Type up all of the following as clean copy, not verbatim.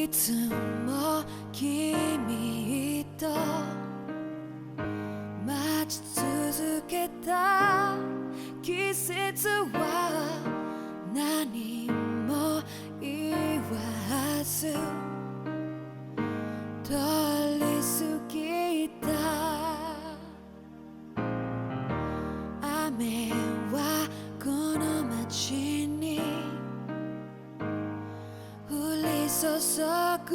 いつも君と待ち続けた季節は何も言わず通り過ぎた。雨はこの街に降り注ぐ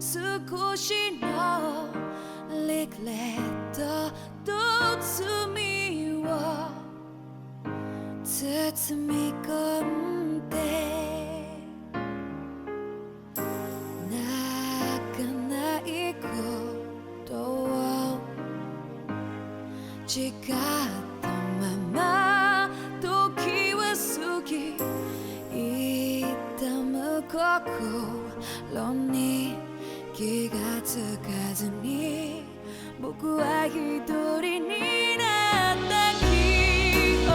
少しのリグレットと罪を包み込んで泣かないことを誓ったまま時は過ぎ痛む心に気がつかずに僕は一人になった記憶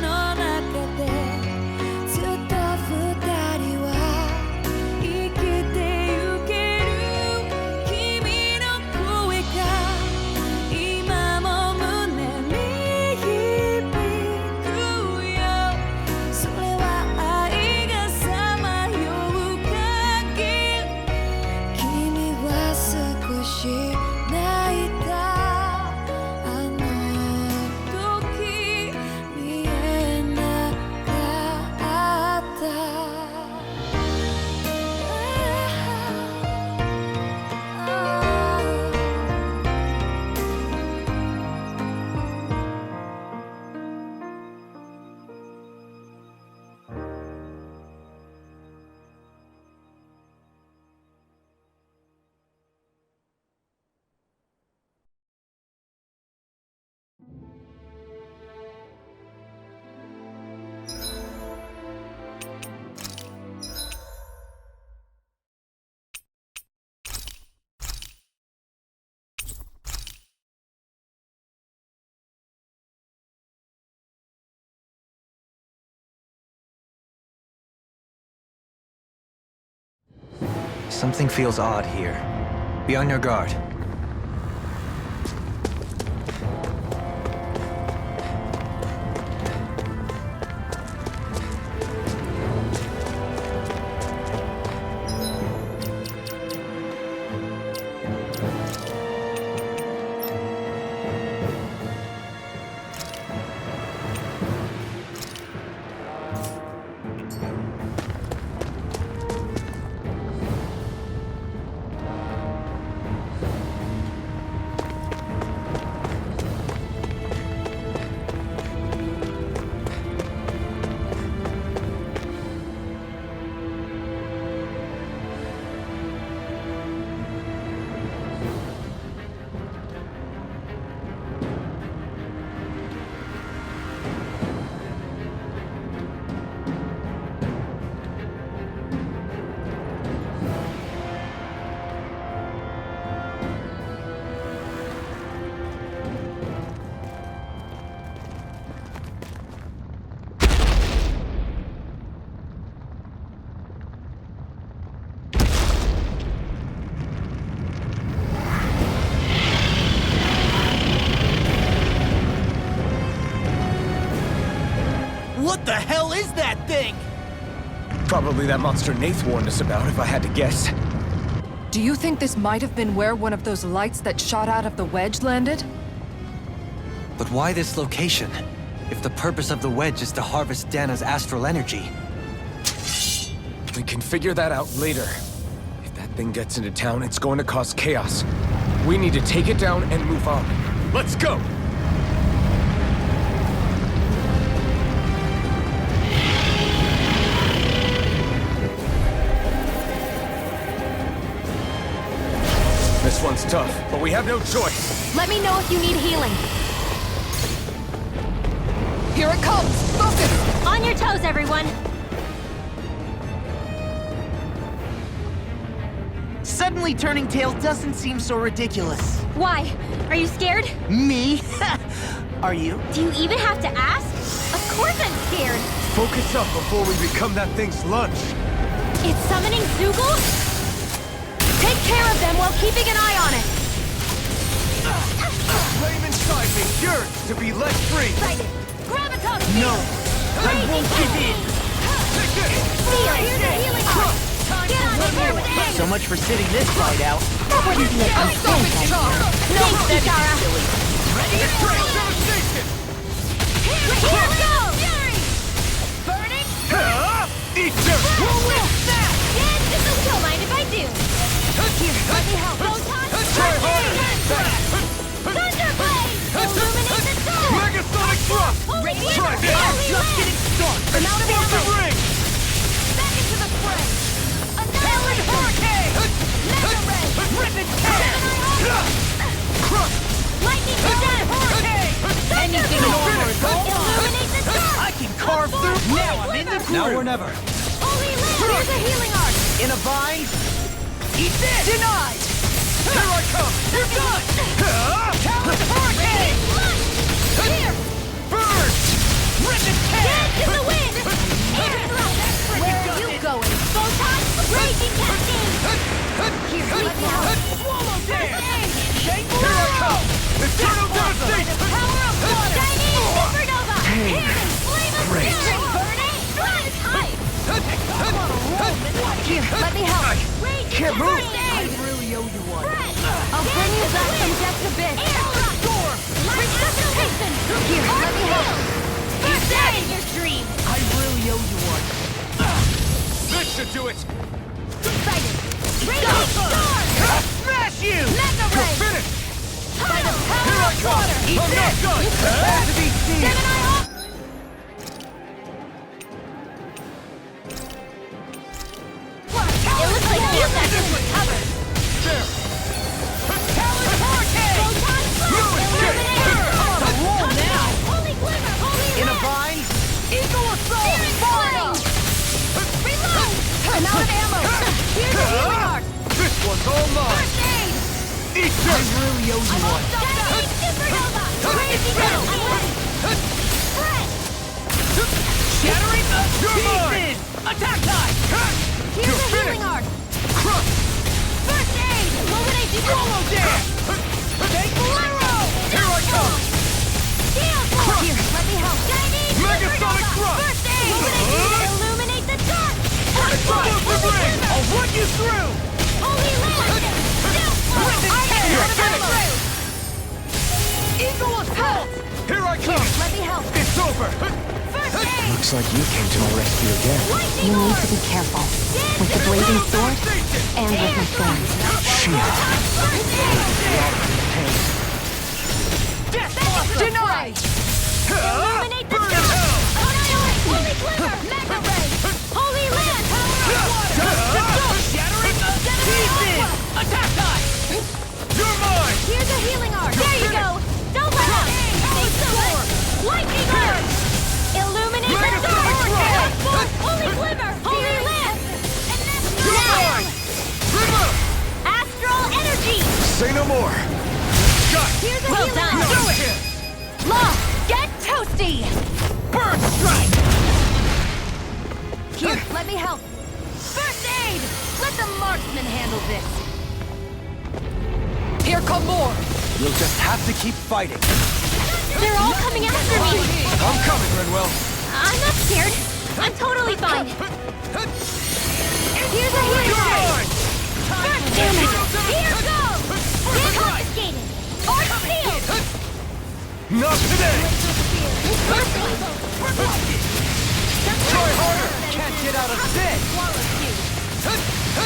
の中でずっと二人は生きてゆける。君の声が今も胸に響くよ。それは愛がさまよう限り君は少し泣いた。あの時見えなかった。Something feels odd here. Be on your guard. What the hell is that thing? Probably that monster Nath warned us about, if I had to guess. Do you think this might have been where one of those lights that shot out of the wedge landed? But why this location? If the purpose of the wedge is to harvest Dana's astral energy. We can figure that out later. If that thing gets into town, it's going to cause chaos. We need to take it down and move on. Let's go! This one's tough, but we have no choice. Let me know if you need healing. Here it comes! Focus! On your toes, everyone! Suddenly turning tail doesn't seem so ridiculous. Why? Are you scared? Me? Are you? Do you even have to ask? Of course I'm scared! Focus up before we become that thing's lunch. It's summoning Zoogle? while keeping an eye on it. Flame inside me yearns to be let free. Excited. Gravitas No, I won't give in. Take this! Feel the healing heart. Get on the board with it. So much for sitting this fight out. That wouldn't be a consent. No, Kitara. Ready? Devastation! Here it goes. Burning. Eat this! Don't mind if I do. Here, let me help. Photon. Try harder! Thunderblade. Illuminate the sun. Megasonic thrust! Radiant. Try this! Holy Just land. getting started. I'm out of Explosive ammo. ring! Back into the fray. Annihilate hurricane. Mega ray. Rip and tear. Crush! Lightning strike. Hurricane. Anything more is all Illuminate the sun. I can carve through. Now I'm in the Now or groove. never. Holy land. Here's a healing art. In a bind. Eat this. Denied. Here I come! You're done. Talent hurricane. Here. Burn. Rip and tear. Dance in the wind. Air thrust. Where are you going? Photon. Raging cascade. Here, let me help. Swallow dare. Shake Here I come! Eternal The devastation! power of water. Chinese supernova. Here is flame of Great. fury. Burning. Run. Hide. Here, let me help. Raging Can't move. cascade. really owe you one. I'll bring you back from death's abyss. Storm! Resuscitation! Here, let me help. First aid in your dream! I really owe you one. This should do it! Excited! Radiant storm! Smash you. Mega You're ray! finished! By the power Here I of come! water! I'm not done! Has to be seen. Gemini off! It looks like you got this one covered. There! Talent hurricane. Photon thrust! Illuminate! I'm on a roll now. Holy glimmer! Holy In a land! bind. Eagle assault. Spirit Fire. flame! Reload! I'm out of ammo! Here's a healing art! This one's all mine! First aid! Eat I this! really owe you one. Chinese supernova! Crazy go! I'm ready! Spread! Shattering the You're mine. pieces. Attack time. Here's You're a healing finished. art! Crush! First aid! Illuminate the Swallow dare. Take Bolero. Here I come! Steel force! Here, let me help! Chinese Megasonic supernova! thrust. First aid! Illuminate the dark! Explosive ring! I'll run you through. Holy land! Steel force! I'm You're out of ammo! finished. Eagle assault. Here I come! Let me help! It's over! First aid! Looks like you came to my rescue again. Lightning You need orb! to be careful. Dance With the in blazing wind! sword Devastation! and with my thorns. First aid! Death Back into the denied. fray! Illuminate the Burn dark! in hell! Annihilate! Holy glimmer! Mega ray! Holy land! Shattering the pieces. Attack time. You're mine! Here's a healing art! There you go! Don't let up! Stay still! Lightning orb! Illuminate the Megasonic dark! thrust. Holy glimmer! Holy land! You're Now! mine! River! Astral energy! Say no more! Got it! Here's a Well healing done. art! Do it! Law! Get toasty! Bird strike. Here, let me help. First aid! Let the marksman handle this. Here come more! You'll just have to keep fighting. They're all coming after me! I'm coming, Renwell! I'm not scared. I'm totally fine. Here's a healing You're art! mine! First damage! Here goes! Get confiscated! Art sealed! Not today! Try harder! Can't get out of this.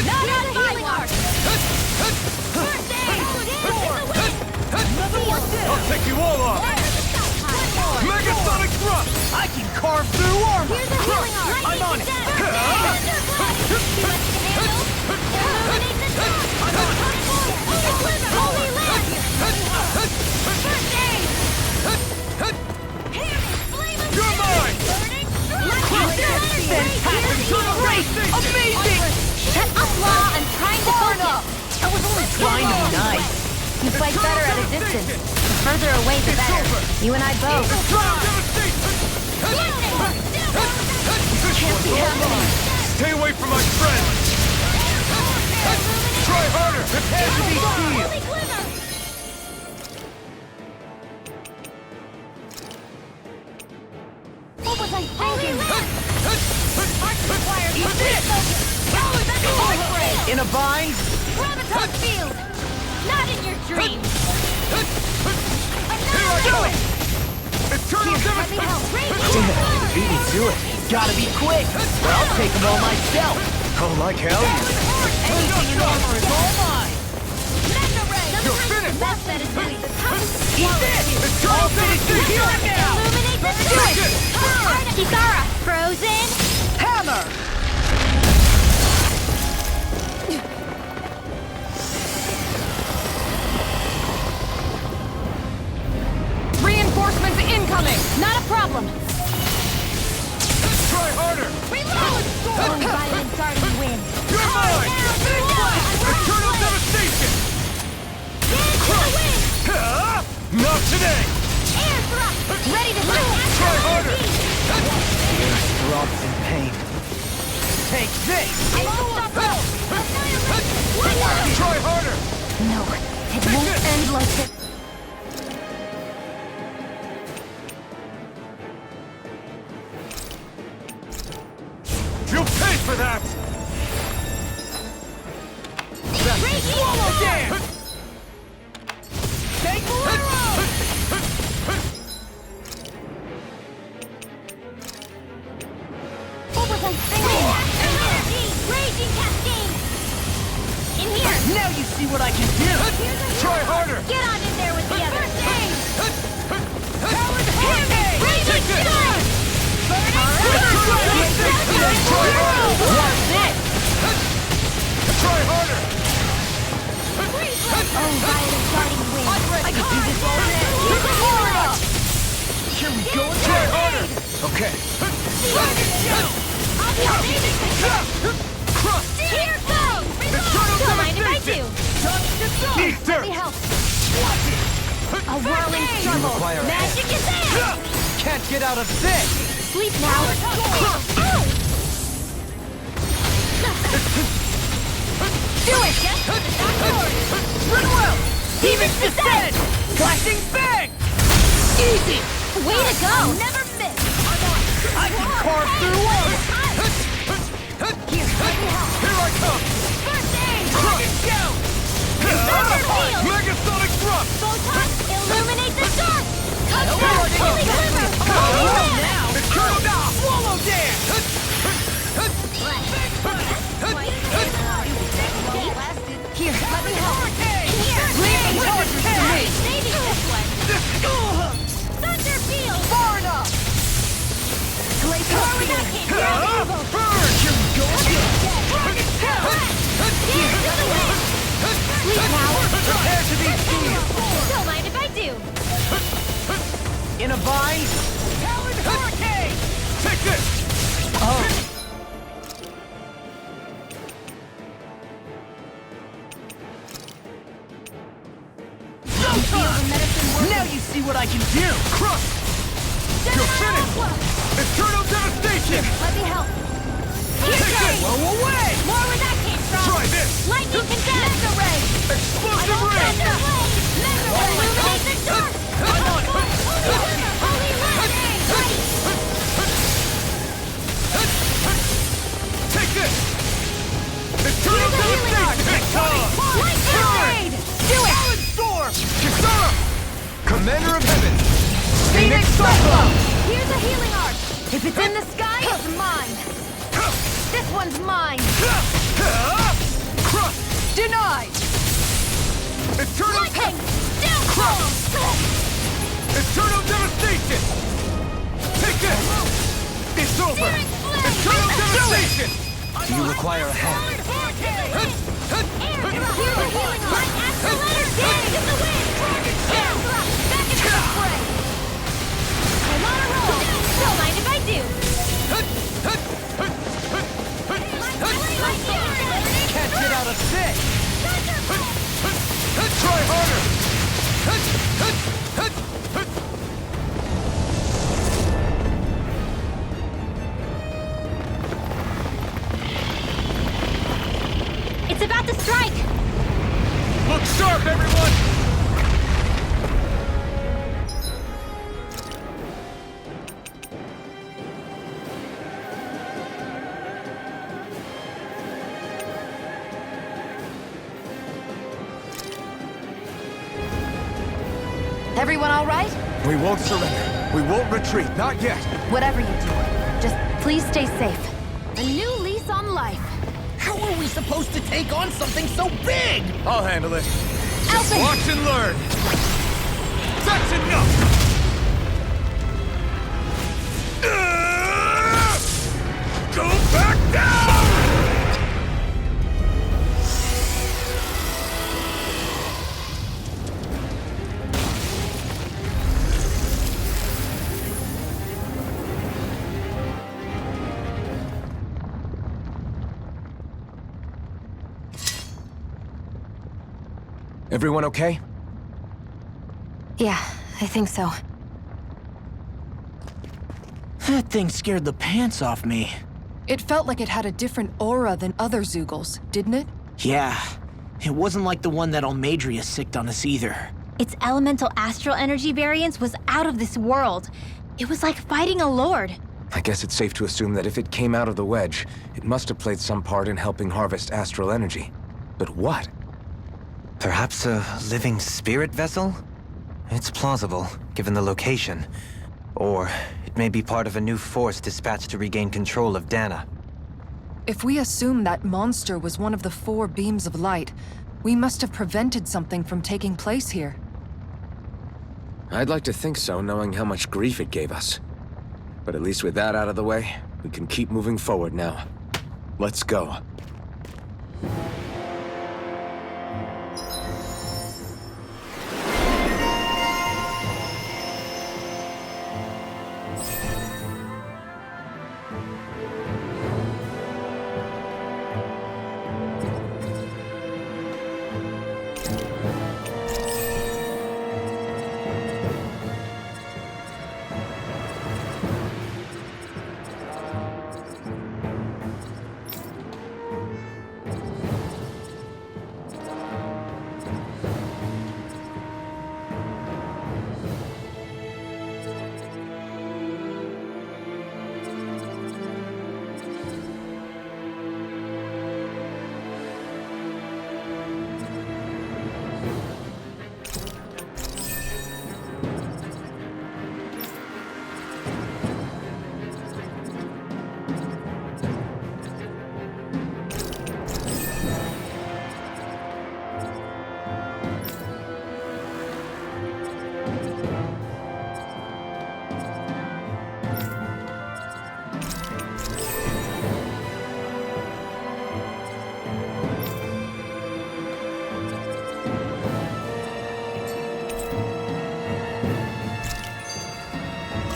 Not on healing art! First aid! Dance in the wind! I'll take you all off! Megasonic thrust! I can carve through armor. Here's a healing art! I'm on it. Thunderblade! See what you can handle? Illuminate the dark! Holy glimmer! Holy land! First aid! Here is flame of You're mine! burning! Lightning energy! Fantastic. Great. Amazing. Shut up, Law! I'm trying to Far focus! enough. I was only trying to be nice. You fight better at a distance. The further away, the better. You and I both. Can't be happening! Stay away from my friends! Try harder! Prepare to be In a bind? Graviton field! Not in your dreams! Eternal Let me help! Damn, beat me to it. Gotta be quick, or I'll take them all myself. Oh, like hell? Anything in armor is all mine. You're finished! That set is ready. Eat this! All finished here and now! Illuminate the switch! Kisara, frozen! Hammer! Reinforcements incoming! Not a problem! Try harder! Reload! Only violent darting wind! You're mine! Eternal devastation! Not today! Air thrust! Ready to Try harder! Drops in pain. Take this! Try harder! No, it won't end like this. You'll pay for that! Swallow dance! Take Bolero! Raging cascade! In here! Now you see what I can do! Try harder! Get on in there with the others! Raging Storm! Try harder! Oh, violent darting wind! I can do this all day! Here we go again! Try harder! Okay. I'll be amazing! Here goes! Don't mind if I do! Eat Let me dirt! help! A whirling struggle! require a Magic is there! Can't get out of this! Sleep now! Do it! Just to the dark lord! Run well! Demon's descent! Flashing bang! Easy! Way to go! Never miss! I can carve through walls! Here, let me help! Here I come! First aid! Dragon shout! Thunder field! Megasonic thrust! Photon, illuminate the dark! Cut Lord, down, holy glimmer! Holy land! Now! Eternal now! Swallow dance! Here, let me help! Here! Leaning charges to me! Saving this one! Thunder field! Far enough! Power with that hit! Berg! Here we go again! Here, to the wind! Sleep now! Prepare to be sealed! Don't mind if I do! In a bind? Talon Hurricane! Take this! Oh. Now you see what I can do! Crush! You're finished! Eternal devastation! Let me help! Here Take goes! it! Blow away! More where that came from! Try this! Lightning condemn! Mega ray! Explosive ray! Thunder blade! Mega ray! Illuminate the dark! Holy land! Ready! Take this! Eternal Here's a healing art! devastation! Light grenade! Do it! Talon Storm! Kisara! Commander of Heaven! Phoenix Cyclone! Here's a healing art! If it's in the sky, it's mine! This one's mine! Crush! Denied! Eternal Lightning! Downfall! Eternal devastation! Take this! It's over! Searing flame! Eternal devastation! Do you require a hand? Air! Here's a healing art! Accelerator! Dig in the wind! Air thrust! Back into the fray! I'm on a roll! Don't mind if I do! Can't get out of this! Try harder! It's about to strike! Look sharp, everyone! Everyone all right? We won't surrender. We won't retreat. Not yet. Whatever you do, just please stay safe. A new lease on life. How are we supposed to take on something so big? I'll handle it. Just Alpha! watch and learn. That's enough! Go back down! Everyone okay? Yeah, I think so. That thing scared the pants off me. It felt like it had a different aura than other Zeugles, didn't it? Yeah, it wasn't like the one that Almadria sicked on us either. Its elemental astral energy variance was out of this world. It was like fighting a lord. I guess it's safe to assume that if it came out of the wedge, it must have played some part in helping harvest astral energy. But what? Perhaps a living spirit vessel? It's plausible, given the location. Or it may be part of a new force dispatched to regain control of Dana. If we assume that monster was one of the 4 beams of light, we must have prevented something from taking place here. I'd like to think so, knowing how much grief it gave us. But at least with that out of the way, we can keep moving forward now. Let's go.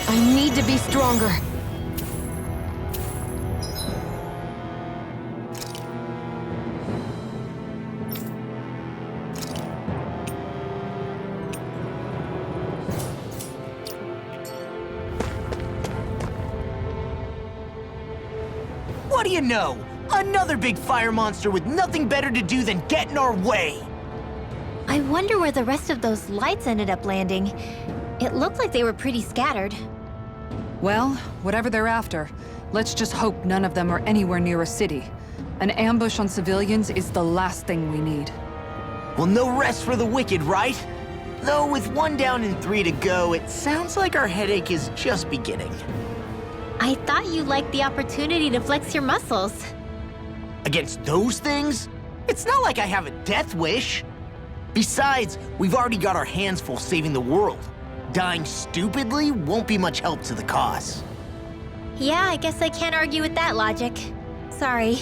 I need to be stronger. What do you know? Another big fire monster with nothing better to do than get in our way. I wonder where the rest of those lights ended up landing. It looked like they were pretty scattered. Well, whatever they're after, let's just hope none of them are anywhere near a city. An ambush on civilians is the last thing we need. Well, no rest for the wicked, right? Though with 1 down and 3 to go, it sounds like our headache is just beginning. I thought you liked the opportunity to flex your muscles. Against those things? It's not like I have a death wish. Besides, we've already got our hands full saving the world. Dying stupidly won't be much help to the cause. Yeah, I guess I can't argue with that logic. Sorry.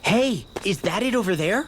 Hey, is that it over there?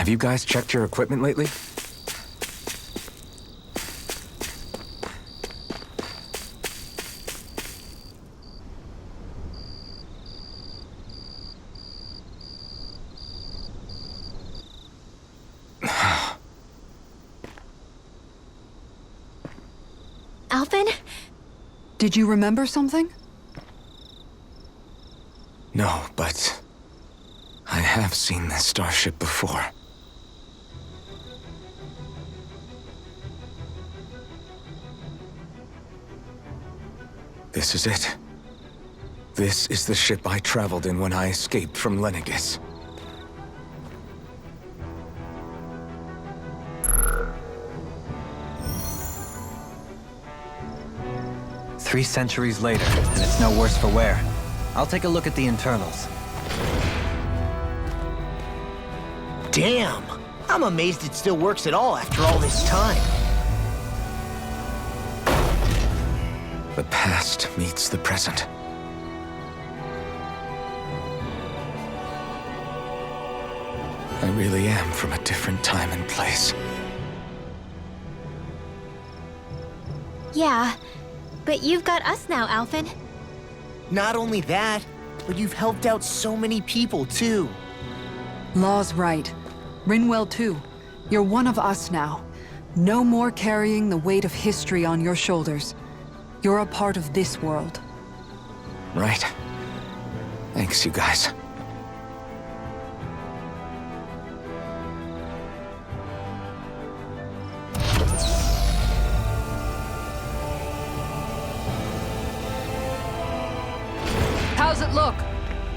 Have you guys checked your equipment lately? Alphen? Did you remember something? No, but I have seen this starship before. This is it. This is the ship I traveled in when I escaped from Lenegis. Three centuries later, and it's no worse for wear. I'll take a look at the internals. Damn! I'm amazed it still works at all after all this time. The past meets the present. I really am from a different time and place. Yeah, but you've got us now, Alphen. Not only that, but you've helped out so many people, too. Law's right. Rinwell too. You're one of us now. No more carrying the weight of history on your shoulders. You're a part of this world. Right. Thanks, you guys. How's it look?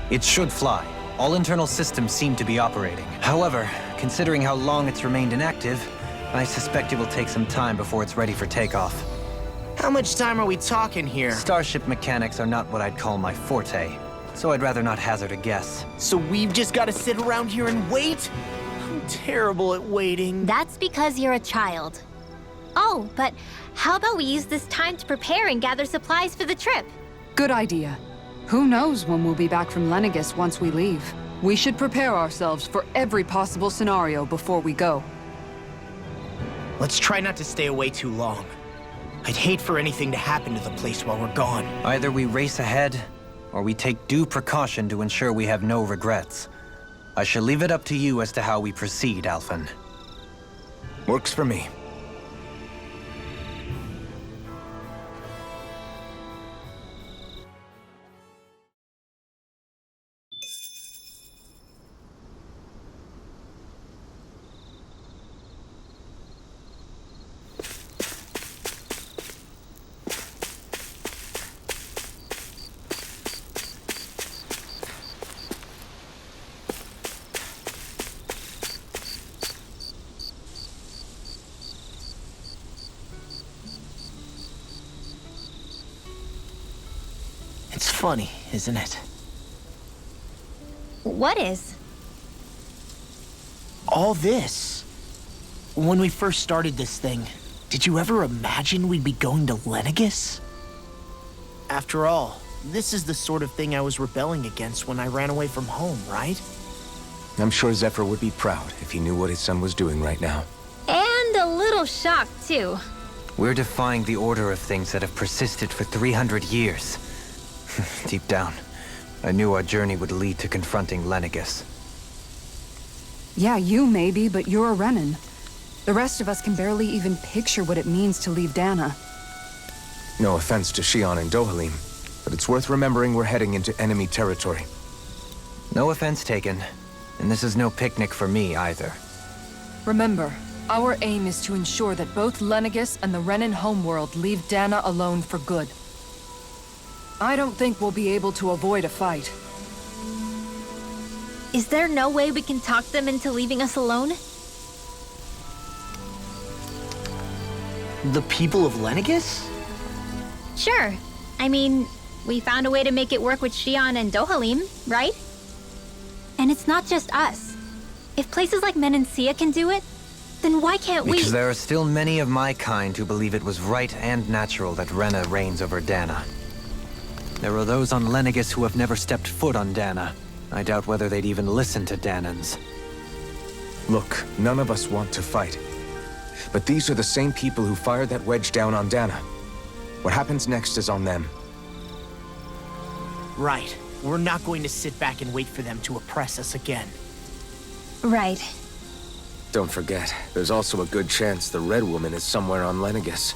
It should fly. All internal systems seem to be operating. However, considering how long it's remained inactive, I suspect it will take some time before it's ready for takeoff. How much time are we talking here? Starship mechanics are not what I'd call my forte, so I'd rather not hazard a guess. So we've just got to sit around here and wait? I'm terrible at waiting. That's because you're a child. Oh, but how about we use this time to prepare and gather supplies for the trip? Good idea. Who knows when we'll be back from Lenegis once we leave? We should prepare ourselves for every possible scenario before we go. Let's try not to stay away too long. I'd hate for anything to happen to the place while we're gone. Either we race ahead, or we take due precaution to ensure we have no regrets. I shall leave it up to you as to how we proceed, Alphen. Works for me. It's funny, isn't it? What is? All this. When we first started this thing, did you ever imagine we'd be going to Lenegis? After all, this is the sort of thing I was rebelling against when I ran away from home, right? I'm sure Zephyr would be proud if he knew what his son was doing right now. And a little shocked, too. We're defying the order of things that have persisted for 300 years. Deep down, I knew our journey would lead to confronting Lenegis. Yeah, you maybe, but you're a Renan. The rest of us can barely even picture what it means to leave Dana. No offense to Shion and Dohalim, but it's worth remembering we're heading into enemy territory. No offense taken, and this is no picnic for me either. Remember, our aim is to ensure that both Lenegis and the Renan homeworld leave Dana alone for good. I don't think we'll be able to avoid a fight. Is there no way we can talk them into leaving us alone? The people of Lenegis? Sure. I mean, we found a way to make it work with Shion and Dohalim, right? And it's not just us. If places like Menancia can do it, then why can't we? Because there are still many of my kind who believe it was right and natural that Rena reigns over Dana. There are those on Lenegis who have never stepped foot on Dana. I doubt whether they'd even listen to Danans. Look, none of us want to fight. But these are the same people who fired that wedge down on Dana. What happens next is on them. Right. We're not going to sit back and wait for them to oppress us again. Right. Don't forget, there's also a good chance the Red Woman is somewhere on Lenegis.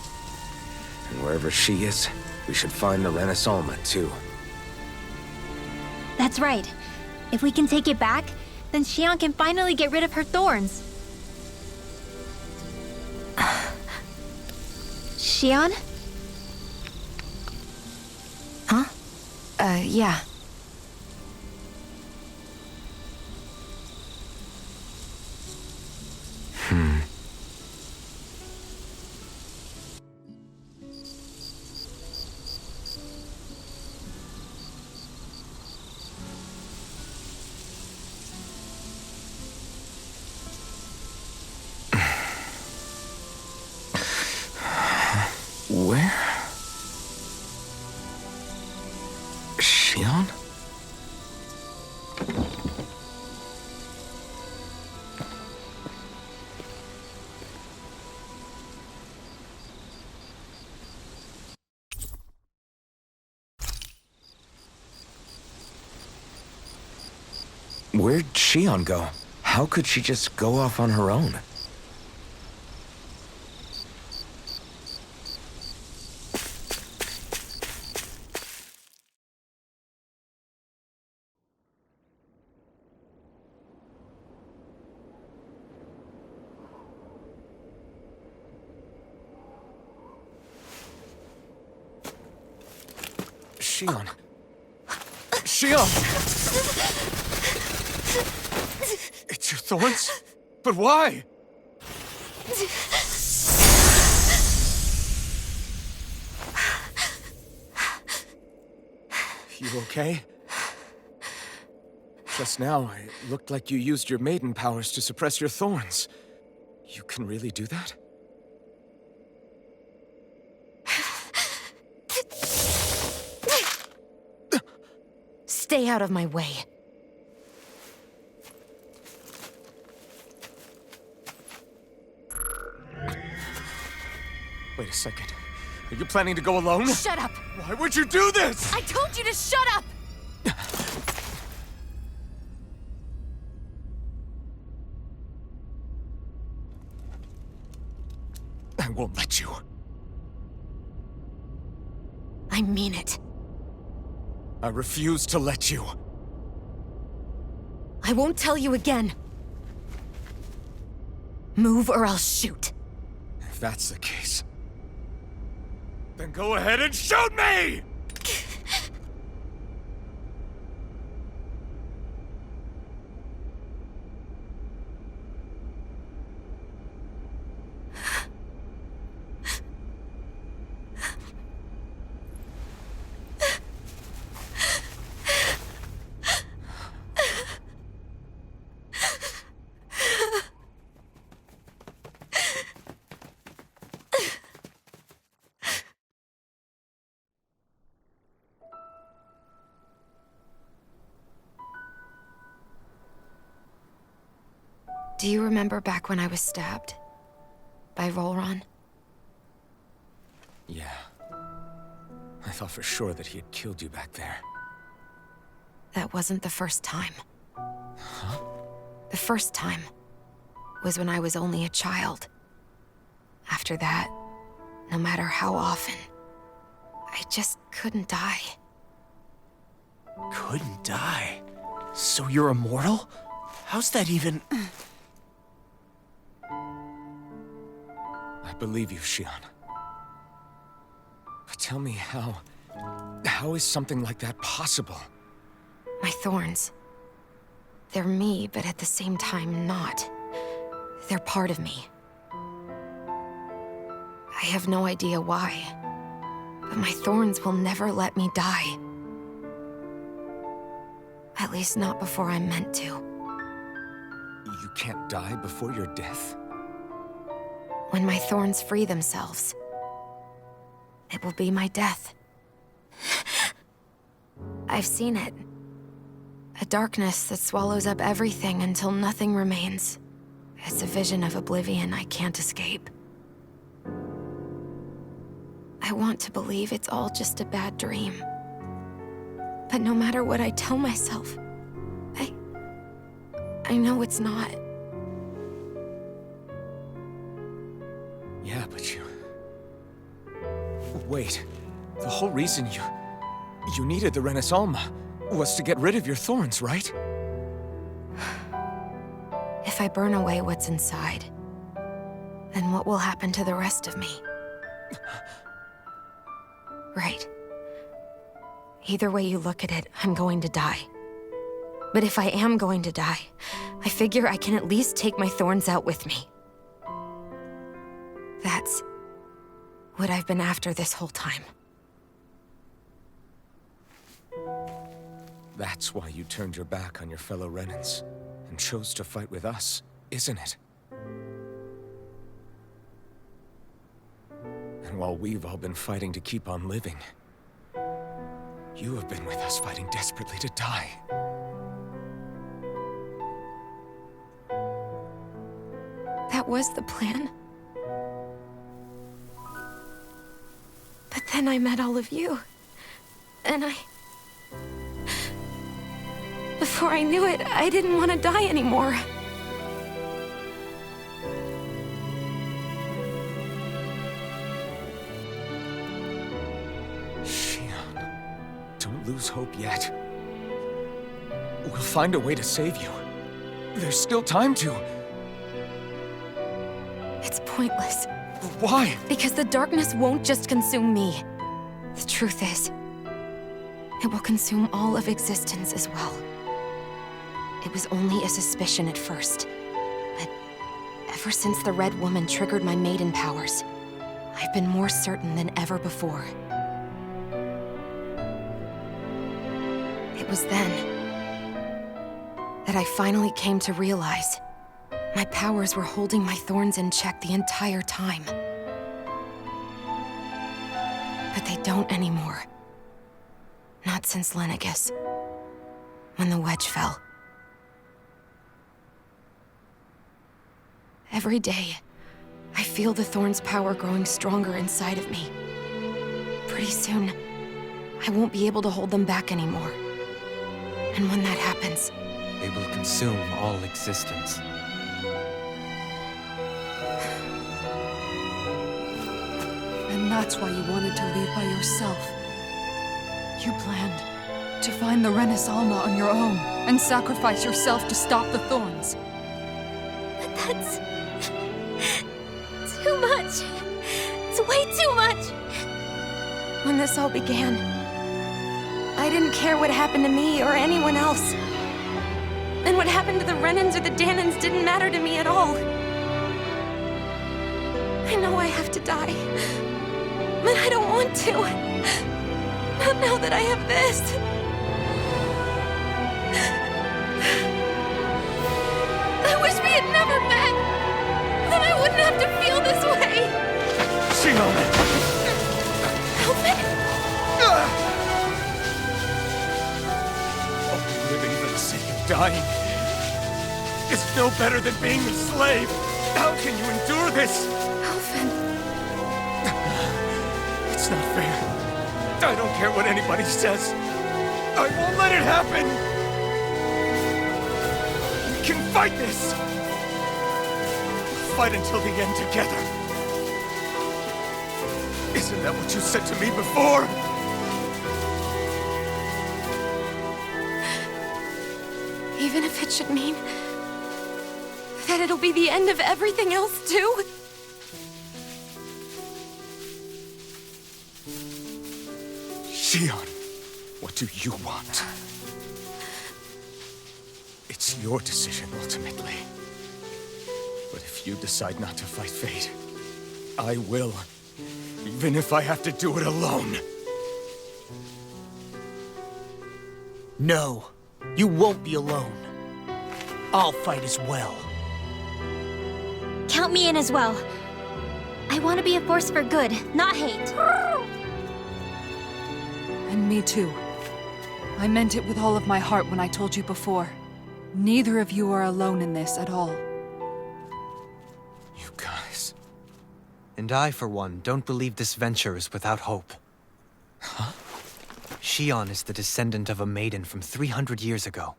And wherever she is, we should find the Renaissance too. That's right. If we can take it back, then Xion can finally get rid of her thorns. Xion? Huh? Yeah. Where? Xion? Where'd Xion go? How could she just go off on her own? Xion. Xion! It's your thorns? But why? You okay? Just now, it looked like you used your maiden powers to suppress your thorns. You can really do that? Stay out of my way. Wait a second. Are you planning to go alone? Shut up! Why would you do this? I told you to shut up! I won't let you. I mean it. I refuse to let you. I won't tell you again. Move or I'll shoot. If that's the case, then go ahead and shoot me! Do you remember back when I was stabbed? By Volron? Yeah. I thought for sure that he had killed you back there. That wasn't the first time. Huh? The first time was when I was only a child. After that, no matter how often, I just couldn't die. Couldn't die? So you're immortal? How's that even... I believe you, Xion. But tell me how is something like that possible? My thorns. They're me, but at the same time not. They're part of me. I have no idea why, but my thorns will never let me die. At least not before I'm meant to. You can't die before your death? When my thorns free themselves, it will be my death. I've seen it. A darkness that swallows up everything until nothing remains. It's a vision of oblivion I can't escape. I want to believe it's all just a bad dream. But no matter what I tell myself, I know it's not. Yeah, but you... Wait. The whole reason you needed the Renaissance was to get rid of your thorns, right? If I burn away what's inside, then what will happen to the rest of me? Right. Either way you look at it, I'm going to die. But if I am going to die, I figure I can at least take my thorns out with me. That's what I've been after this whole time. That's why you turned your back on your fellow Renans and chose to fight with us, isn't it? And while we've all been fighting to keep on living, you have been with us fighting desperately to die. That was the plan. But then I met all of you. And before I knew it, I didn't want to die anymore. Shion, don't lose hope yet. We'll find a way to save you. There's still time to. It's pointless. Why? Because the darkness won't just consume me. The truth is, it will consume all of existence as well. It was only a suspicion at first, but ever since the Red Woman triggered my maiden powers, I've been more certain than ever before. It was then that I finally came to realize my powers were holding my thorns in check the entire time. But they don't anymore. Not since Lenegis, when the wedge fell. Every day, I feel the thorn's power growing stronger inside of me. Pretty soon, I won't be able to hold them back anymore. And when that happens, They will consume all existence. And that's why you wanted to leave by yourself. You planned to find the Renaissance on your own and sacrifice yourself to stop the thorns. But that's... too much. It's way too much. when this all began, I didn't care what happened to me or anyone else. And what happened to the Renans or the Danans didn't matter to me at all. I know I have to die, but I don't want to. Not now that I have this. I wish we had never met. Then I wouldn't have to feel this way. Shion! Living for the sake of dying is no better than being a slave. How can you endure this? Elfin. It's not fair. I don't care what anybody says. I won't let it happen. We can fight this. We'll fight until the end together. Isn't that what you said to me before? Even if it should mean that it'll be the end of everything else, too? Shion, what do you want? It's your decision, ultimately. But if you decide not to fight fate, I will. Even if I have to do it alone. No, you won't be alone. I'll fight as well. Count me in as well. I want to be a force for good, not hate. And me too. I meant it with all of my heart when I told you before. Neither of you are alone in this at all. And I, for one, don't believe this venture is without hope. Huh? Shion is the descendant of a maiden from 300 years ago.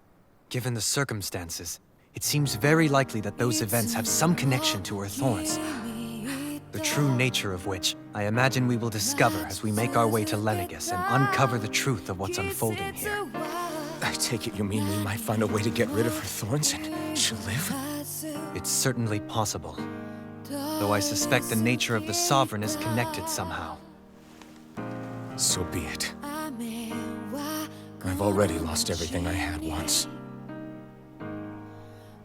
Given the circumstances, it seems very likely that those events have some connection to her thorns. The true nature of which, I imagine we will discover as we make our way to Lenegis and uncover the truth of what's unfolding here. I take it you mean we might find a way to get rid of her thorns and she'll live? It's certainly possible. Though I suspect the nature of the Sovereign is connected somehow. So be it. I've already lost everything I had once.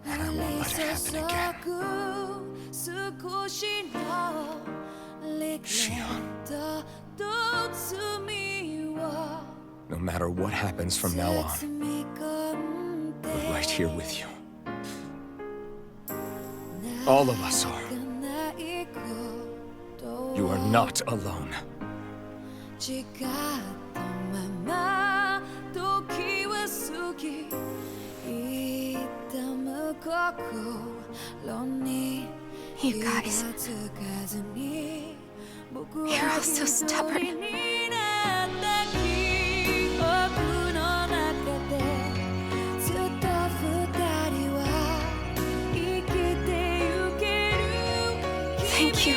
And I won't let it happen again. Shion. No matter what happens from now on, we're right here with you. All of us are. You are not alone. You guys. You're all so stubborn. Thank you,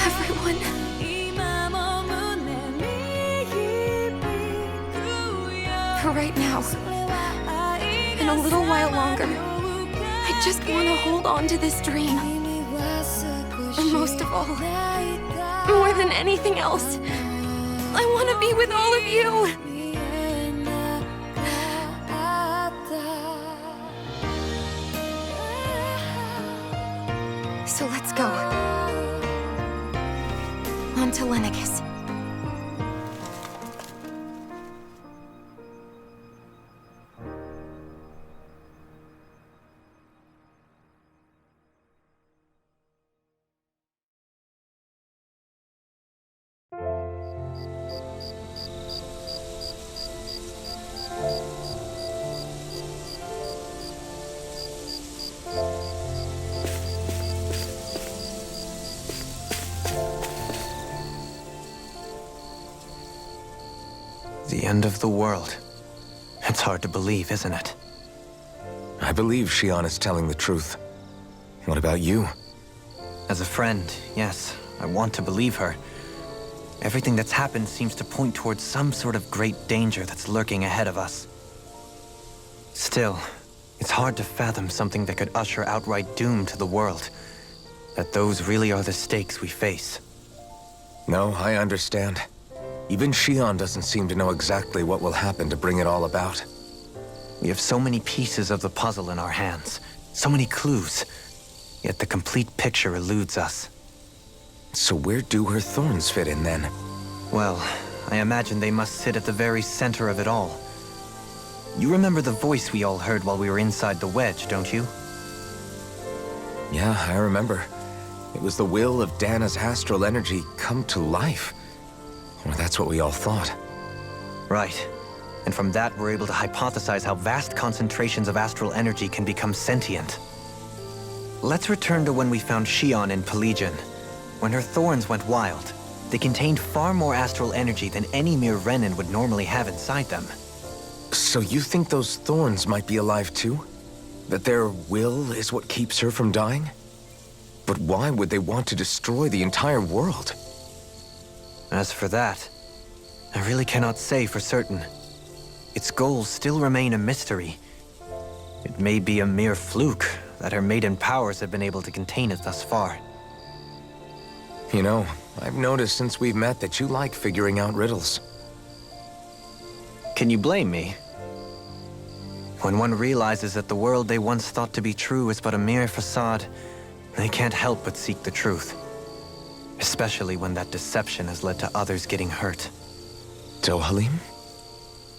everyone. For right now, and a little while longer, I just want to hold on to this dream. And most of all, more than anything else, I want to be with all of you. So let's go. On to Lenegis. The end of the world. It's hard to believe, isn't it? I believe Shion is telling the truth. What about you? As a friend, yes, I want to believe her. Everything that's happened seems to point towards some sort of great danger that's lurking ahead of us. Still, it's hard to fathom something that could usher outright doom to the world. That those really are the stakes we face. No, I understand. Even Shion doesn't seem to know exactly what will happen to bring it all about. We have so many pieces of the puzzle in our hands, so many clues, yet the complete picture eludes us. So where do her thorns fit in then? Well, I imagine they must sit at the very center of it all. You remember the voice we all heard while we were inside the wedge, don't you? Yeah, I remember. It was the will of Dana's astral energy come to life. Or that's what we all thought. Right. And from that, we're able to hypothesize how vast concentrations of astral energy can become sentient. Let's return to when we found Shion in Pelagian. When her thorns went wild, they contained far more astral energy than any mere Renin would normally have inside them. So you think those thorns might be alive too? That their will is what keeps her from dying? But why would they want to destroy the entire world? As for that, I really cannot say for certain. Its goals still remain a mystery. It may be a mere fluke that her maiden powers have been able to contain it thus far. You know, I've noticed since we've met that you like figuring out riddles. Can you blame me? When one realizes that the world they once thought to be true is but a mere facade, they can't help but seek the truth. Especially when that deception has led to others getting hurt. Dohalim?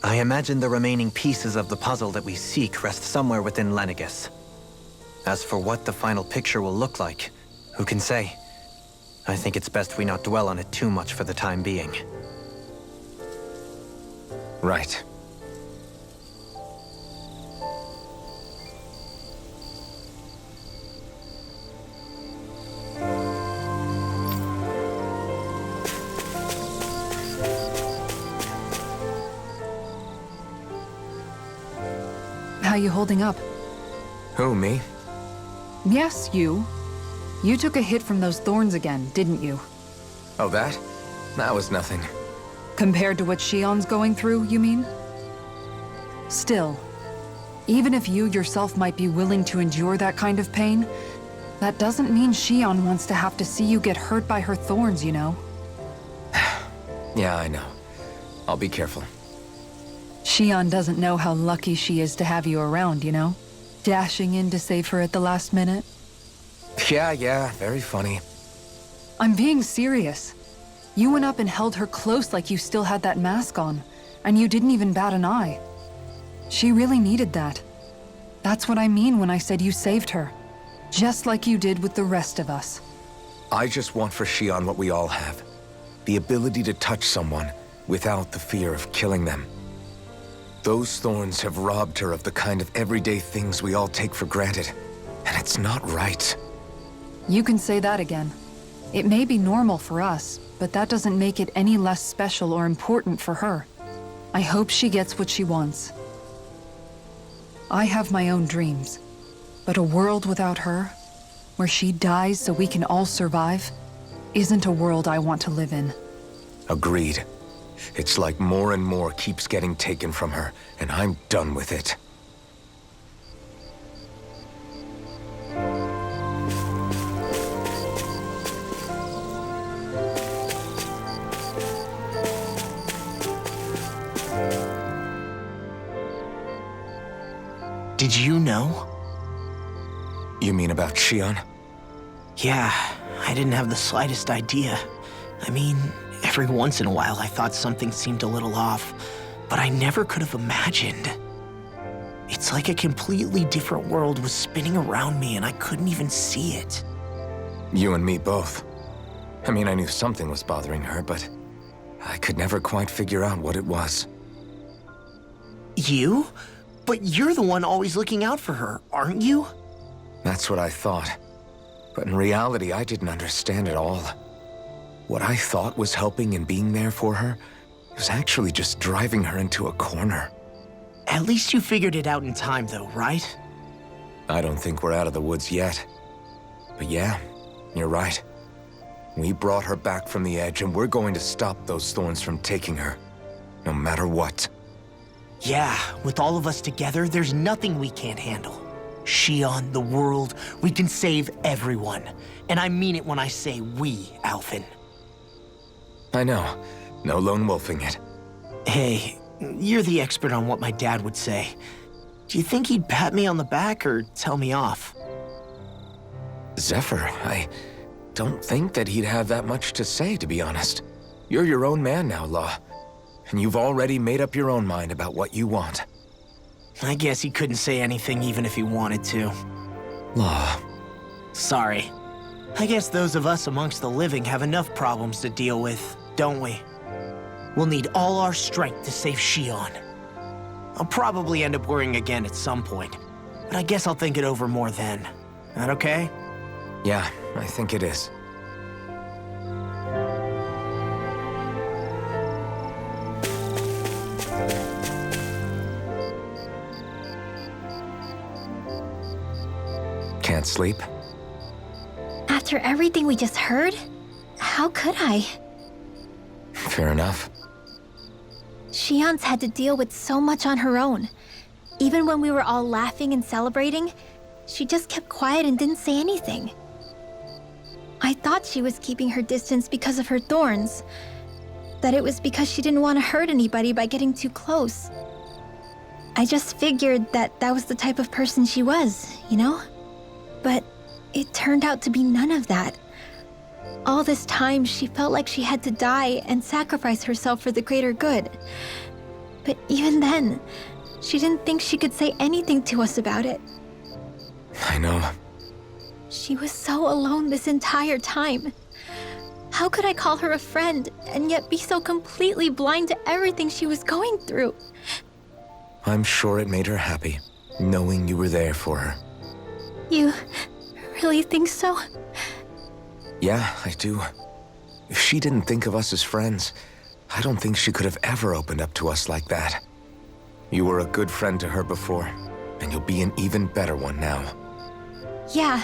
I imagine the remaining pieces of the puzzle that we seek rest somewhere within Lenegis. As for what the final picture will look like, who can say? I think it's best we not dwell on it too much for the time being. Right. how you holding up? Who, me? Yes, you. You took a hit from those thorns again, didn't you? Oh, that? That was nothing. Compared to what Shion's going through, you mean? Still, even if you yourself might be willing to endure that kind of pain, that doesn't mean Shion wants to have to see you get hurt by her thorns, you know? Yeah, I know. I'll be careful. Shion doesn't know how lucky she is to have you around, you know? Dashing in to save her at the last minute. Yeah, very funny. I'm being serious. You went up and held her close like you still had that mask on, and you didn't even bat an eye. She really needed that. That's what I mean when I said you saved her. Just like you did with the rest of us. I just want for Shion what we all have. The ability to touch someone without the fear of killing them. Those thorns have robbed her of the kind of everyday things we all take for granted. And it's not right. You can say that again. It may be normal for us, but that doesn't make it any less special or important for her. I hope she gets what she wants. I have my own dreams, but a world without her, where she dies so we can all survive, isn't a world I want to live in. Agreed. It's like more and more keeps getting taken from her, and I'm done with it. Did you know? You mean about Shion? Yeah, I didn't have the slightest idea. I mean, every once in a while I thought something seemed a little off, but I never could have imagined. It's like a completely different world was spinning around me and I couldn't even see it. You and me both. I mean, I knew something was bothering her, but I could never quite figure out what it was. You? But you're the one always looking out for her, aren't you? That's what I thought. But in reality, I didn't understand at all. What I thought was helping and being there for her was actually just driving her into a corner. At least you figured it out in time, though, right? I don't think we're out of the woods yet. But yeah, you're right. We brought her back from the edge, and we're going to stop those thorns from taking her, no matter what. Yeah, with all of us together, there's nothing we can't handle. Shion, the world, we can save everyone. And I mean it when I say we, Alphen. I know. No lone wolfing it. Hey, you're the expert on what my dad would say. Do you think he'd pat me on the back or tell me off? Zephyr, I don't think that he'd have that much to say, to be honest. You're your own man now, Law. And you've already made up your own mind about what you want. I guess he couldn't say anything even if he wanted to. Law. Sorry. I guess those of us amongst the living have enough problems to deal with, don't we? We'll need all our strength to save Shion. I'll probably end up worrying again at some point, but I guess I'll think it over more then. That okay? Yeah, I think it is. Can't sleep? After everything we just heard, how could I? Fair enough. Shion's had to deal with so much on her own. Even when we were all laughing and celebrating, she just kept quiet and didn't say anything. I thought she was keeping her distance because of her thorns. That it was because she didn't want to hurt anybody by getting too close. I just figured that that was the type of person she was, you know? But it turned out to be none of that. All this time, she felt like she had to die and sacrifice herself for the greater good. But even then, she didn't think she could say anything to us about it. I know. She was so alone this entire time. How could I call her a friend and yet be so completely blind to everything she was going through? I'm sure it made her happy, knowing you were there for her. You really think so? Yeah, I do. If she didn't think of us as friends, I don't think she could have ever opened up to us like that. You were a good friend to her before, and you'll be an even better one now. Yeah,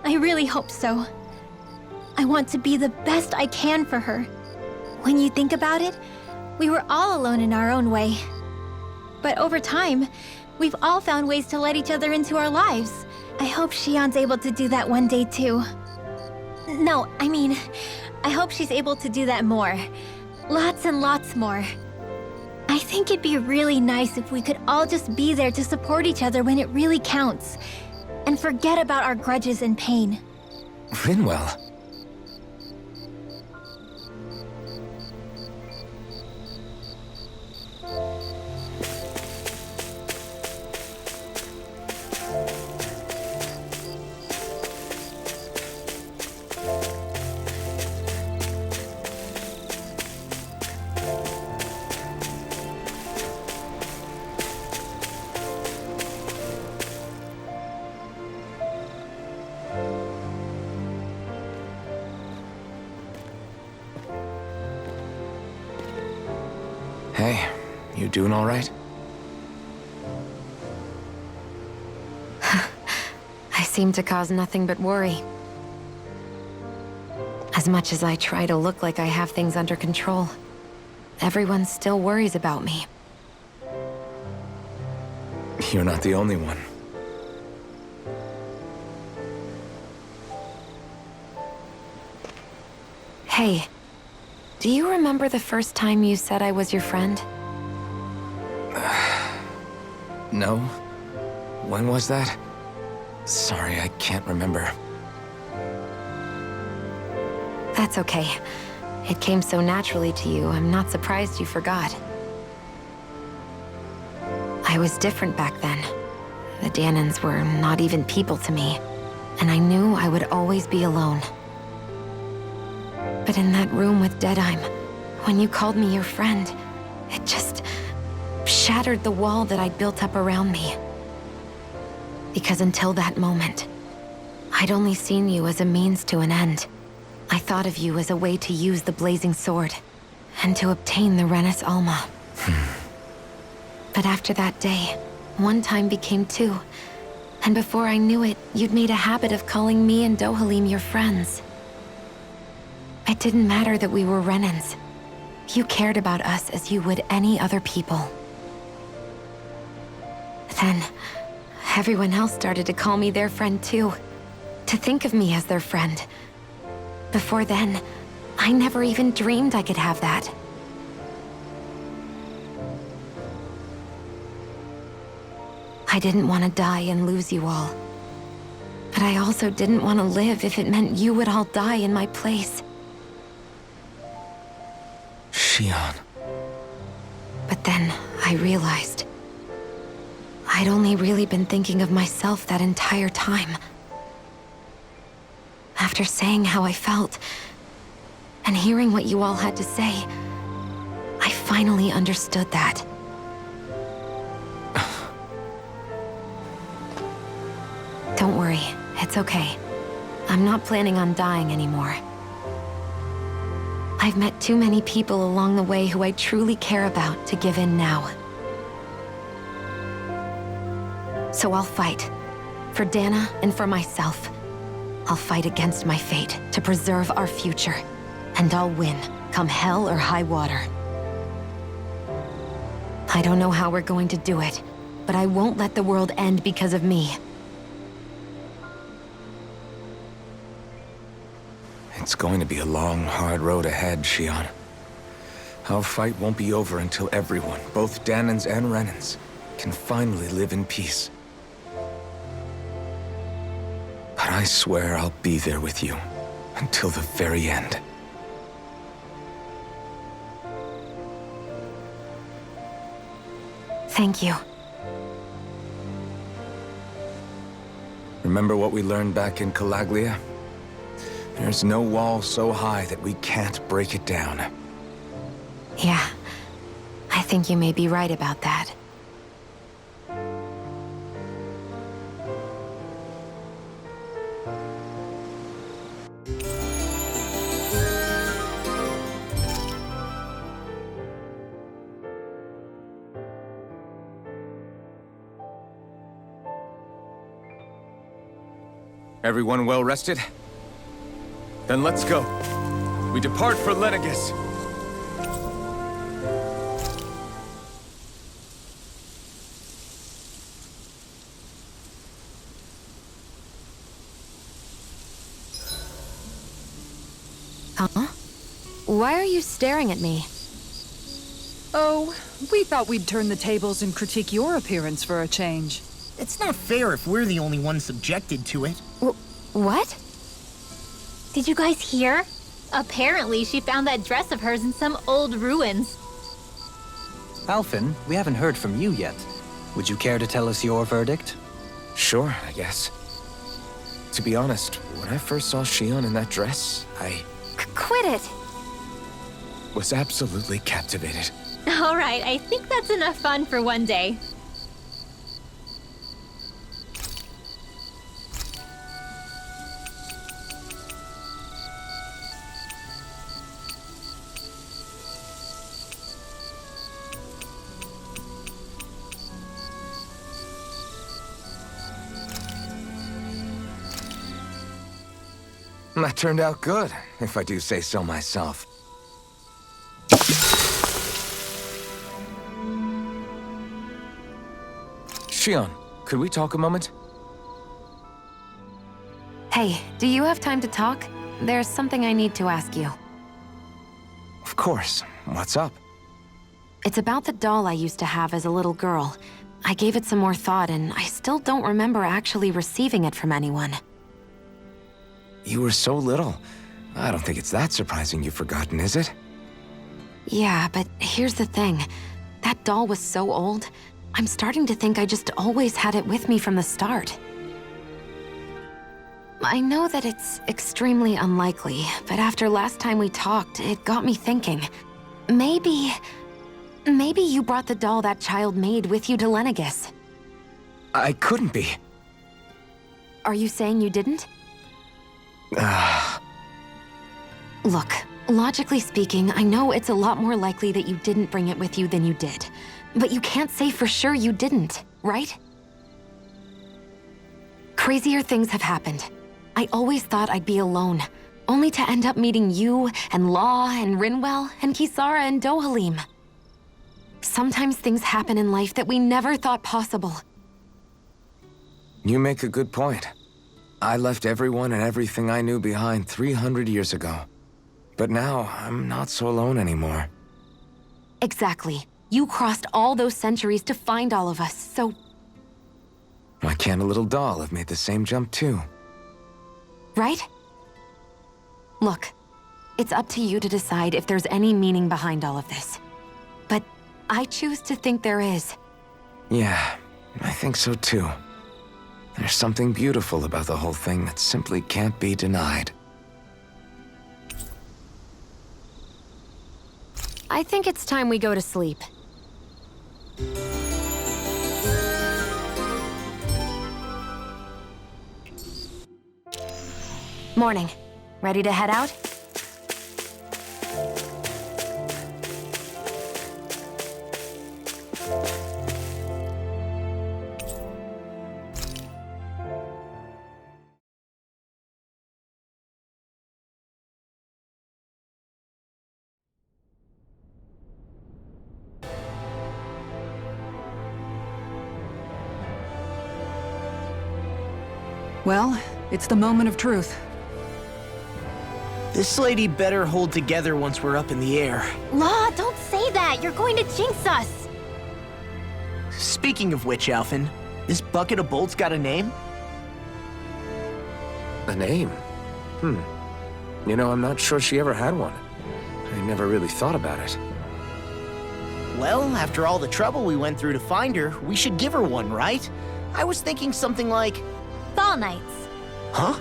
I really hope so. I want to be the best I can for her. When you think about it, we were all alone in our own way. But over time, we've all found ways to let each other into our lives. I hope Shion's able to do that one day too. No, I mean, I hope she's able to do that more. Lots and lots more. I think it'd be really nice if we could all just be there to support each other when it really counts. And forget about our grudges and pain. Rinwell. Hey, you doing all right? I seem to cause nothing but worry. As much as I try to look like I have things under control, everyone still worries about me. You're not the only one. Hey, do you remember the first time you said I was your friend? No? When was that? Sorry, I can't remember. That's okay. It came so naturally to you, I'm not surprised you forgot. I was different back then. The Danans were not even people to me, and I knew I would always be alone. But in that room with Deadheim, when you called me your friend, it just shattered the wall that I'd built up around me. Because until that moment, I'd only seen you as a means to an end. I thought of you as a way to use the blazing sword, and to obtain the Renis Alma. But after that day, one time became two, and before I knew it, you'd made a habit of calling me and Dohalim your friends. It didn't matter that we were Renans. You cared about us as you would any other people. Then, everyone else started to call me their friend too. To think of me as their friend. Before then, I never even dreamed I could have that. I didn't want to die and lose you all. But I also didn't want to live if it meant you would all die in my place. Shion. But then I realized I'd only really been thinking of myself that entire time. After saying how I felt, and hearing what you all had to say, I finally understood that. Don't worry, it's okay. I'm not planning on dying anymore. I've met too many people along the way who I truly care about to give in now. So I'll fight. For Dana and for myself. I'll fight against my fate to preserve our future. And I'll win, come hell or high water. I don't know how we're going to do it, but I won't let the world end because of me. It's going to be a long, hard road ahead, Shion. Our fight won't be over until everyone, both Danans and Renans, can finally live in peace. But I swear I'll be there with you, until the very end. Thank you. Remember what we learned back in Calaglia? There's no wall so high that we can't break it down. Yeah, I think you may be right about that. Everyone well rested? Then let's go. We depart for Lenegis. Huh? Why are you staring at me? Oh, we thought we'd turn the tables and critique your appearance for a change. It's not fair if we're the only ones subjected to it. What? Did you guys hear? Apparently, she found that dress of hers in some old ruins. Alphen, we haven't heard from you yet. Would you care to tell us your verdict? Sure, I guess. To be honest, when I first saw Shion in that dress, I Quit it! was absolutely captivated. All right, I think that's enough fun for one day. That turned out good, if I do say so myself. Shion, could we talk a moment? Hey, do you have time to talk? There's something I need to ask you. Of course. What's up? It's about the doll I used to have as a little girl. I gave it some more thought, and I still don't remember actually receiving it from anyone. You were so little. I don't think it's that surprising you've forgotten, is it? Yeah, but here's the thing. That doll was so old, I'm starting to think I just always had it with me from the start. I know that it's extremely unlikely, but after last time we talked, it got me thinking. Maybe you brought the doll that child made with you to Lenegis. I couldn't be. Are you saying you didn't? Look, logically speaking, I know it's a lot more likely that you didn't bring it with you than you did. But you can't say for sure you didn't, right? Crazier things have happened. I always thought I'd be alone, only to end up meeting you, and Law, and Rinwell, and Kisara, and Dohalim. Sometimes things happen in life that we never thought possible. You make a good point. I left everyone and everything I knew behind 300 years ago. But now, I'm not so alone anymore. Exactly. You crossed all those centuries to find all of us, so... Why can't a little doll have made the same jump too? Right? Look, it's up to you to decide if there's any meaning behind all of this. But I choose to think there is. Yeah, I think so too. There's something beautiful about the whole thing that simply can't be denied. I think it's time we go to sleep. Morning. Ready to head out? Well, it's the moment of truth. This lady better hold together once we're up in the air. Law, don't say that! You're going to jinx us! Speaking of which, Alphen, this bucket of bolts got a name? A name? You know, I'm not sure she ever had one. I never really thought about it. Well, after all the trouble we went through to find her, we should give her one, right? I was thinking something like... Fall Knights. Huh?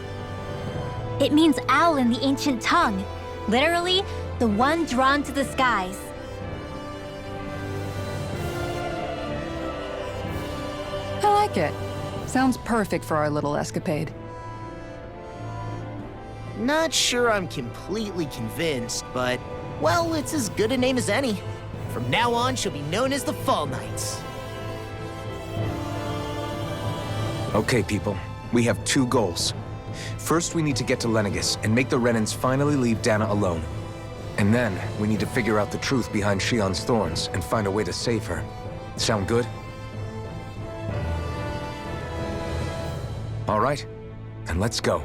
It means owl in the ancient tongue. Literally, the one drawn to the skies. I like it. Sounds perfect for our little escapade. Not sure I'm completely convinced, but, well, it's as good a name as any. From now on, she'll be known as the Fall Knights. Okay, people. We have two goals. First, we need to get to Lenegis and make the Renans finally leave Dana alone. And then, we need to figure out the truth behind Shion's thorns and find a way to save her. Sound good? All right, then let's go.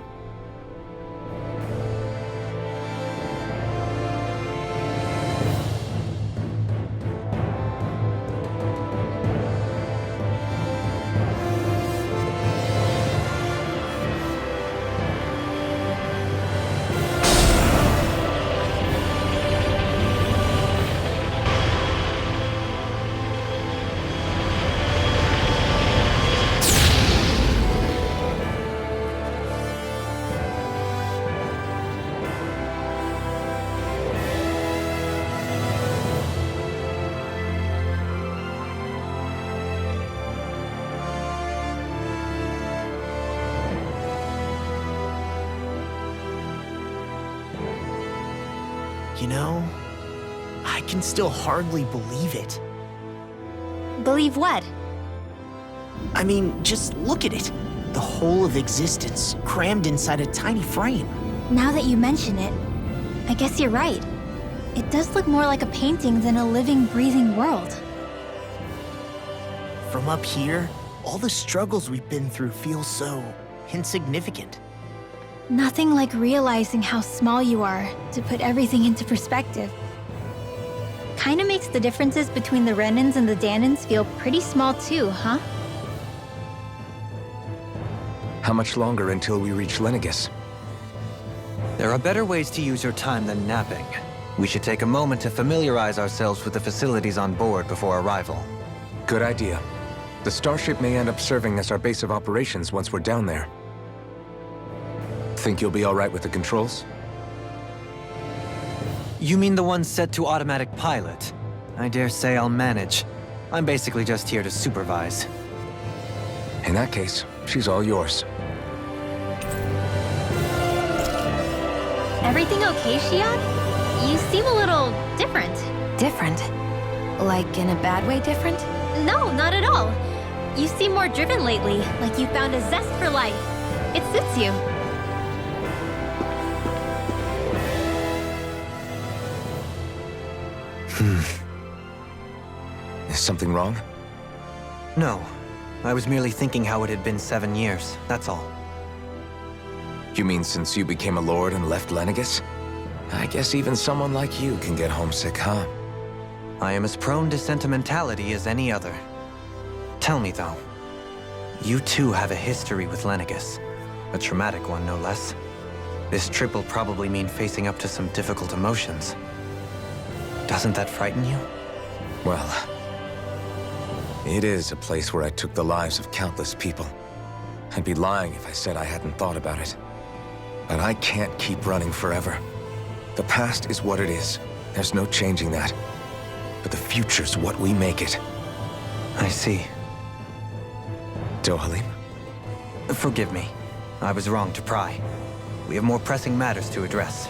You know, I can still hardly believe it. Believe what? I mean, just look at it. The whole of existence crammed inside a tiny frame. Now that you mention it, I guess you're right. It does look more like a painting than a living, breathing world. From up here, all the struggles we've been through feel so insignificant. Nothing like realizing how small you are to put everything into perspective. Kinda makes the differences between the Renans and the Danans feel pretty small too, huh? How much longer until we reach Lenegis? There are better ways to use your time than napping. We should take a moment to familiarize ourselves with the facilities on board before arrival. Good idea. The starship may end up serving as our base of operations once we're down there. Think you'll be all right with the controls? You mean the one set to automatic pilot? I dare say I'll manage. I'm basically just here to supervise. In that case, she's all yours. Everything okay, Shion? You seem a little different. Different? Like in a bad way different? No, not at all. You seem more driven lately, like you found a zest for life. It suits you. Is something wrong? No. I was merely thinking how it had been 7 years, that's all. You mean since you became a lord and left Lenegis? I guess even someone like you can get homesick, huh? I am as prone to sentimentality as any other. Tell me, though. You too have a history with Lenegis. A traumatic one, no less. This trip will probably mean facing up to some difficult emotions. Doesn't that frighten you? Well, it is a place where I took the lives of countless people. I'd be lying if I said I hadn't thought about it. But I can't keep running forever. The past is what it is. There's no changing that. But the future's what we make it. I see. Dohalim? Forgive me. I was wrong to pry. We have more pressing matters to address.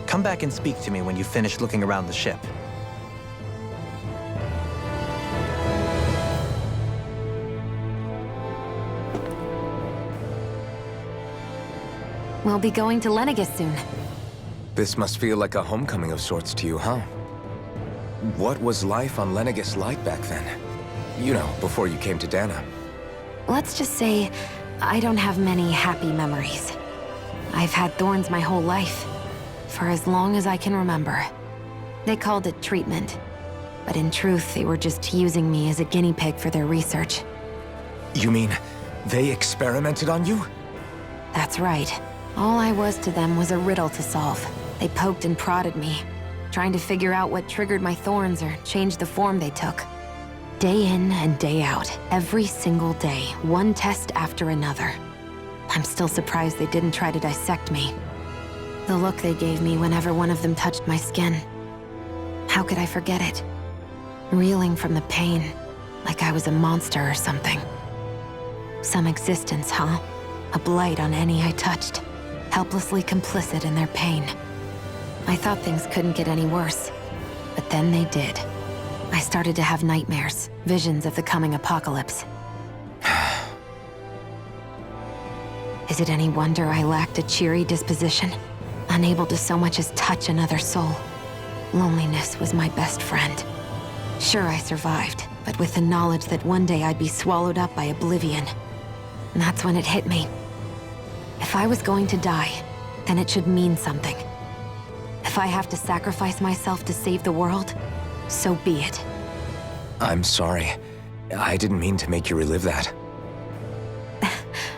Come back and speak to me when you finish looking around the ship. We'll be going to Lenegis soon. This must feel like a homecoming of sorts to you, huh? What was life on Lenegis like back then? You know, before you came to Dana. Let's just say, I don't have many happy memories. I've had thorns my whole life, for as long as I can remember. They called it treatment, but in truth, they were just using me as a guinea pig for their research. You mean, they experimented on you? That's right. All I was to them was a riddle to solve. They poked and prodded me, trying to figure out what triggered my thorns or changed the form they took. Day in and day out, every single day, one test after another. I'm still surprised they didn't try to dissect me. The look they gave me whenever one of them touched my skin. How could I forget it? Reeling from the pain, like I was a monster or something. Some existence, huh? A blight on any I touched, helplessly complicit in their pain. I thought things couldn't get any worse, but then they did. I started to have nightmares, visions of the coming apocalypse. Is it any wonder I lacked a cheery disposition? Unable to so much as touch another soul. Loneliness was my best friend. Sure, I survived, but with the knowledge that one day I'd be swallowed up by oblivion. And that's when it hit me. If I was going to die, then it should mean something. If I have to sacrifice myself to save the world, so be it. I'm sorry. I didn't mean to make you relive that.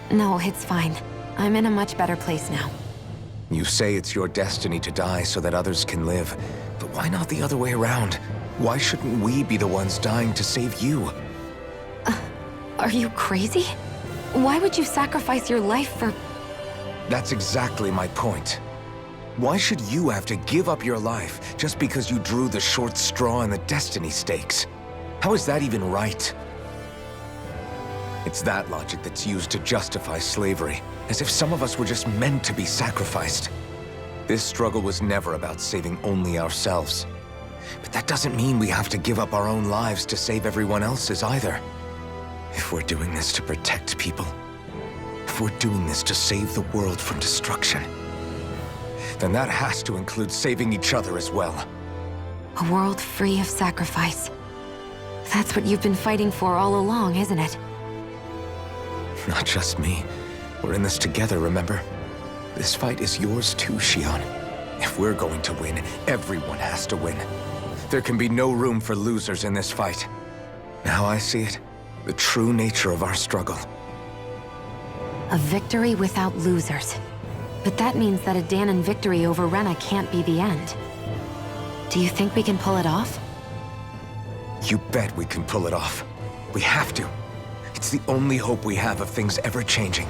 No, it's fine. I'm in a much better place now. You say it's your destiny to die so that others can live, but why not the other way around? Why shouldn't we be the ones dying to save you? Are you crazy? Why would you sacrifice your life for... That's exactly my point. Why should you have to give up your life just because you drew the short straw in the destiny stakes? How is that even right? It's that logic that's used to justify slavery, as if some of us were just meant to be sacrificed. This struggle was never about saving only ourselves. But that doesn't mean we have to give up our own lives to save everyone else's either. If we're doing this to protect people, if we're doing this to save the world from destruction, then that has to include saving each other as well. A world free of sacrifice. That's what you've been fighting for all along, isn't it? Not just me. We're in this together, remember? This fight is yours too, Xion. If we're going to win, everyone has to win. There can be no room for losers in this fight. Now I see it. The true nature of our struggle. A victory without losers. But that means that a Dahnan victory over Rena can't be the end. Do you think we can pull it off? You bet we can pull it off. We have to. It's the only hope we have of things ever changing.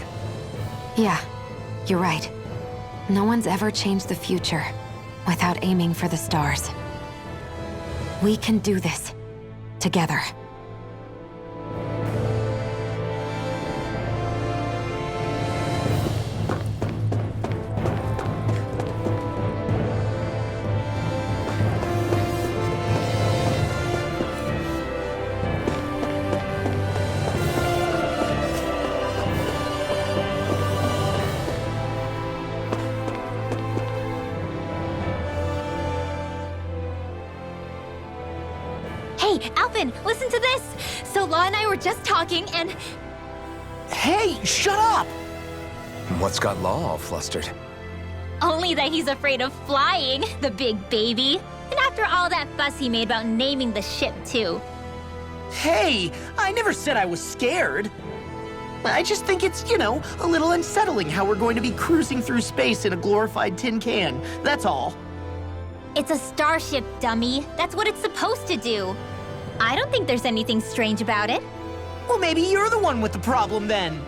Yeah, you're right. No one's ever changed the future without aiming for the stars. We can do this. Together. Hey, Alvin, listen to this! So Law and I were just talking and... Hey, shut up! What's got Law all flustered? Only that he's afraid of flying, the big baby. And after all that fuss he made about naming the ship, too. Hey, I never said I was scared. I just think it's, you know, a little unsettling how we're going to be cruising through space in a glorified tin can. That's all. It's a starship, dummy. That's what it's supposed to do. I don't think there's anything strange about it. Well, maybe you're the one with the problem then.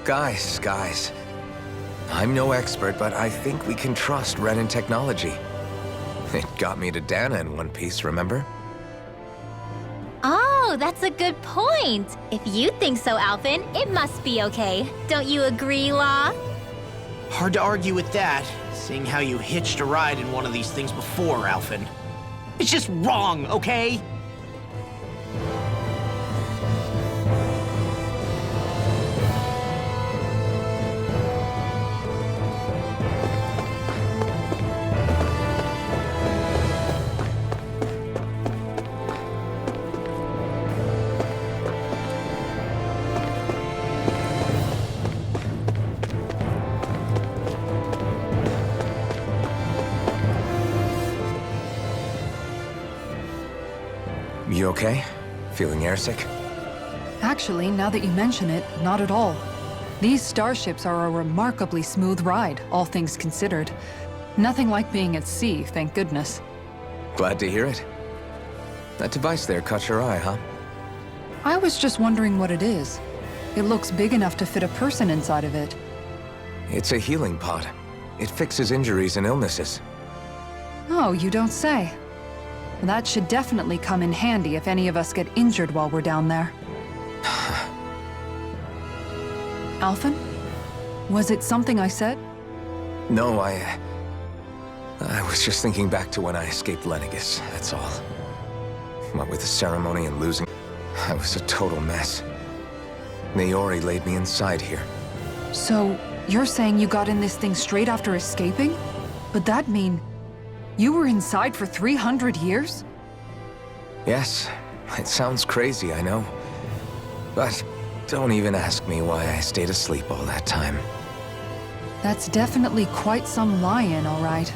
Guys. I'm no expert, but I think we can trust Renan technology. It got me to Dana in one piece, remember? Oh, that's a good point. If you think so, Alvin, it must be okay. Don't you agree, Law? Hard to argue with that, seeing how you hitched a ride in one of these things before, Alvin. It's just wrong, okay? You okay? Feeling airsick? Actually, now that you mention it, not at all. These starships are a remarkably smooth ride, all things considered. Nothing like being at sea, thank goodness. Glad to hear it. That device there caught your eye, huh? I was just wondering what it is. It looks big enough to fit a person inside of it. It's a healing pod. It fixes injuries and illnesses. Oh, you don't say. That should definitely come in handy if any of us get injured while we're down there. Alphen? Was it something I said? No, I was just thinking back to when I escaped Lenegis, that's all. What with the ceremony and losing, I was a total mess. Naori laid me inside here. So, You're saying you got in this thing straight after escaping? But that'd mean you were inside for 300 years? Yes, it sounds crazy, I know. But don't even ask me why I stayed asleep all that time. That's definitely quite some lie-in, all right.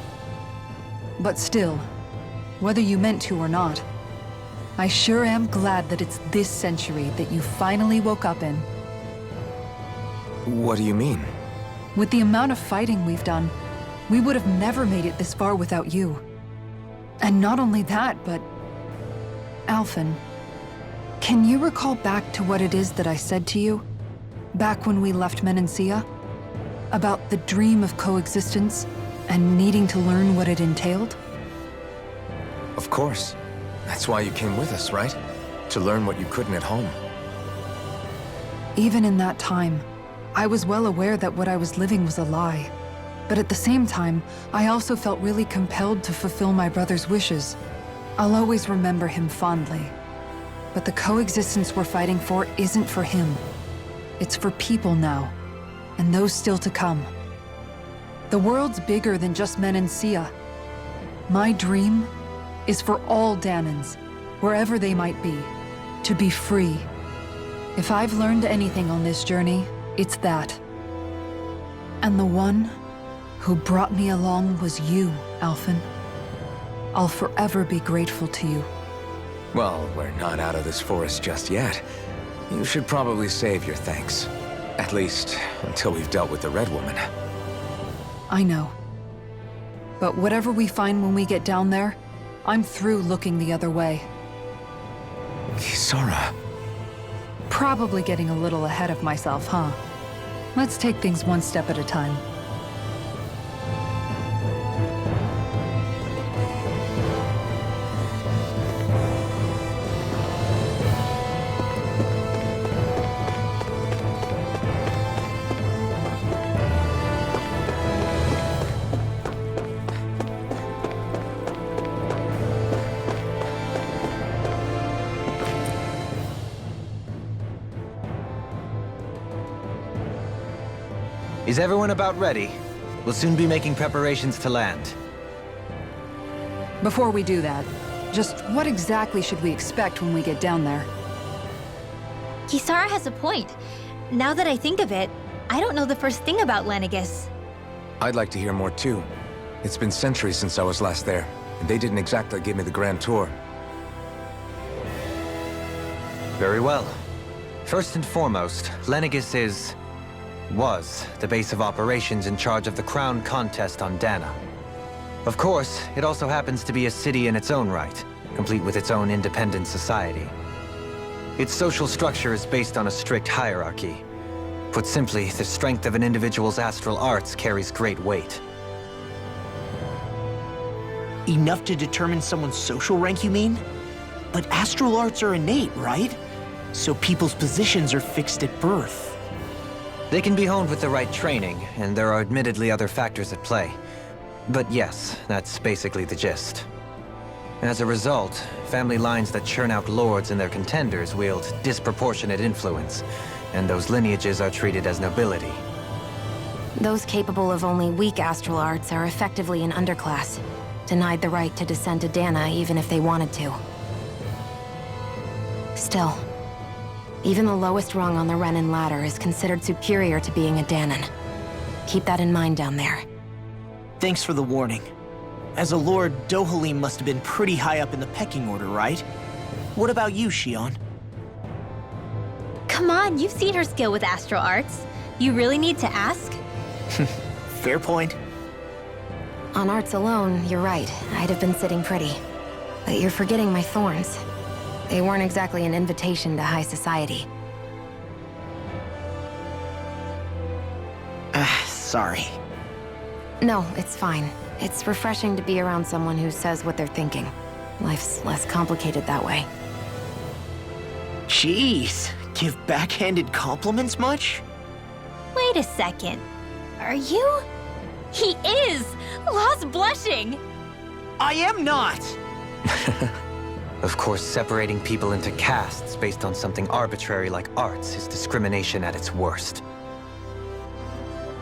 But still, whether you meant to or not, I sure am glad that it's this century that you finally woke up in. What do you mean? With the amount of fighting we've done, we would have never made it this far without you. And not only that, but... Alphen, can you recall back to what it is that I said to you? Back when we left Menancia? About the dream of coexistence, and needing to learn what it entailed? Of course. That's why you came with us, right? To learn what you couldn't at home. Even in that time, I was well aware that what I was living was a lie. But at the same time, I also felt really compelled to fulfill my brother's wishes. I'll always remember him fondly. But the coexistence we're fighting for isn't for him. It's for people now, and those still to come. The world's bigger than just Menancia. My dream is for all Danans, wherever they might be, to be free. If I've learned anything on this journey, it's that. And the one who brought me along was you, Alphen. I'll forever be grateful to you. Well, we're not out of this forest just yet. You should probably save your thanks. At least, until we've dealt with the Red Woman. I know. But whatever we find when we get down there, I'm through looking the other way. Kisara. Probably getting a little ahead of myself, huh? Let's take things one step at a time. Is everyone about ready? We'll soon be making preparations to land. Before we do that, just what exactly should we expect when we get down there? Kisara has a point. Now that I think of it, I don't know the first thing about Lenegis. I'd like to hear more too. It's been centuries since I was last there, and they didn't exactly give me the grand tour. Very well. First and foremost, Lenegis was the base of operations in charge of the crown contest on Dana. Of course, it also happens to be a city in its own right, complete with its own independent society. Its social structure is based on a strict hierarchy. Put simply, the strength of an individual's astral arts carries great weight. Enough to determine someone's social rank, you mean? But astral arts are innate, right? So people's positions are fixed at birth. They can be honed with the right training, and there are admittedly other factors at play. But yes, that's basically the gist. As a result, family lines that churn out lords and their contenders wield disproportionate influence, and those lineages are treated as nobility. Those capable of only weak astral arts are effectively an underclass, denied the right to descend to Dana even if they wanted to. Still, even the lowest rung on the Renin ladder is considered superior to being a Danan. Keep that in mind down there. Thanks for the warning. As a lord, Dohalim must have been pretty high up in the pecking order, right? What about you, Shion? Come on, you've seen her skill with astral arts. You really need to ask? Fair point. On arts alone, you're right. I'd have been sitting pretty. But you're forgetting my thorns. They weren't exactly an invitation to high society. Sorry. No, it's fine. It's refreshing to be around someone who says what they're thinking. Life's less complicated that way. Jeez, give backhanded compliments much? Wait a second. Are you? He is! Law's blushing! I am not! Of course, separating people into castes based on something arbitrary like arts is discrimination at its worst.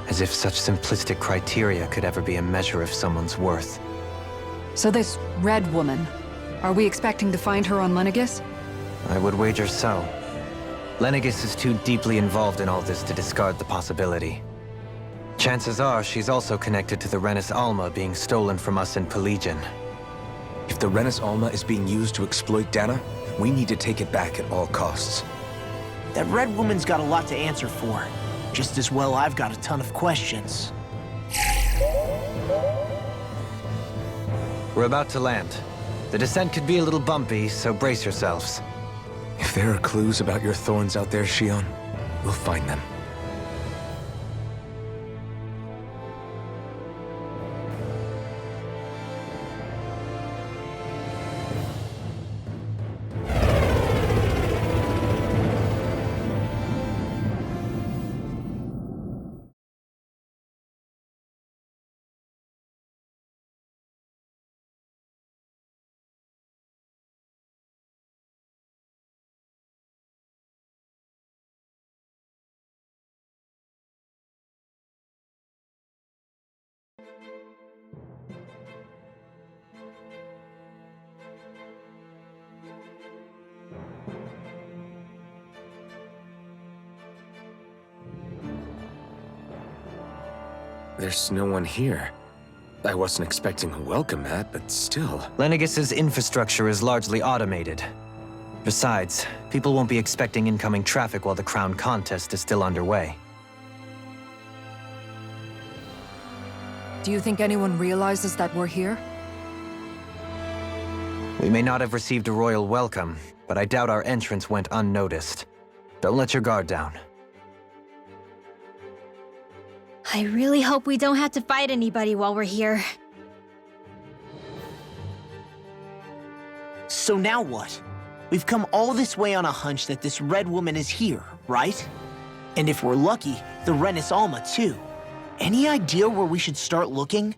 As if such simplistic criteria could ever be a measure of someone's worth. So this red woman, are we expecting to find her on Lenegis? I would wager so. Lenegis is too deeply involved in all this to discard the possibility. Chances are she's also connected to the Renis Alma being stolen from us in Pelegion. If the Renis Alma is being used to exploit Dana, we need to take it back at all costs. That red woman's got a lot to answer for. Just as well I've got a ton of questions. We're about to land. The descent could be a little bumpy, so brace yourselves. If there are clues about your thorns out there, Shion, we'll find them. There's no one here. I wasn't expecting a welcome mat, but still. Lenegis's infrastructure is largely automated. Besides, people won't be expecting incoming traffic while the crown contest is still underway. Do you think anyone realizes that we're here? We may not have received a royal welcome, but I doubt our entrance went unnoticed. Don't let your guard down. I really hope we don't have to fight anybody while we're here. So now what? We've come all this way on a hunch that this red woman is here, right? And if we're lucky, the Renis Alma too. Any idea where we should start looking?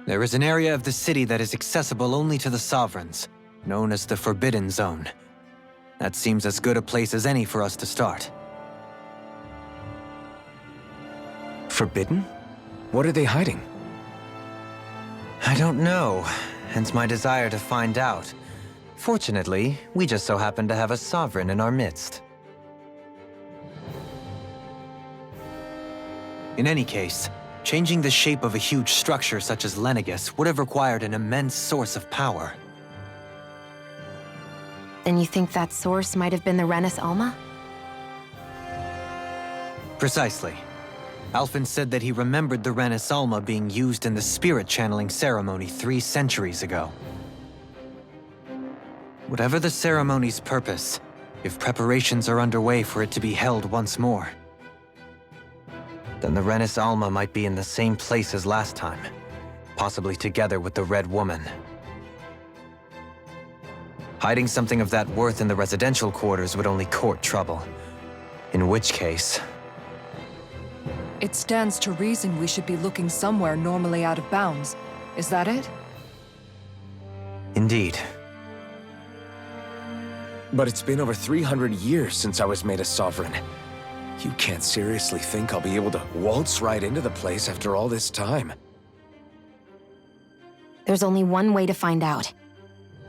There is an area of the city that is accessible only to the Sovereigns, known as the Forbidden Zone. That seems as good a place as any for us to start. Forbidden? What are they hiding? I don't know, hence my desire to find out. Fortunately, we just so happen to have a Sovereign in our midst. In any case, changing the shape of a huge structure such as Lenegis would have required an immense source of power. Then you think that source might have been the Renis Alma? Precisely. Alphen said that he remembered the Renis Alma being used in the spirit channeling ceremony 3 centuries ago. Whatever the ceremony's purpose, if preparations are underway for it to be held once more, then the Renis Alma might be in the same place as last time, possibly together with the Red Woman. Hiding something of that worth in the residential quarters would only court trouble. In which case... It stands to reason we should be looking somewhere normally out of bounds. Is that it? Indeed. But it's been over 300 years since I was made a Sovereign. You can't seriously think I'll be able to waltz right into the place after all this time. There's only one way to find out.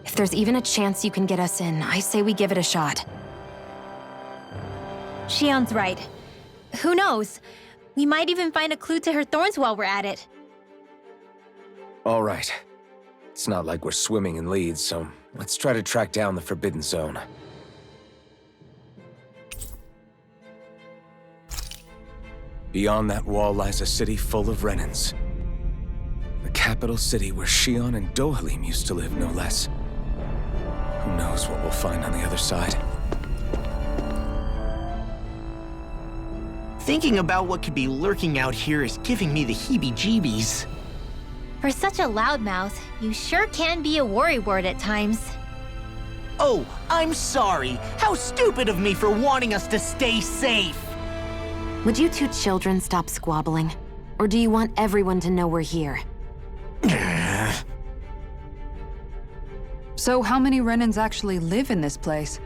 If there's even a chance you can get us in, I say we give it a shot. Shion's right. Who knows? We might even find a clue to her thorns while we're at it. All right. It's not like we're swimming in leads, so let's try to track down the Forbidden Zone. Beyond that wall lies a city full of Renins. The capital city where Shion and Dohalim used to live, no less. Who knows what we'll find on the other side? Thinking about what could be lurking out here is giving me the heebie-jeebies. For such a loudmouth, you sure can be a worrywart at times. Oh, I'm sorry. How stupid of me for wanting us to stay safe. Would you two children stop squabbling? Or do you want everyone to know we're here? So how many Renins actually live in this place?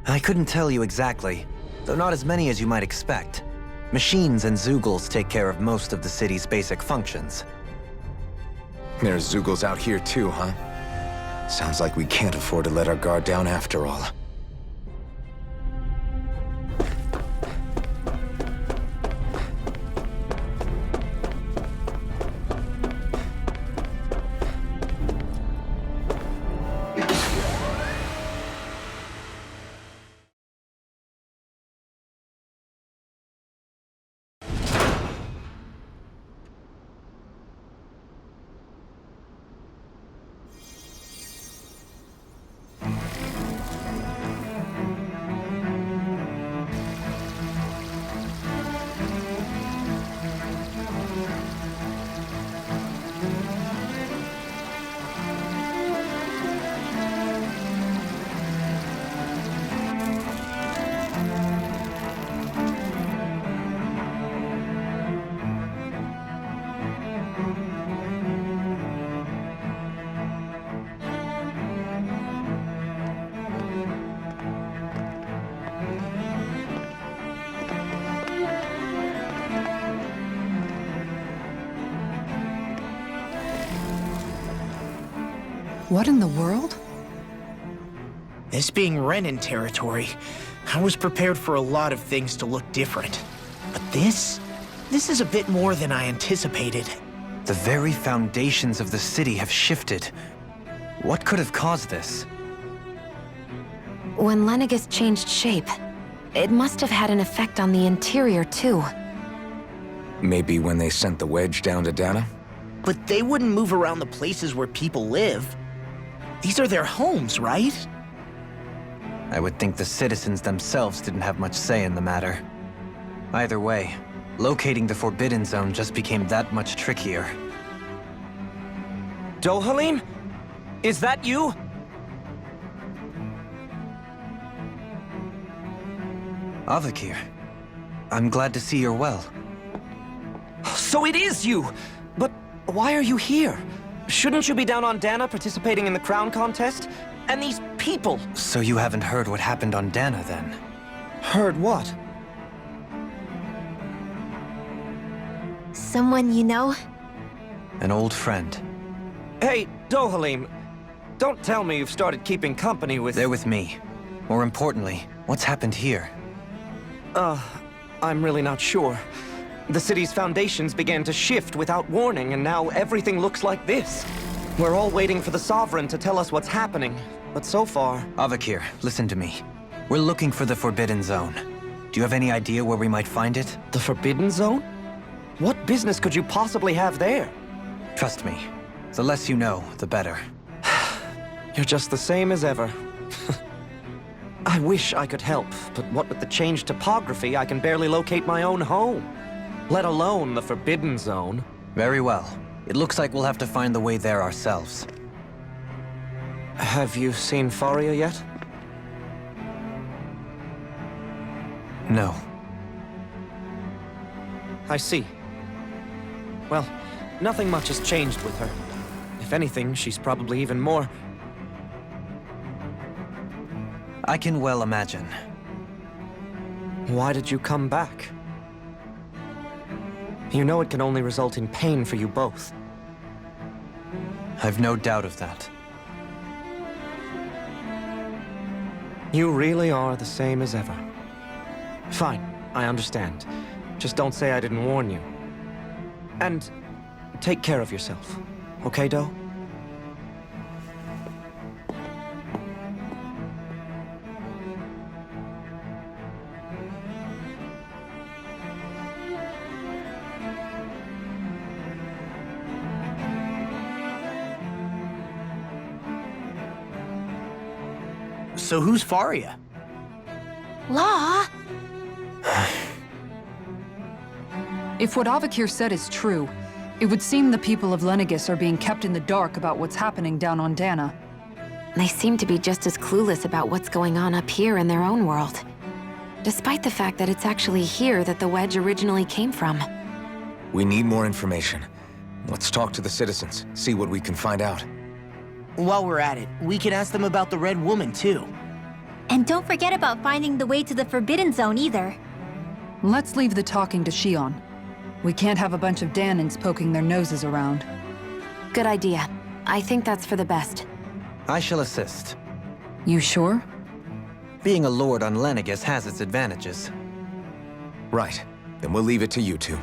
I couldn't tell you exactly. though not as many as you might expect. Machines and Zeugles take care of most of the city's basic functions. There's Zeugles out here too, huh? Sounds like we can't afford to let our guard down after all. What in the world? This being Renan territory, I was prepared for a lot of things to look different. But this is a bit more than I anticipated. The very foundations of the city have shifted. What could have caused this? When Lenegis changed shape, it must have had an effect on the interior too. Maybe when they sent the wedge down to Dana? But they wouldn't move around the places where people live. These are their homes, right? I would think the citizens themselves didn't have much say in the matter. Either way, locating the Forbidden Zone just became that much trickier. Dohalim? Is that you? Avakir, I'm glad to see you're well. So it is you! But why are you here? Shouldn't you be down on Dana participating in the crown contest? And these people! So you haven't heard what happened on Dana, then? Heard what? Someone you know? An old friend. Hey, Dohalim, don't tell me you've started keeping company with... They're with me. More importantly, what's happened here? I'm really not sure. The city's foundations began to shift without warning, and now everything looks like this. We're all waiting for the Sovereign to tell us what's happening, but so far... Avakir, listen to me. We're looking for the Forbidden Zone. Do you have any idea where we might find it? The Forbidden Zone? What business could you possibly have there? Trust me. The less you know, the better. You're just the same as ever. I wish I could help, but what with the changed topography, I can barely locate my own home. Let alone the Forbidden Zone. Very well. It looks like we'll have to find the way there ourselves. Have you seen Faria yet? No. I see. Well, nothing much has changed with her. If anything, she's probably even more... I can well imagine. Why did you come back? You know it can only result in pain for you both. I've no doubt of that. You really are the same as ever. Fine, I understand. Just don't say I didn't warn you. And take care of yourself, okay, Do? So who's Faria? Law? If what Avakir said is true, it would seem the people of Lenegis are being kept in the dark about what's happening down on Dana. They seem to be just as clueless about what's going on up here in their own world. Despite the fact that it's actually here that the wedge originally came from. We need more information. Let's talk to the citizens, see what we can find out. While we're at it, we can ask them about the Red Woman, too. And don't forget about finding the way to the Forbidden Zone either. Let's leave the talking to Shion. We can't have a bunch of Danins poking their noses around. Good idea. I think that's for the best. I shall assist. You sure? Being a lord on Lenegis has its advantages. Right. Then we'll leave it to you two.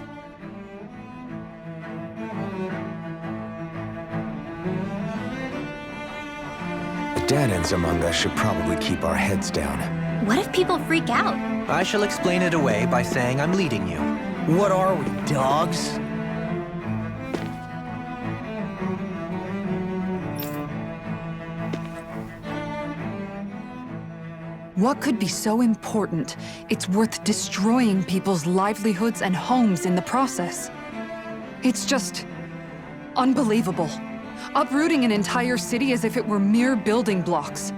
The Danins among us should probably keep our heads down. What if people freak out? I shall explain it away by saying I'm leading you. What are we, dogs? What could be so important? It's worth destroying people's livelihoods and homes in the process. It's just unbelievable. Uprooting an entire city as if it were mere building blocks.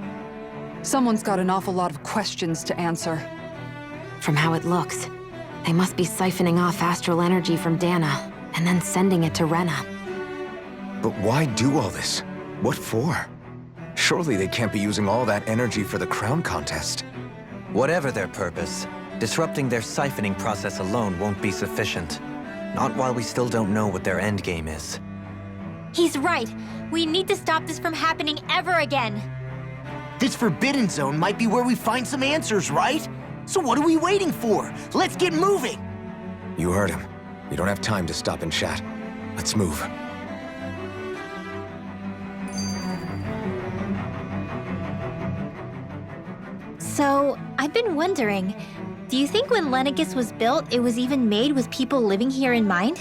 Someone's got an awful lot of questions to answer. From how it looks, they must be siphoning off astral energy from Dana, and then sending it to Rena. But why do all this? What for? Surely they can't be using all that energy for the crown contest. Whatever their purpose, disrupting their siphoning process alone won't be sufficient. Not while we still don't know what their endgame is. He's right. We need to stop this from happening ever again. This Forbidden Zone might be where we find some answers, right? So what are we waiting for? Let's get moving! You heard him. We don't have time to stop and chat. Let's move. So, I've been wondering, do you think when Lenegis was built, it was even made with people living here in mind?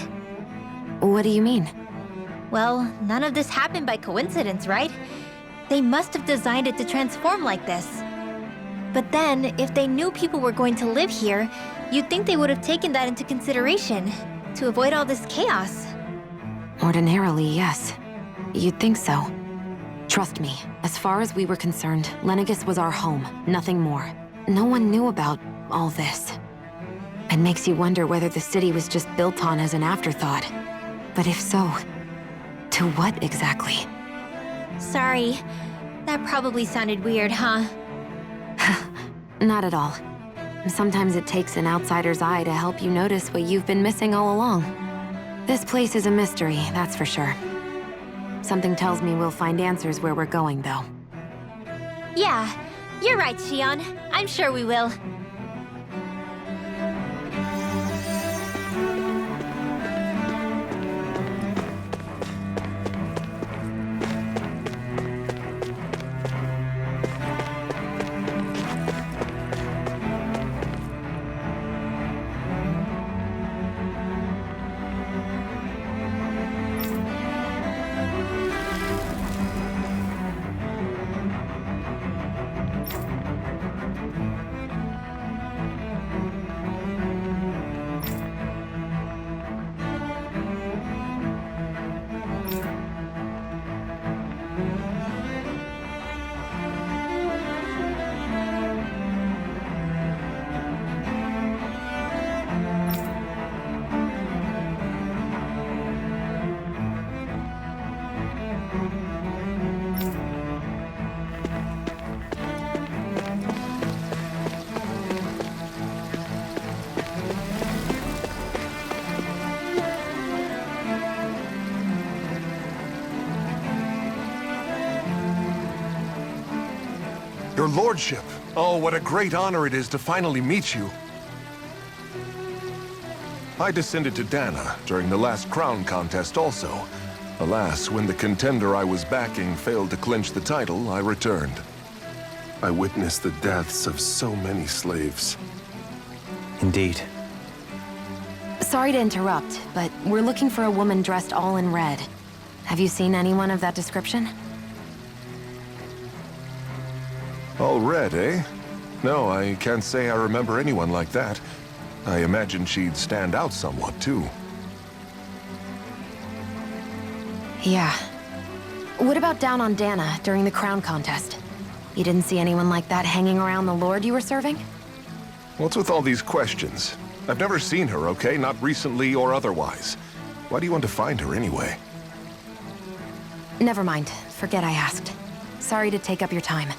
What do you mean? Well, none of this happened by coincidence, right? They must have designed it to transform like this. But then, if they knew people were going to live here, you'd think they would have taken that into consideration, to avoid all this chaos. Ordinarily, yes. You'd think so. Trust me, as far as we were concerned, Lenegis was our home, nothing more. No one knew about all this. It makes you wonder whether the city was just built on as an afterthought. But if so, to what exactly? Sorry, that probably sounded weird, huh? Not at all. Sometimes it takes an outsider's eye to help you notice what you've been missing all along. This place is a mystery, that's for sure. Something tells me we'll find answers where we're going, though. Yeah, you're right, Shion. I'm sure we will. Your lordship. Oh, what a great honor it is to finally meet you. I descended to Dana during the last crown contest also. Alas, when the contender I was backing failed to clinch the title, I returned. I witnessed the deaths of so many slaves. Indeed. Sorry to interrupt, but we're looking for a woman dressed all in red. Have you seen anyone of that description? All red, eh? No, I can't say I remember anyone like that. I imagine she'd stand out somewhat, too. Yeah. What about down on Dana during the crown contest? You didn't see anyone like that hanging around the lord you were serving? What's with all these questions? I've never seen her, okay? Not recently or otherwise. Why do you want to find her anyway? Never mind. Forget I asked. Sorry to take up your time.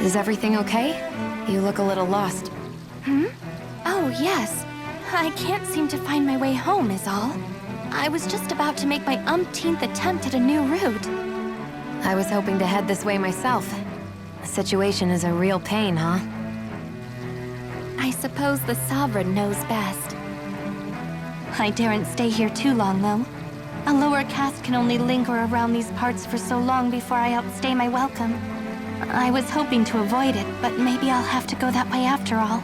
Is everything okay? You look a little lost. Oh, yes. I can't seem to find my way home, is all. I was just about to make my umpteenth attempt at a new route. I was hoping to head this way myself. The situation is a real pain, huh? I suppose the Sovereign knows best. I daren't stay here too long, though. A lower caste can only linger around these parts for so long before I outstay my welcome. I was hoping to avoid it, but maybe I'll have to go that way after all.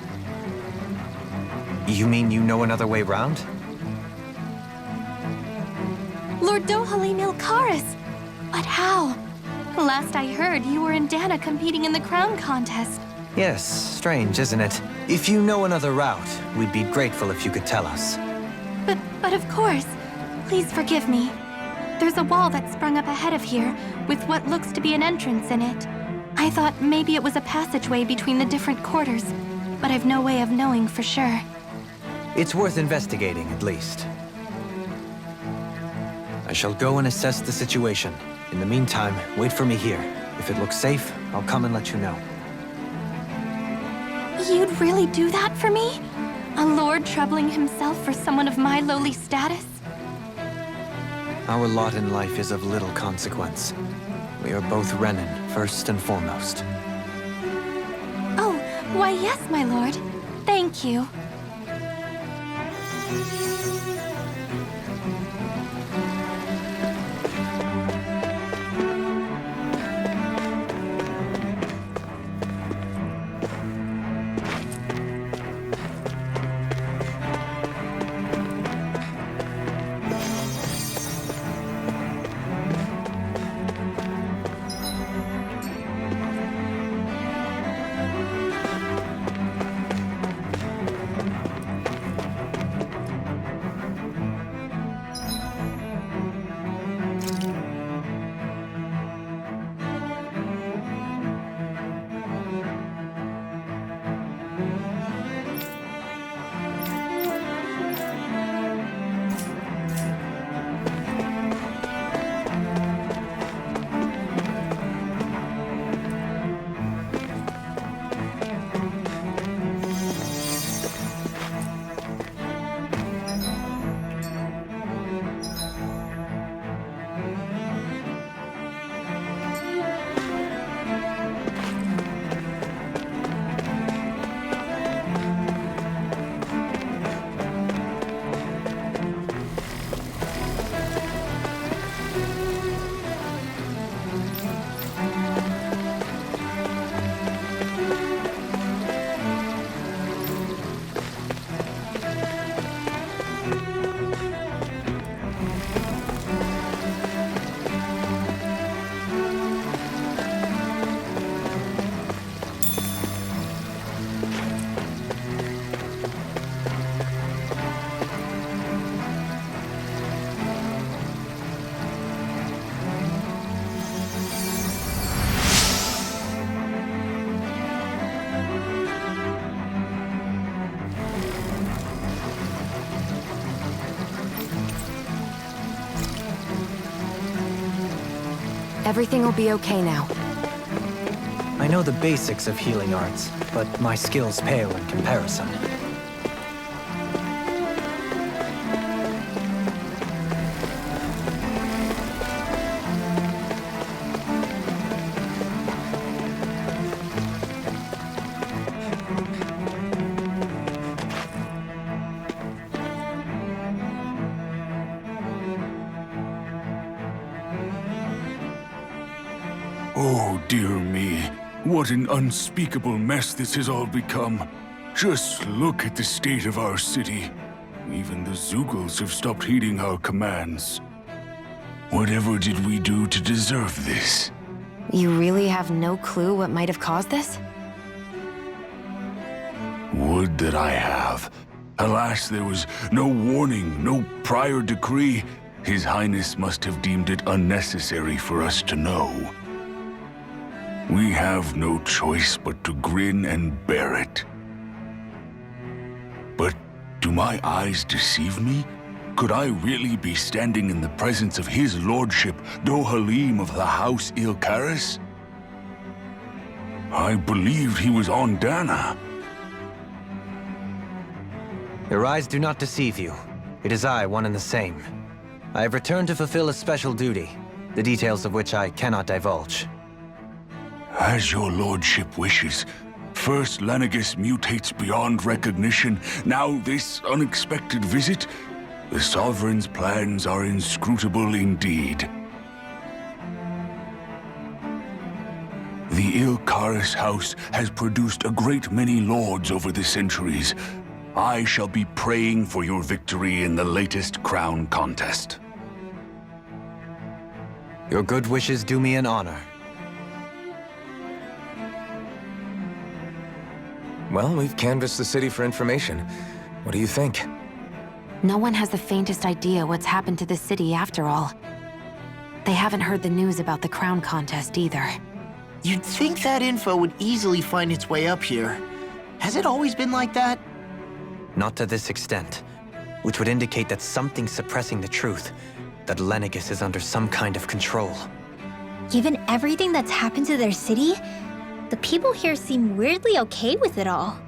You mean you know another way round? Lord Dohalim Ilkaris! But how? Last I heard, you were in Dana competing in the crown contest. Yes, strange, isn't it? If you know another route, we'd be grateful if you could tell us. But of course. Please forgive me. There's a wall that sprung up ahead of here, with what looks to be an entrance in it. I thought maybe it was a passageway between the different quarters, but I've no way of knowing for sure. It's worth investigating, at least. I shall go and assess the situation. In the meantime, wait for me here. If it looks safe, I'll come and let you know. You'd really do that for me? A lord troubling himself for someone of my lowly status? Our lot in life is of little consequence. We are both Renin, first and foremost. Oh, why yes, my lord. Thank you. Everything will be okay now. I know the basics of healing arts, but my skills pale in comparison. Oh, dear me. What an unspeakable mess this has all become. Just look at the state of our city. Even the Zugals have stopped heeding our commands. Whatever did we do to deserve this? You really have no clue what might have caused this? Would that I have. Alas, there was no warning, no prior decree. His Highness must have deemed it unnecessary for us to know. We have no choice but to grin and bear it. But do my eyes deceive me? Could I really be standing in the presence of his lordship, Dohalim of the House Ilkaris? I believed he was on Dana. Your eyes do not deceive you. It is I, one and the same. I have returned to fulfill a special duty, the details of which I cannot divulge. As your lordship wishes. First Lenegis mutates beyond recognition, now this unexpected visit. The Sovereign's plans are inscrutable indeed. The Ilkaris house has produced a great many lords over the centuries. I shall be praying for your victory in the latest crown contest. Your good wishes do me an honor. Well, we've canvassed the city for information. What do you think? No one has the faintest idea what's happened to the city after all. They haven't heard the news about the crown contest either. You'd think that info would easily find its way up here. Has it always been like that? Not to this extent, which would indicate that something's suppressing the truth, that Lenegis is under some kind of control. Given everything that's happened to their city, the people here seem weirdly okay with it all.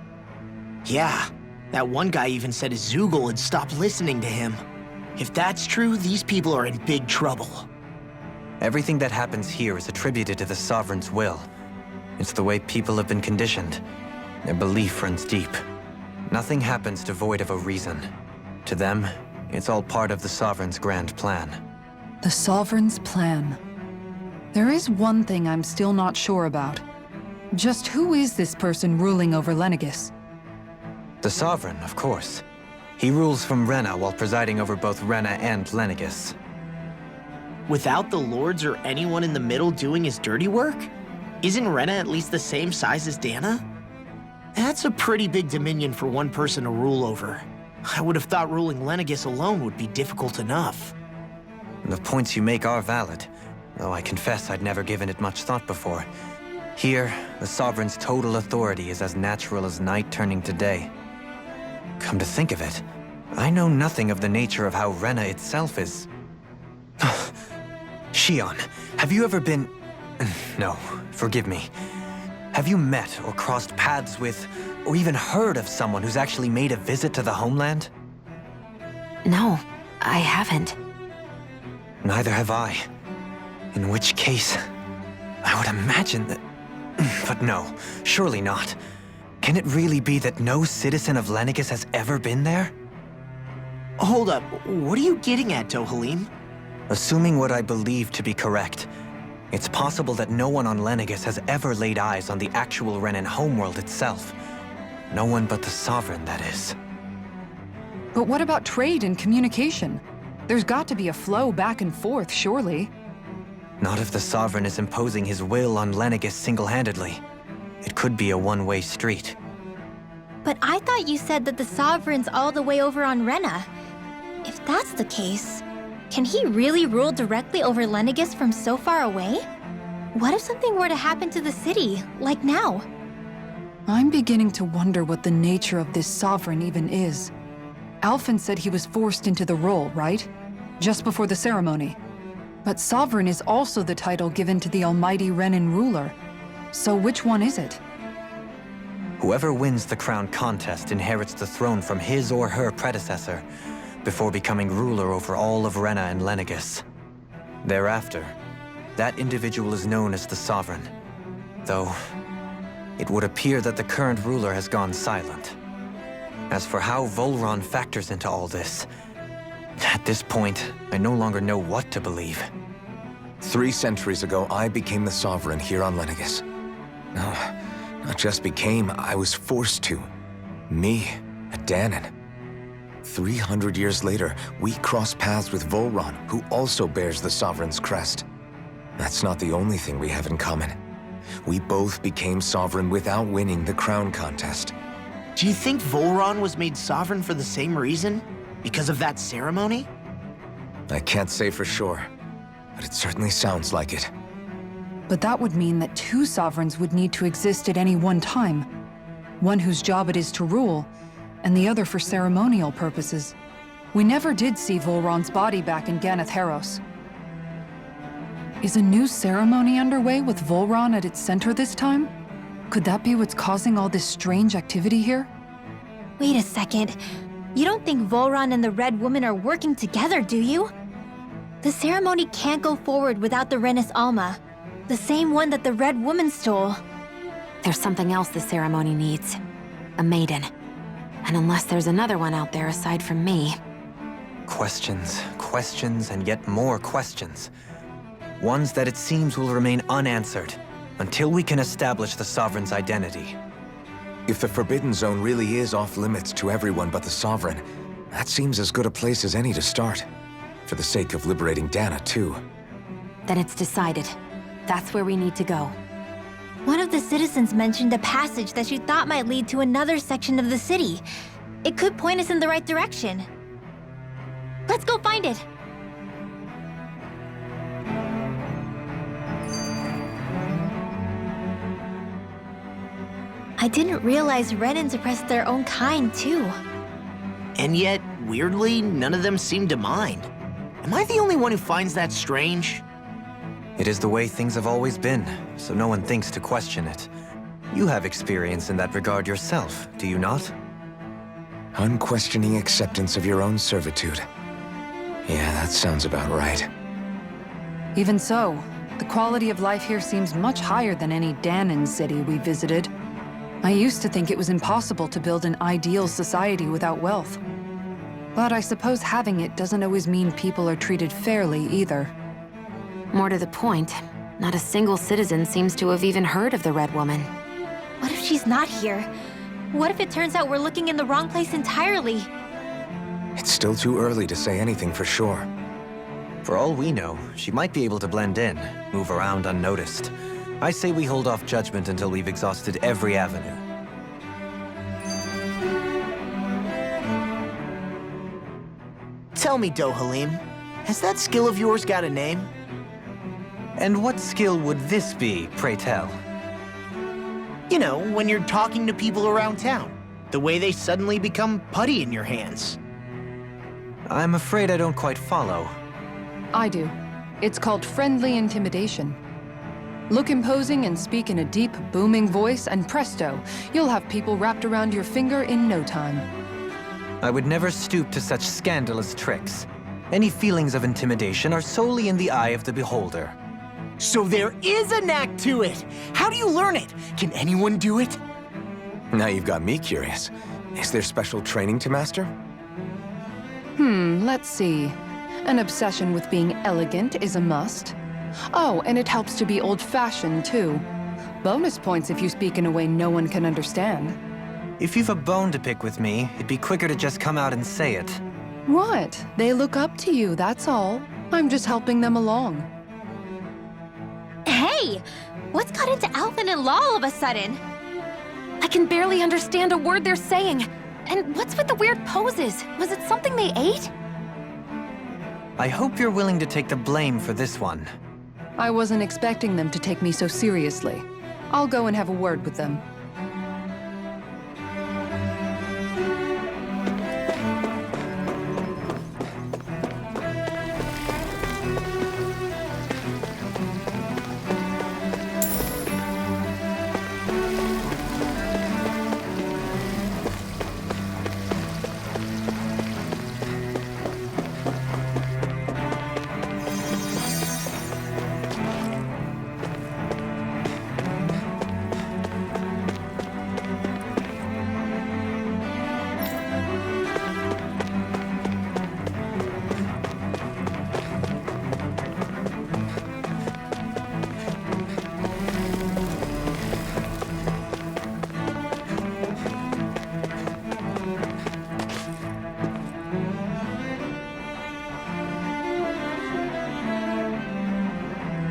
Yeah, that one guy even said Zoogle had stopped listening to him. If that's true, these people are in big trouble. Everything that happens here is attributed to the Sovereign's will. It's the way people have been conditioned. Their belief runs deep. Nothing happens devoid of a reason. To them, it's all part of the Sovereign's grand plan. The Sovereign's plan. There is one thing I'm still not sure about. Just who is this person ruling over Lenegis? The Sovereign, of course. He rules from Rena while presiding over both Rena and Lenegis. Without the lords or anyone in the middle doing his dirty work? Isn't Rena at least the same size as Dana? That's a pretty big dominion for one person to rule over. I would have thought ruling Lenegis alone would be difficult enough. The points you make are valid, though I confess I'd never given it much thought before. Here, the Sovereign's total authority is as natural as night turning to day. Come to think of it, I know nothing of the nature of how Rena itself is. Shion, have you ever been... No, forgive me. Have you met or crossed paths with, or even heard of someone who's actually made a visit to the homeland? No, I haven't. Neither have I. In which case, I would imagine that... But no, surely not. Can it really be that no citizen of Lenegis has ever been there? Hold up, what are you getting at, Dohalim? Assuming what I believe to be correct, it's possible that no one on Lenegis has ever laid eyes on the actual Renan homeworld itself. No one but the Sovereign, that is. But what about trade and communication? There's got to be a flow back and forth, surely. Not if the Sovereign is imposing his will on Lenegis single-handedly. It could be a one-way street. But I thought you said that the Sovereign's all the way over on Rena. If that's the case, can he really rule directly over Lenegis from so far away? What if something were to happen to the city, like now? I'm beginning to wonder what the nature of this Sovereign even is. Alphen said he was forced into the role, right? Just before the ceremony. But Sovereign is also the title given to the almighty Renan ruler. So which one is it? Whoever wins the crown contest inherits the throne from his or her predecessor, before becoming ruler over all of Rena and Lenegis. Thereafter, that individual is known as the Sovereign, though it would appear that the current ruler has gone silent. As for how Volron factors into all this, at this point, I no longer know what to believe. 3 centuries ago, I became the Sovereign here on Lenegis. No, not just became, I was forced to. Me, a Danon. 300 years later, we cross paths with Volron, who also bears the Sovereign's crest. That's not the only thing we have in common. We both became Sovereign without winning the crown contest. Do you think Volron was made Sovereign for the same reason? Because of that ceremony? I can't say for sure, but it certainly sounds like it. But that would mean that 2 Sovereigns would need to exist at any one time. One whose job it is to rule, and the other for ceremonial purposes. We never did see Volron's body back in Ganath Haros. Is a new ceremony underway with Volron at its center this time? Could that be what's causing all this strange activity here? Wait a second. You don't think Volron and the Red Woman are working together, do you? The ceremony can't go forward without the Renis Alma, the same one that the Red Woman stole. There's something else the ceremony needs. A maiden. And unless there's another one out there aside from me... Questions, questions, and yet more questions. Ones that it seems will remain unanswered until we can establish the Sovereign's identity. If the Forbidden Zone really is off-limits to everyone but the Sovereign, that seems as good a place as any to start. For the sake of liberating Dana, too. Then it's decided. That's where we need to go. One of the citizens mentioned a passage that she thought might lead to another section of the city. It could point us in the right direction. Let's go find it! I didn't realize Renans oppressed their own kind, too. And yet, weirdly, none of them seem to mind. Am I the only one who finds that strange? It is the way things have always been, so no one thinks to question it. You have experience in that regard yourself, do you not? Unquestioning acceptance of your own servitude. Yeah, that sounds about right. Even so, the quality of life here seems much higher than any Danon city we visited. I used to think it was impossible to build an ideal society without wealth. But I suppose having it doesn't always mean people are treated fairly either. More to the point, not a single citizen seems to have even heard of the Red Woman. What if she's not here? What if it turns out we're looking in the wrong place entirely? It's still too early to say anything for sure. For all we know, she might be able to blend in, move around unnoticed. I say we hold off judgment until we've exhausted every avenue. Tell me, Dohalim, has that skill of yours got a name? And what skill would this be, pray tell? You know, when you're talking to people around town. The way they suddenly become putty in your hands. I'm afraid I don't quite follow. I do. It's called friendly intimidation. Look imposing and speak in a deep, booming voice, and presto, you'll have people wrapped around your finger in no time. I would never stoop to such scandalous tricks. Any feelings of intimidation are solely in the eye of the beholder. So there is a knack to it! How do you learn it? Can anyone do it? Now you've got me curious. Is there special training to master? Let's see. An obsession with being elegant is a must. Oh, and it helps to be old-fashioned, too. Bonus points if you speak in a way no one can understand. If you've a bone to pick with me, it'd be quicker to just come out and say it. What? They look up to you, that's all. I'm just helping them along. Hey! What's got into Alvin and Law all of a sudden? I can barely understand a word they're saying. And what's with the weird poses? Was it something they ate? I hope you're willing to take the blame for this one. I wasn't expecting them to take me so seriously. I'll go and have a word with them.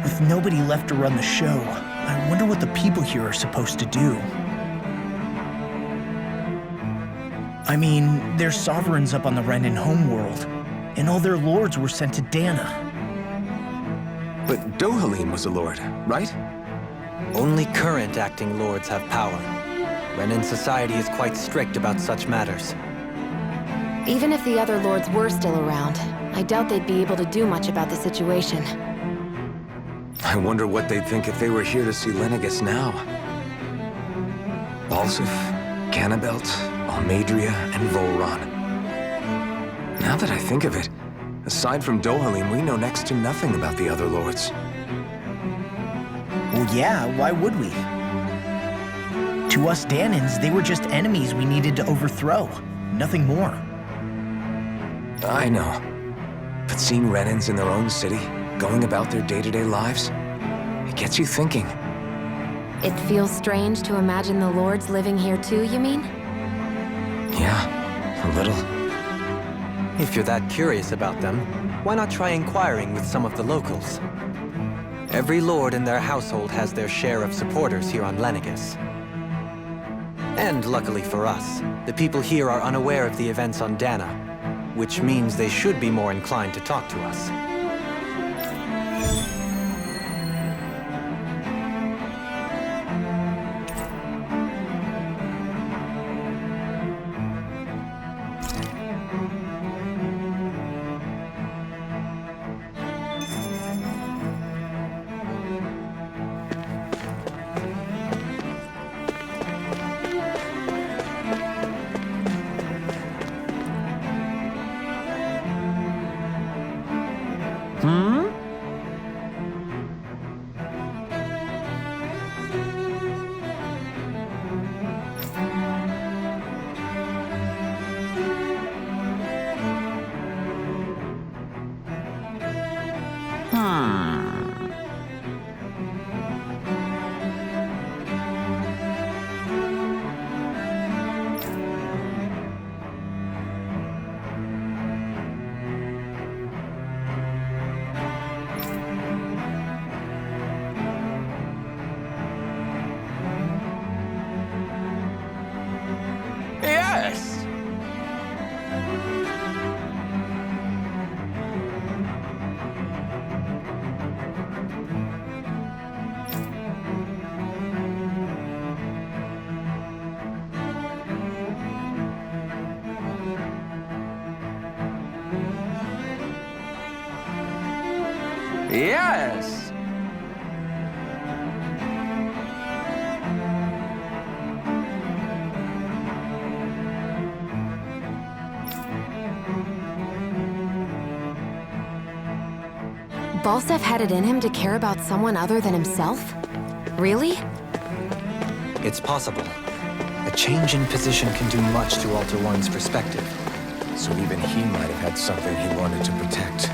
With nobody left to run the show, I wonder what the people here are supposed to do. I mean, there's sovereigns up on the Renan homeworld, and all their lords were sent to Dana. But Dohalim was a lord, right? Only current acting lords have power. Renan society is quite strict about such matters. Even if the other lords were still around, I doubt they'd be able to do much about the situation. I wonder what they'd think if they were here to see Lenegis now. Balsif, Cannabelt, Almadria, and Volron. Now that I think of it, aside from Dohalim, we know next to nothing about the other lords. Well, yeah, why would we? To us Danans, they were just enemies we needed to overthrow. Nothing more. I know. But seeing Renans in their own city, going about their day-to-day lives, it gets you thinking. It feels strange to imagine the lords living here too, you mean? Yeah, a little. If you're that curious about them, why not try inquiring with some of the locals? Every lord in their household has their share of supporters here on Lenegis. And luckily for us, the people here are unaware of the events on Dana, which means they should be more inclined to talk to us. Yes! Yes! Balsef had it in him to care about someone other than himself? Really? It's possible. A change in position can do much to alter one's perspective. So even he might have had something he wanted to protect.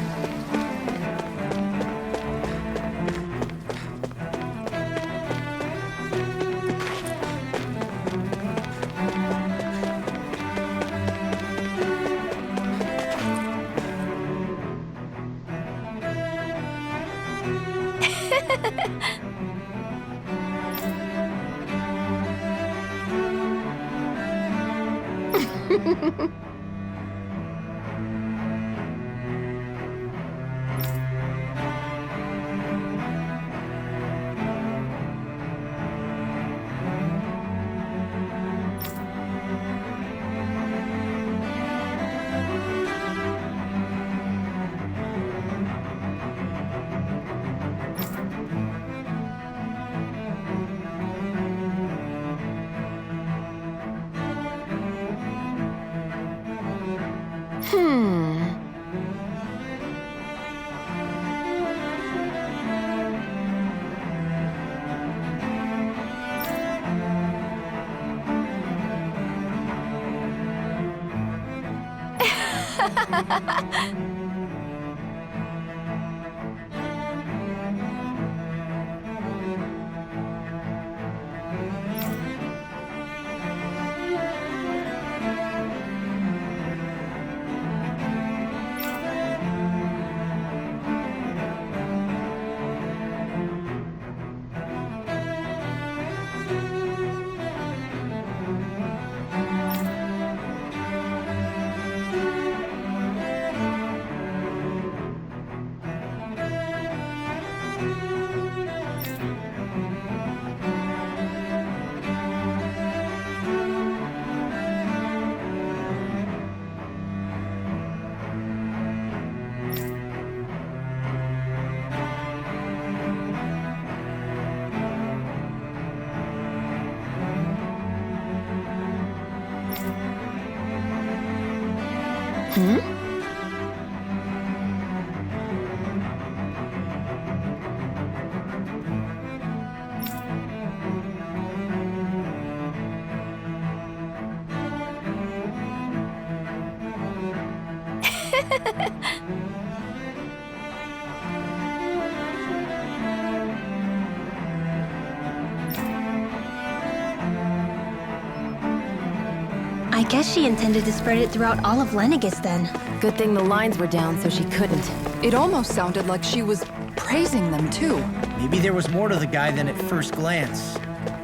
I guess she intended to spread it throughout all of Lenegis then. Good thing the lines were down so she couldn't. It almost sounded like she was praising them, too. Maybe there was more to the guy than at first glance.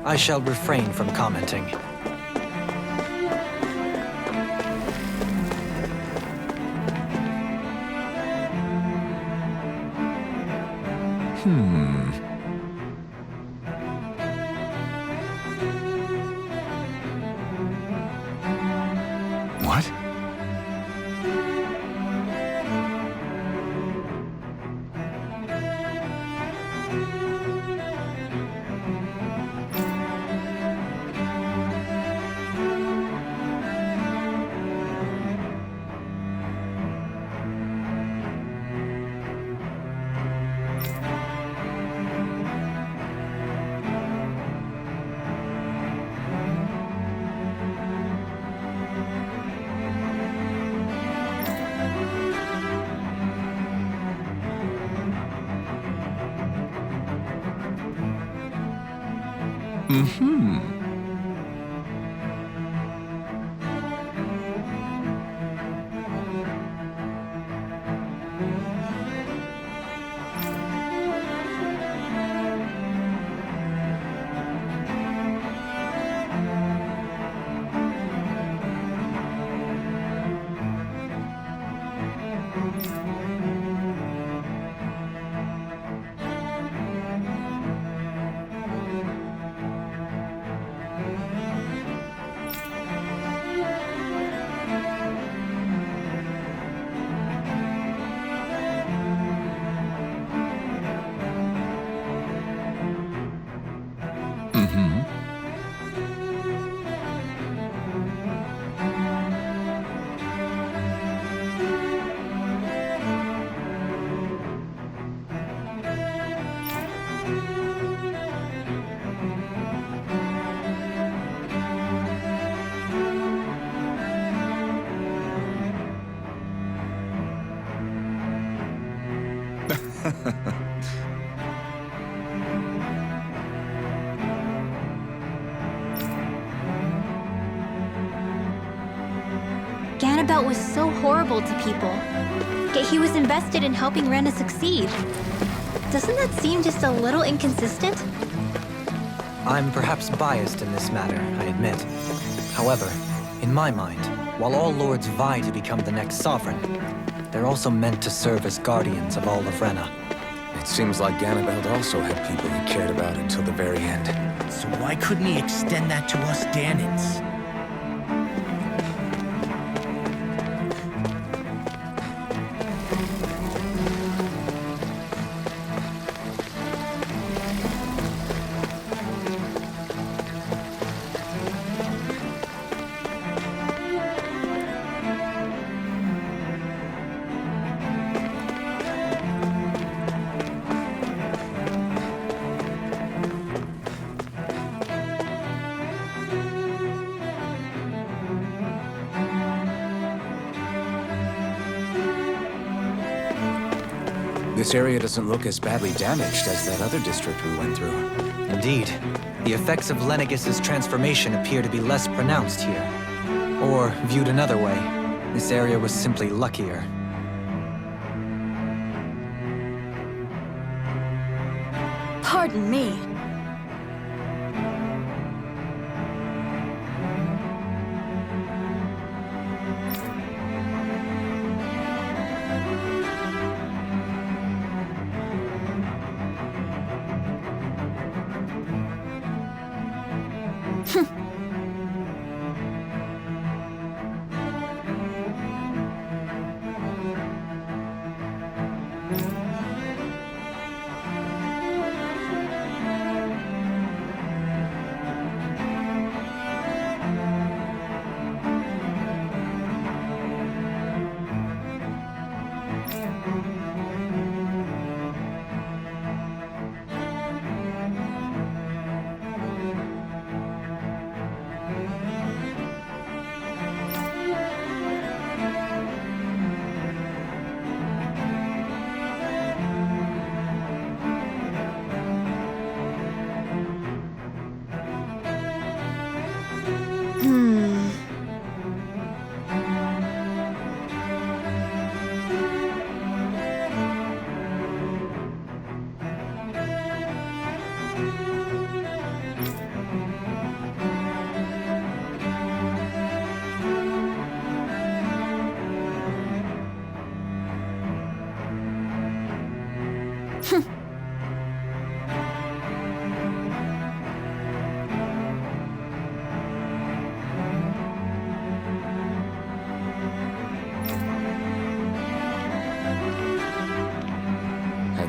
I shall refrain from commenting. What? Ganabelt was so horrible to people, yet he was invested in helping Rena succeed. Doesn't that seem just a little inconsistent? I'm perhaps biased in this matter, I admit. However, in my mind, while all lords vie to become the next sovereign, they're also meant to serve as guardians of all of Rena. It seems like Ganabelt also had people he cared about until the very end. So why couldn't he extend that to us Danans? This area doesn't look as badly damaged as that other district we went through. Indeed, the effects of Lenegis' transformation appear to be less pronounced here. Or, viewed another way, this area was simply luckier. Pardon me.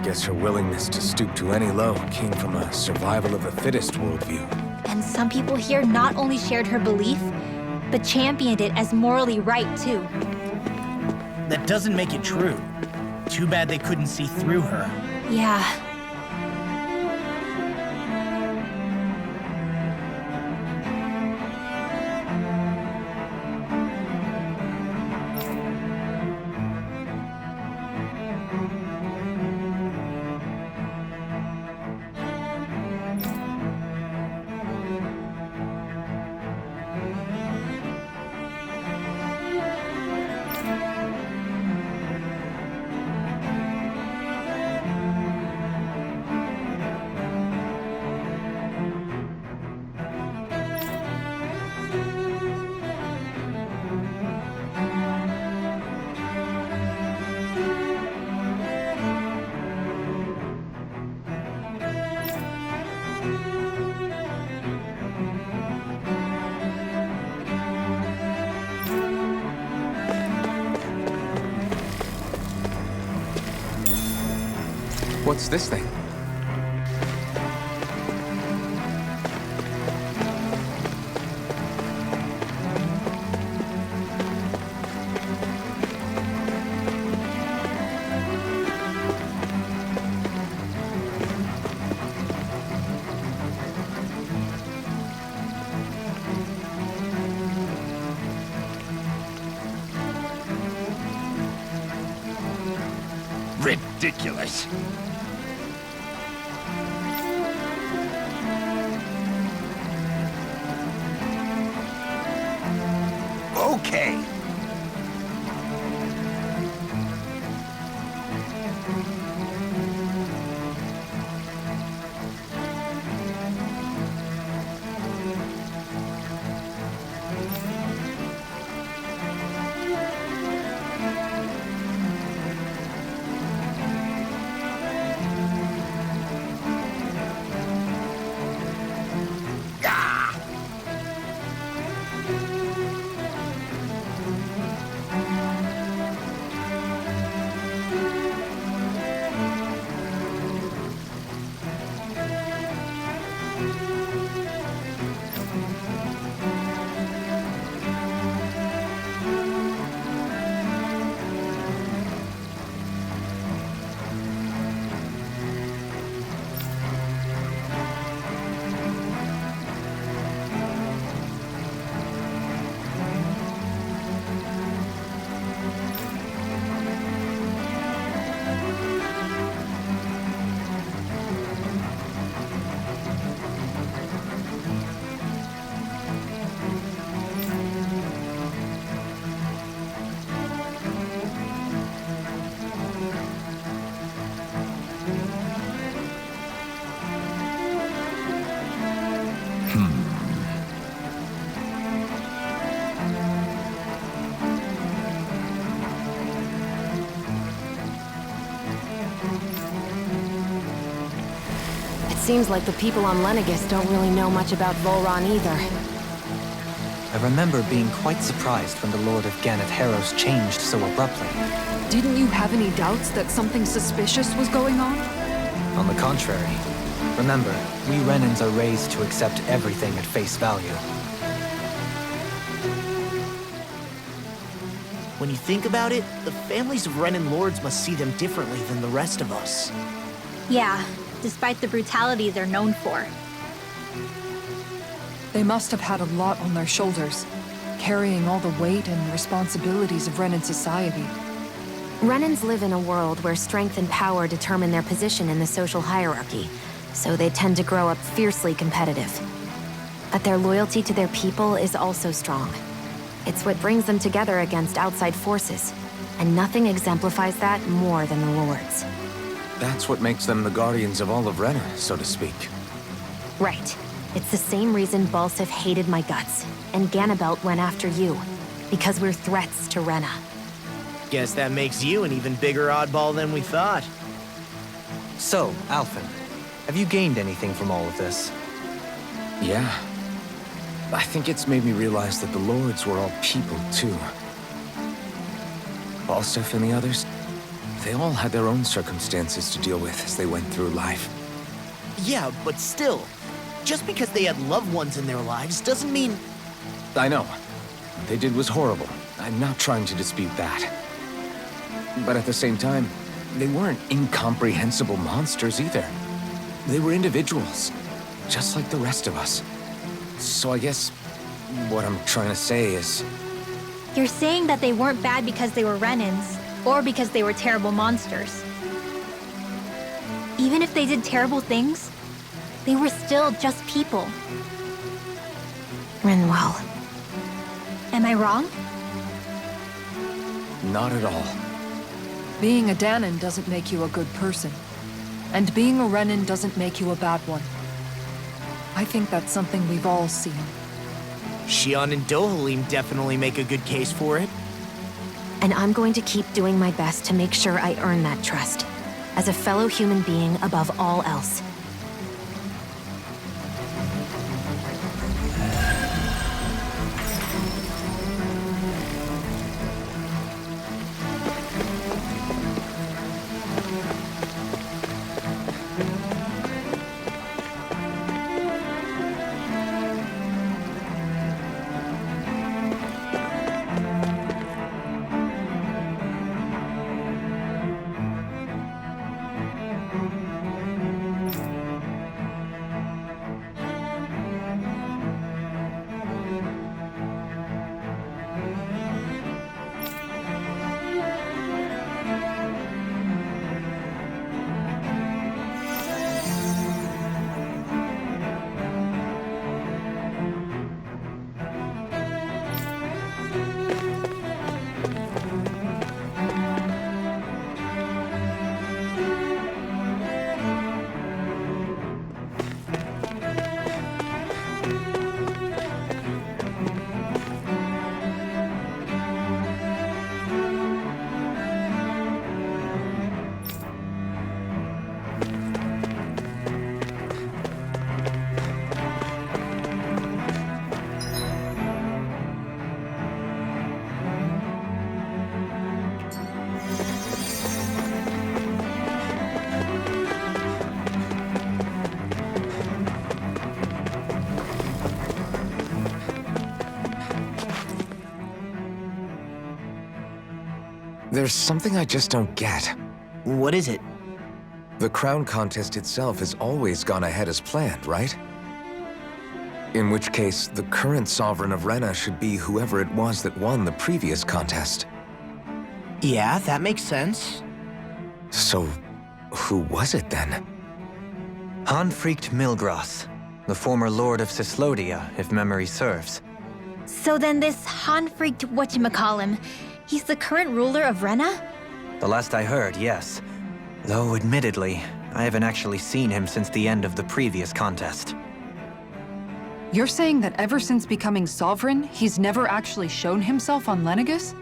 guess her willingness to stoop to any low came from a survival of the fittest worldview. And some people here not only shared her belief, but championed it as morally right, too. That doesn't make it true. Too bad they couldn't see through her. Yeah. What's this thing? Ridiculous. Okay. Seems like the people on Lenegis don't really know much about Volron either. I remember being quite surprised when the Lord of Ganeth Harrows changed so abruptly. Didn't you have any doubts that something suspicious was going on? On the contrary. Remember, we Renans are raised to accept everything at face value. When you think about it, the families of Renan lords must see them differently than the rest of us. Yeah, despite the brutality they're known for. They must have had a lot on their shoulders, carrying all the weight and responsibilities of Renan society. Renans live in a world where strength and power determine their position in the social hierarchy, so they tend to grow up fiercely competitive. But their loyalty to their people is also strong. It's what brings them together against outside forces, and nothing exemplifies that more than the Lords. That's what makes them the guardians of all of Rena, so to speak. Right. It's the same reason Balsif hated my guts, and Ganabelt went after you. Because we're threats to Rena. Guess that makes you an even bigger oddball than we thought. So, Alphen, have you gained anything from all of this? Yeah. I think it's made me realize that the Lords were all people, too. Balsif and the others, They all had their own circumstances to deal with as they went through life. Yeah, but still, just because they had loved ones in their lives doesn't mean... I know. What they did was horrible. I'm not trying to dispute that. But at the same time, they weren't incomprehensible monsters either. They were individuals, just like the rest of us. So I guess what I'm trying to say is... You're saying that they weren't bad because they were Renans, or because they were terrible monsters. Even if they did terrible things, they were still just people. Rinwell. Am I wrong? Not at all. Being a Danon doesn't make you a good person. And being a Renan doesn't make you a bad one. I think that's something we've all seen. Shion and Dohalim definitely make a good case for it. And I'm going to keep doing my best to make sure I earn that trust. As a fellow human being above all else. There's something I just don't get. What is it? The crown contest itself has always gone ahead as planned, right? In which case, the current Sovereign of Rena should be whoever it was that won the previous contest. Yeah, that makes sense. So, who was it then? Hanfried Milgras, the former Lord of Cislodia, if memory serves. So then this Hanfried whatchamacallem, he's the current ruler of Rena? The last I heard, yes. Though, admittedly, I haven't actually seen him since the end of the previous contest. You're saying that ever since becoming Sovereign, he's never actually shown himself on Lenegis?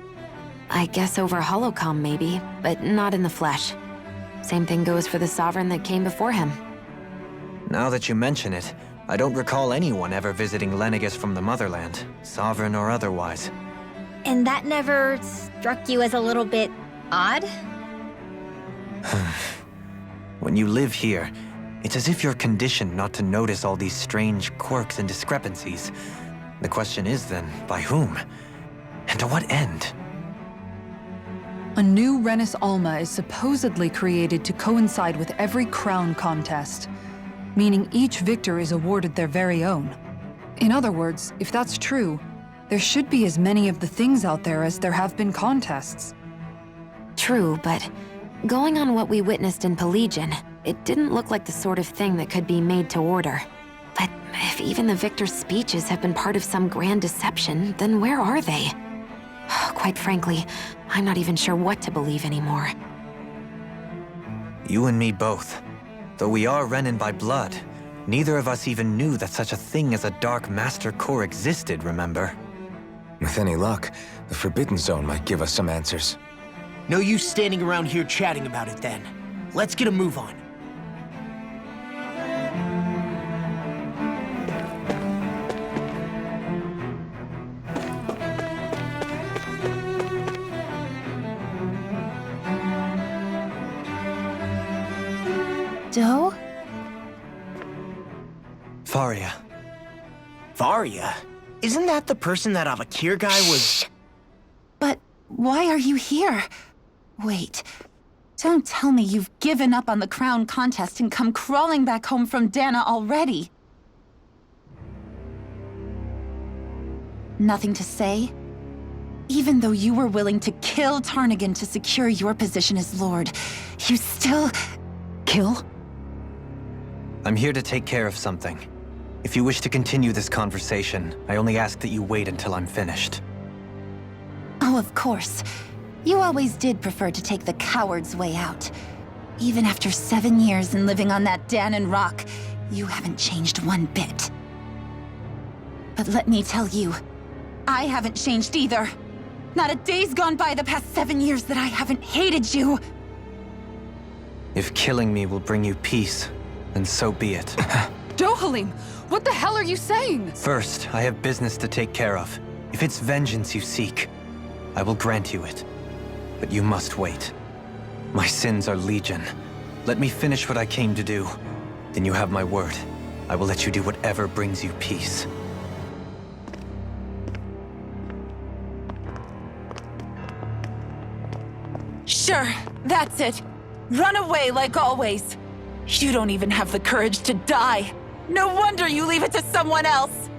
I guess over holocom maybe, but not in the flesh. Same thing goes for the Sovereign that came before him. Now that you mention it, I don't recall anyone ever visiting Lenegis from the motherland, Sovereign or otherwise. And that never struck you as a little bit odd? When you live here, it's as if you're conditioned not to notice all these strange quirks and discrepancies. The question is then, by whom? And to what end? A new Renis Alma is supposedly created to coincide with every crown contest, meaning each victor is awarded their very own. In other words, if that's true, there should be as many of the things out there as there have been contests. True, but going on what we witnessed in Pelagian, it didn't look like the sort of thing that could be made to order. But if even the victor's speeches have been part of some grand deception, then where are they? Quite frankly, I'm not even sure what to believe anymore. You and me both. Though we are Renan by blood, neither of us even knew that such a thing as a Dark Master Core existed, remember? With any luck, the Forbidden Zone might give us some answers. No use standing around here chatting about it then. Let's get a move on. Do? Faria. Varia? Isn't that the person that Avakir guy was... But why are you here? Wait. Don't tell me you've given up on the crown contest and come crawling back home from Dana already. Nothing to say? Even though you were willing to kill Tarnigan to secure your position as Lord, you still... Kill? I'm here to take care of something. If you wish to continue this conversation, I only ask that you wait until I'm finished. Oh, of course. You always did prefer to take the coward's way out. Even after 7 years and living on that Danon rock, you haven't changed one bit. But let me tell you, I haven't changed either. Not a day's gone by the past 7 years that I haven't hated you. If killing me will bring you peace, then so be it. Dohalim, what the hell are you saying? First, I have business to take care of. If it's vengeance you seek, I will grant you it. But you must wait. My sins are legion. Let me finish what I came to do. Then you have my word. I will let you do whatever brings you peace. Sure, that's it. Run away like always. You don't even have the courage to die. No wonder you leave it to someone else.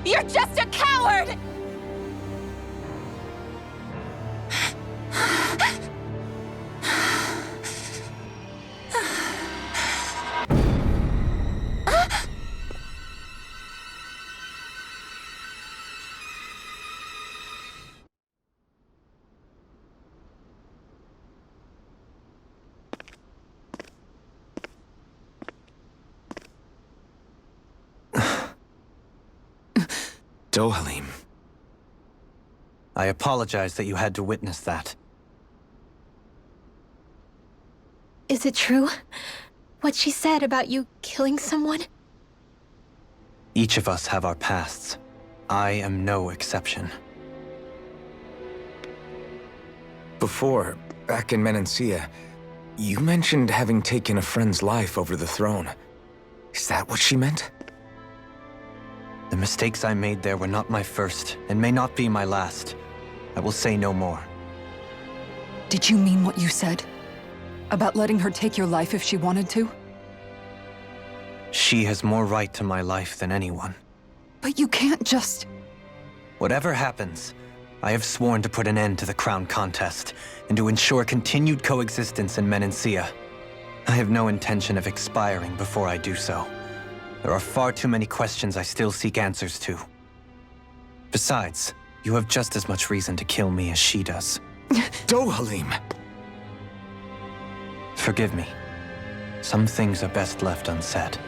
You're just a coward! Dohalim. I apologize that you had to witness that. Is it true? What she said about you killing someone? Each of us have our pasts. I am no exception. Before, back in Menancia, you mentioned having taken a friend's life over the throne. Is that what she meant? The mistakes I made there were not my first, and may not be my last. I will say no more. Did you mean what you said? About letting her take your life if she wanted to? She has more right to my life than anyone. But you can't just... Whatever happens, I have sworn to put an end to the crown contest, and to ensure continued coexistence in Menancia. I have no intention of expiring before I do so. There are far too many questions I still seek answers to. Besides, you have just as much reason to kill me as she does. Dohalim! Forgive me. Some things are best left unsaid.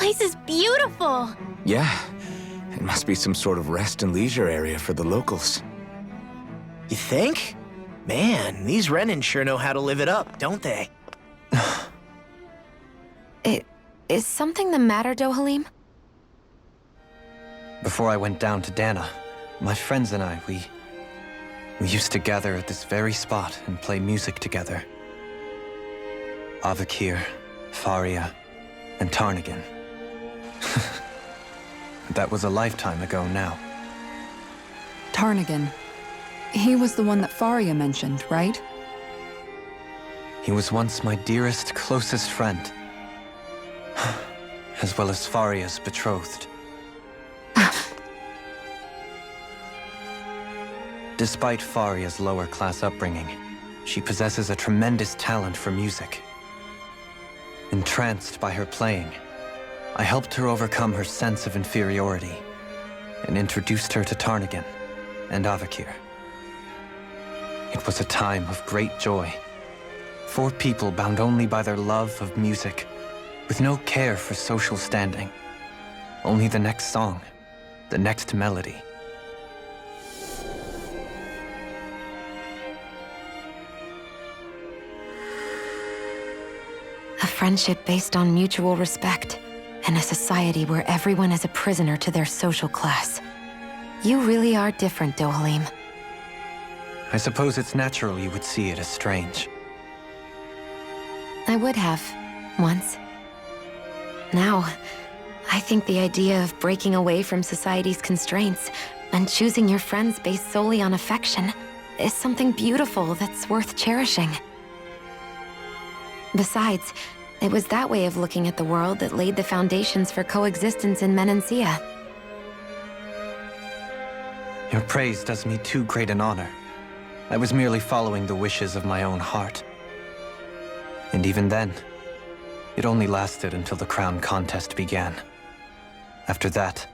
place is beautiful! Yeah, it must be some sort of rest and leisure area for the locals. You think? Man, these Renin sure know how to live it up, don't they? Is something the matter, Dohalim? Before I went down to Dana, my friends and I, we used to gather at this very spot and play music together. Avakir, Faria, and Tarnagin. That was a lifetime ago now. Tarnagin. He was the one that Faria mentioned, right? He was once my dearest, closest friend. As well as Faria's betrothed. Despite Faria's lower-class upbringing, she possesses a tremendous talent for music. Entranced by her playing, I helped her overcome her sense of inferiority and introduced her to Tarnagin and Avakir. It was a time of great joy. 4 people bound only by their love of music, with no care for social standing. Only the next song, the next melody. A friendship based on mutual respect, and a society where everyone is a prisoner to their social class. You really are different, Dohalim. I suppose it's natural you would see it as strange. I would have, once. Now, I think the idea of breaking away from society's constraints and choosing your friends based solely on affection is something beautiful that's worth cherishing. Besides, it was that way of looking at the world that laid the foundations for coexistence in Menancia. Your praise does me too great an honor. I was merely following the wishes of my own heart. And even then, it only lasted until the crown contest began. After that,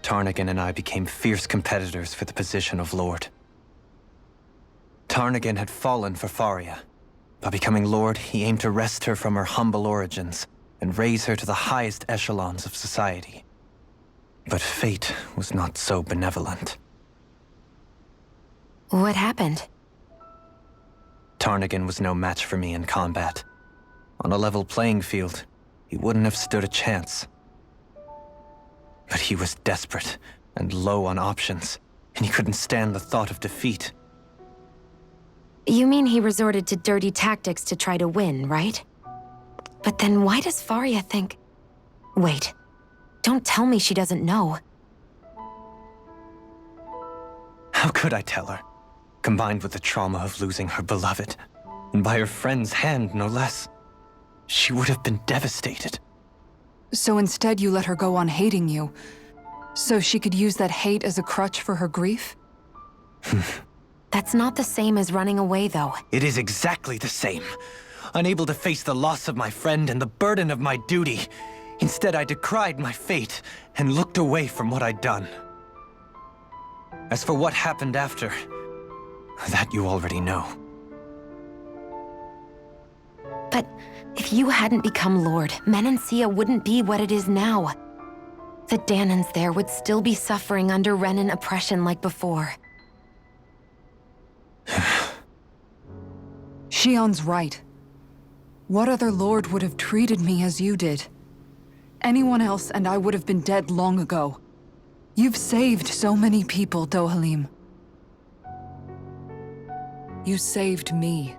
Tarnagin and I became fierce competitors for the position of Lord. Tarnagin had fallen for Faria. By becoming Lord, he aimed to wrest her from her humble origins and raise her to the highest echelons of society. But fate was not so benevolent. What happened? Tarnagin was no match for me in combat. On a level playing field, he wouldn't have stood a chance. But he was desperate and low on options, and he couldn't stand the thought of defeat. You mean he resorted to dirty tactics to try to win, right? But then why does Faria think... Wait, don't tell me she doesn't know. How could I tell her? Combined with the trauma of losing her beloved, and by her friend's hand, no less. She would have been devastated. So instead you let her go on hating you, so she could use that hate as a crutch for her grief? That's not the same as running away, though. It is exactly the same. Unable to face the loss of my friend and the burden of my duty, instead I decried my fate and looked away from what I'd done. As for what happened after, that you already know. But if you hadn't become Lord, Menancia wouldn't be what it is now. The Danans there would still be suffering under Renin oppression like before. Shion's right. What other lord would have treated me as you did? Anyone else and I would have been dead long ago. You've saved so many people, Dohalim. You saved me.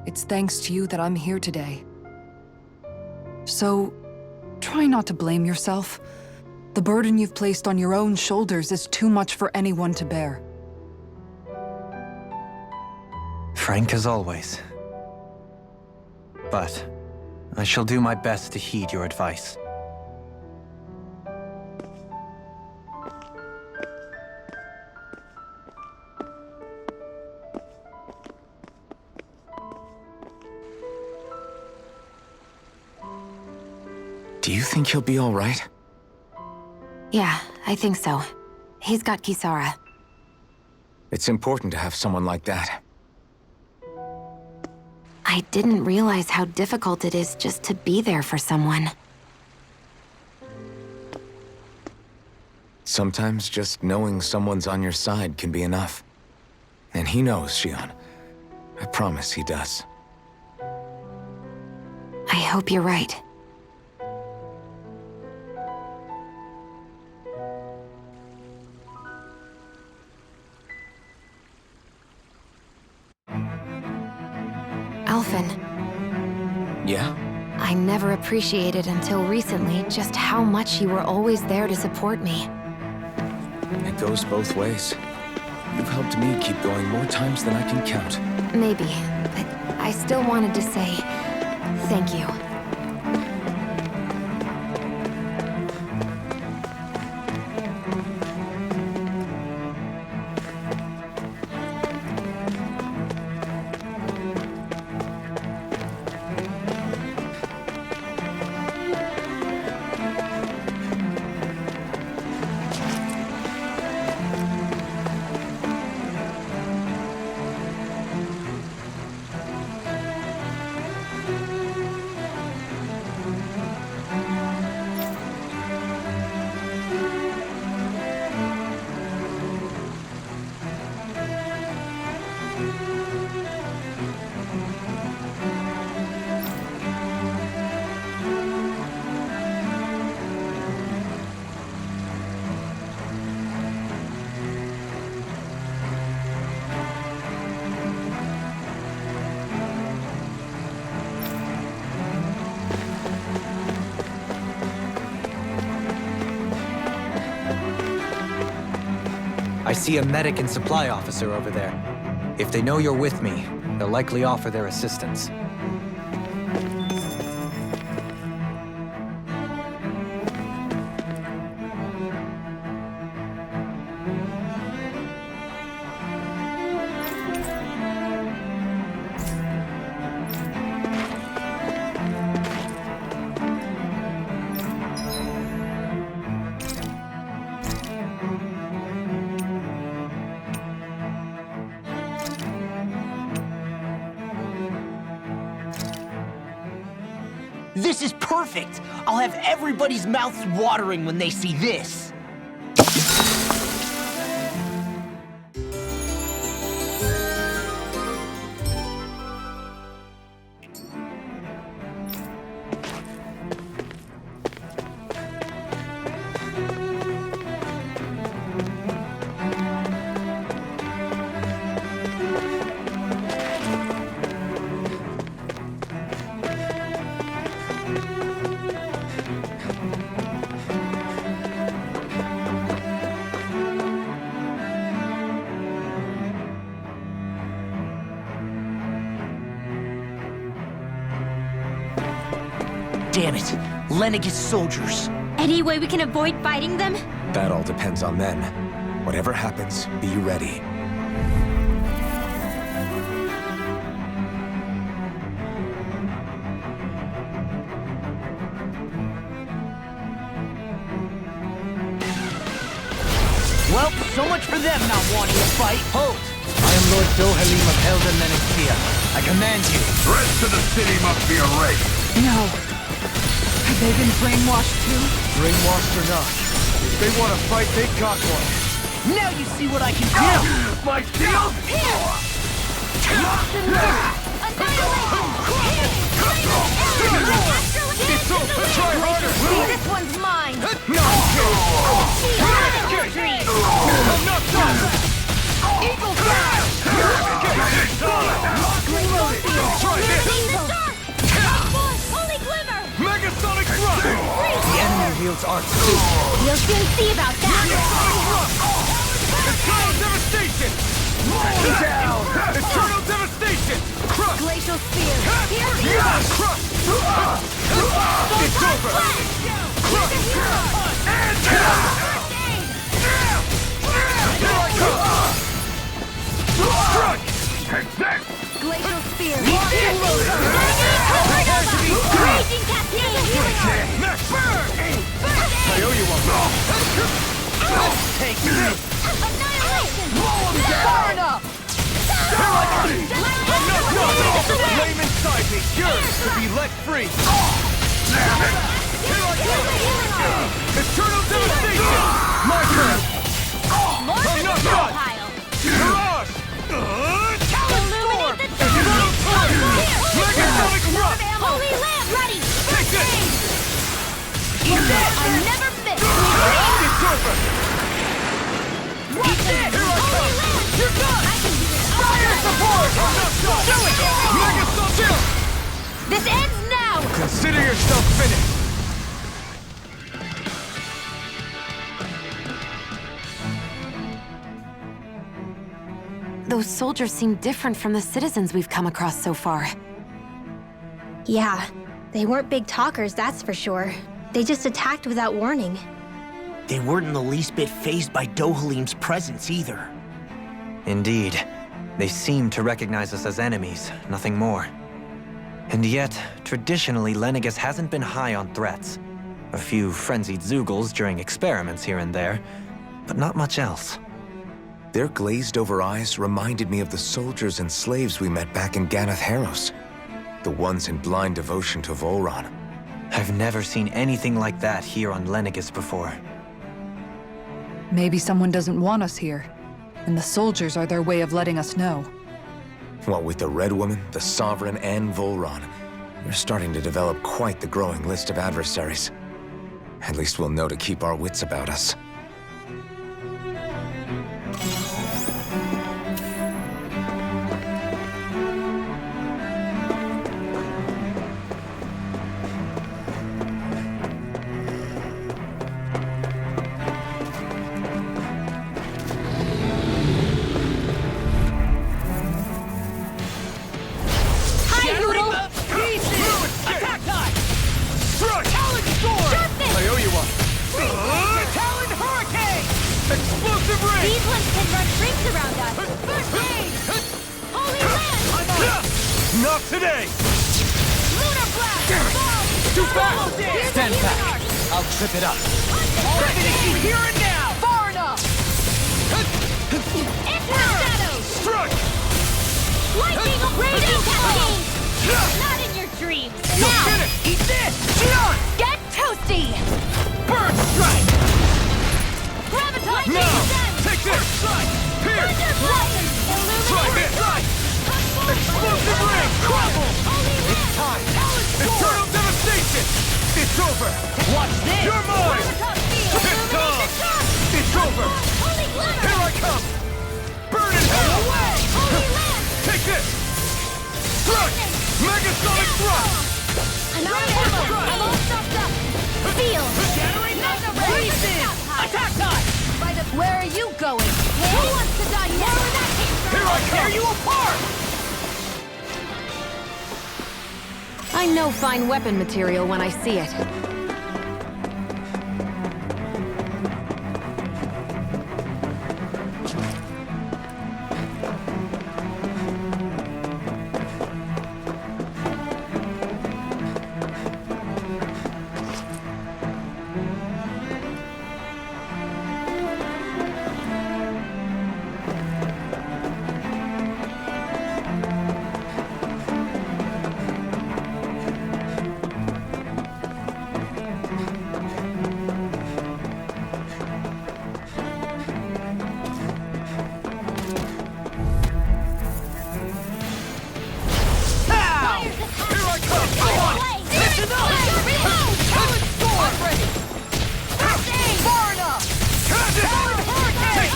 It's thanks to you that I'm here today. So, try not to blame yourself. The burden you've placed on your own shoulders is too much for anyone to bear. Frank as always. But I shall do my best to heed your advice. Do you think he'll be all right? Yeah, I think so. He's got Kisara. It's important to have someone like that. I didn't realize how difficult it is just to be there for someone. Sometimes just knowing someone's on your side can be enough. And he knows, Shion. I promise he does. I hope you're right. Alphen. Yeah? I never appreciated until recently just how much you were always there to support me. It goes both ways. You've helped me keep going more times than I can count. Maybe, but I still wanted to say thank you. I see a medic and supply officer over there. If they know you're with me, they'll likely offer their assistance. This is perfect! I'll have everybody's mouths watering when they see this! Damn it! Lenegis soldiers! Any way we can avoid fighting them? That all depends on them. Whatever happens, be ready. Well, so much for them not wanting to fight. Hold! I am Lord Dohalim of Helden Lenegis. I command you. The rest of the city must be erased. No. Have they been brainwashed too? Brainwashed or not, if they want to fight, they got one. Now you see what I can do! My shield! It's over! Try harder! This one's mine! I'm not done! Eagle Flash! Try this! Holy Glimmer! Megasonic Thrust! The enemy wields arts too. We'll soon see about that! Eternal Devastation! Down! Eternal Devastation! Crush! Glacial Spear! Crush! It's over! Crush! And here I come! Strike! Take this! Glacial Spear! Prepare to be Raging Cascade! Next! Berg! I owe you one. Take this! Annihilation! Blow him down! Burn up! Here I come! I'm not done! Flame inside me, yours to be let free! Here I come! Eternal Devastation! My turn! More I'm to the not done! pile. Mirage! Illuminate the Explode turret! Megasonic thrust! Holy Lamp ready! Take this! Eat this! I never miss! It's over! Eat this! Here I come! You're good! I can do this all Fire night. support! I'm not done! Do it! Megasonic! This ends now! Consider yourself finished! Those soldiers seem different from the citizens we've come across so far. Yeah, they weren't big talkers, that's for sure. They just attacked without warning. They weren't in the least bit fazed by Dohalim's presence either. Indeed. They seem to recognize us as enemies, nothing more. And yet, traditionally, Lenegis hasn't been high on threats. A few frenzied Zeugles during experiments here and there, but not much else. Their glazed-over eyes reminded me of the soldiers and slaves we met back in Ganath Haros. The ones in blind devotion to Volron. I've never seen anything like that here on Lenegis before. Maybe someone doesn't want us here, and the soldiers are their way of letting us know. What with the Red Woman, the Sovereign, and Volron, we're starting to develop quite the growing list of adversaries. At least we'll know to keep our wits about us. These ones can run rings around us! First aid! Holy Land! Not today! Lunar Blast! Too fast! Stand back! I'll trip it up! I'll finish you here and now! Far enough! Into the shadows! Struck! Lightning Raging Cascade! Not in your dreams! You're Now! finished! Eat this! Shion! Get toasty! Bird strike! Graviton! No! Take this! Here! Try this! Explosive ring! Crumble! It's time! Eternal devastation! It's over! Watch this! You're mine! It's time! It's over! Here I come! Burn in hell! Take this! Strike! Megasonic thrust! I'm out of ammo! I'm all stuffed up! Feel! Shattering attack time! Where are you going? Who wants to die next? Here I tear you apart! I know fine weapon material when I see it.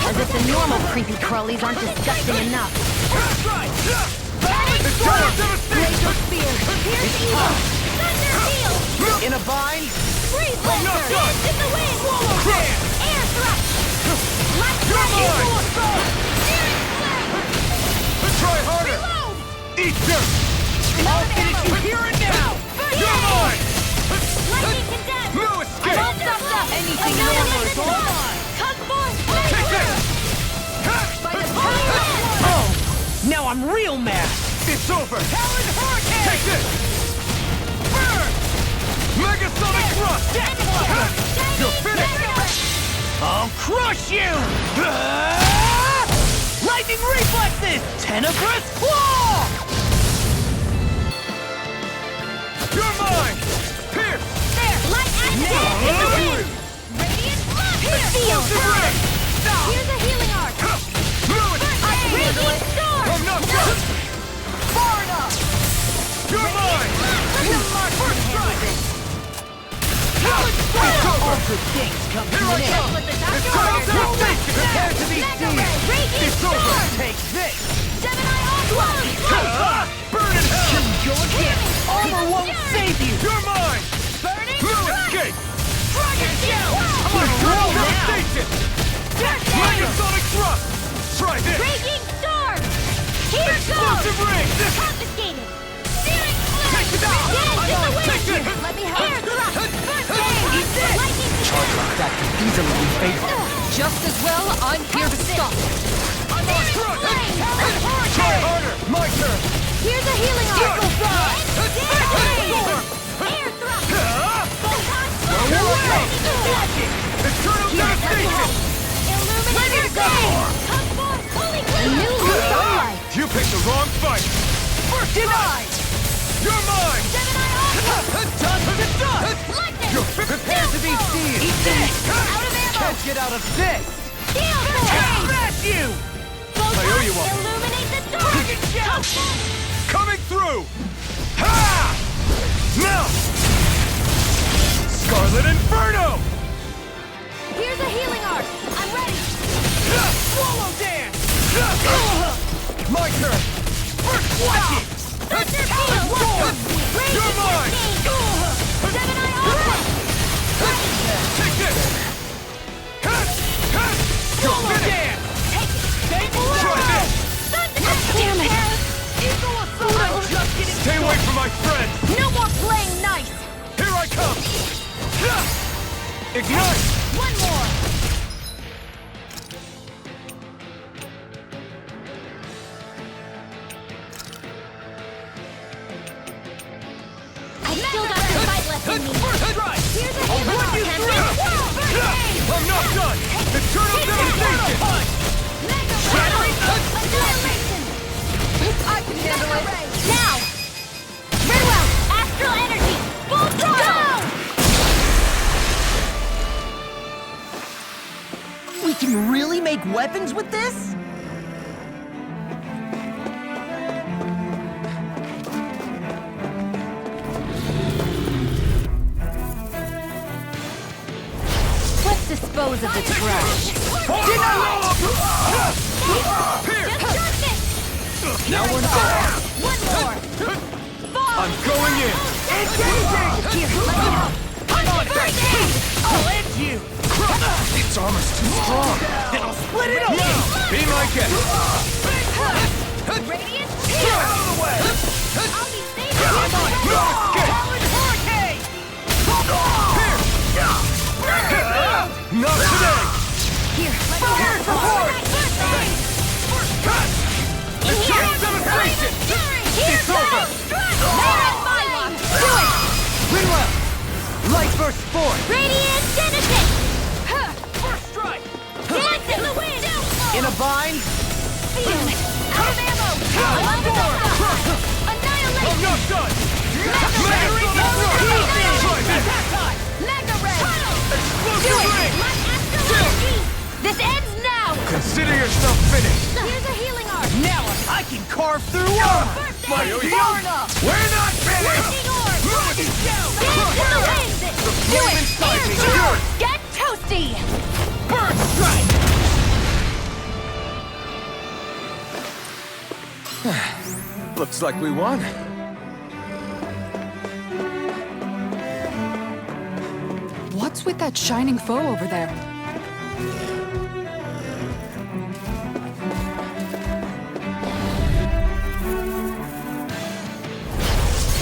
As if the normal creepy crawlies aren't disgusting enough. In a bind? Freeze I'm not Lancer! done! In the wind! Crush! Air thrust! Light You're dragon! mine! Searing flame! Try harder! Reload! Eat dirt! I'll finish you here and now! You're mine! Lightning condensed! No escape! All stuffed up! Anything normal is all mine! Come forth! Take this! By the Holy Land! Oh! Now I'm real mad! It's over! Talon Hurricane! Take this! Berg! Megasonic thrust! You're finished! I'll crush you! Lightning reflexes! Tenebrous claw! You're mine! Pierce! There! Light and Now, in the wind! Radiant blood! Here! Feel Explosive ring! Here's a healing arc! Raging storm! I'm not done! Far enough! You're mine! First strike! All good things come to an end. It's time to prepare to be seen! It's over! Take this! Gemini Aqua! Burn in hell! Go again! Armor won't save you! You're mine! Burning No strike! escape! Dragon Shield! Eternal devastation! Megasonic thrust! Try this! Raging storm! Here Explosive goes! ring! Confiscated! Searing flame! Take it out! Dance in the wind! Take it! Let me help! Air thrust! First aid! Eat this! Lightning Charge like that can easily be fatal. Just as well, I'm here to stop it. I'm on front! flame! Try harder! My turn! Here's a healing arc! Circle fly! Storm! Air thrust! No way! Eternal devastation! Illuminator flame! Come forth fully clear! New sunlight! You picked the wrong fight! First denied! You're mine! Gemini Aqua! Done to dust! Lightning! You're prepared to be seen! Eat this! Out of ammo! Can't get out of this! Steel blade! Smash you! I owe you one. Illuminate the dark! Dragon Shell! Coming through! Ha! Now! Scarlet Inferno! Here's a healing arc! I'm ready! Swallow dance! My turn! First watch it! Thunder field! You're mine! Gemini Aqua! Take this! Swallow dance! Stay below! Try this! Damn it! Stay away from my friends! No more playing nice! Here I come! Ignite! One more! I've still got some fight left in me. First strike! Here's a I'll run you through! I'm not done! Eternal devastation! Shattering! Annihilation! I can handle it! Now! Very well! Astral energy! Full throttle! We can really make weapons with this? Let's dispose of the trash. Now we're not. One more! I'm going in! Here, let me help! I'm on First it! aid! I'll end you! Its armor's too strong. Then I'll split it open! Now, be my guest! Radiant Get shield! out of the way! I'll be safe! I'm on it! No escape! Hurricane! Not today! Here, let me help! support! First aid! Cut! In here! Eternal demonstration! Here It's over! Merit fire! Do it! Rinwell! Light burst forth! Radiant Genesis! First strike! Dance in the wind! In a bind? Feel it! Out of ammo! Annihilation! I'm not done! Mega Ray! Try this! Mega Ray! Explosive ring! This ends now! Consider yourself finished! Here's a healing arc! Now I can carve through armor! My We're not finished! Lightning orb! Rocket shell! Dance in the wind! Do flame it! inside me! Air Yours! Get toasty! Bird strike! Looks like we won. What's with that shining foe over there?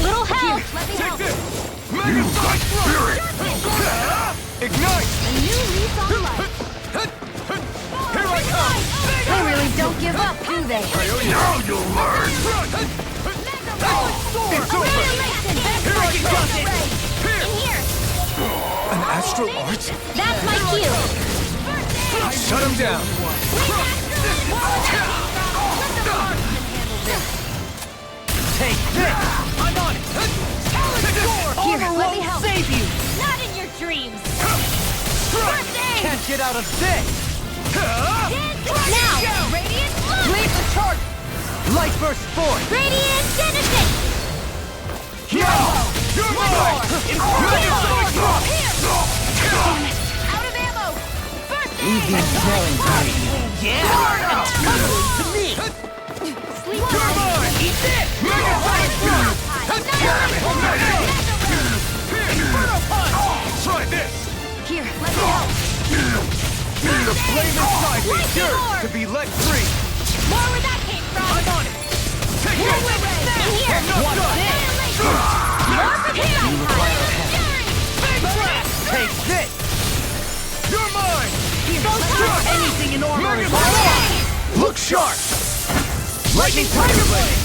Little help! Let me Take help! this! Megasonic spirit! Ignite! A new lease on life! Here I come! They really don't give up, do they? Now you'll learn! It's over! Here I come! In here! An astral arch? That's my cue! Shut him down! Take this! I'm on it! Here, let me Won't help! save you! Not in your dreams! Try Can't get out of this! Now! Radiant Look! Leave the charge! Light burst forth! Radiant Genesis! You're mine! Out of ammo! First Leave the ensnaring party. To me! Sleep You're mine! Eat this! Try this! Here, let me help. The flame inside me yearns to be let free! More where that came from! I'm on it! Take it! In here! What's this? More for here! Big trap! Take this! You're mine! Anything in armor is Look sharp! Lightning Tiger Blade!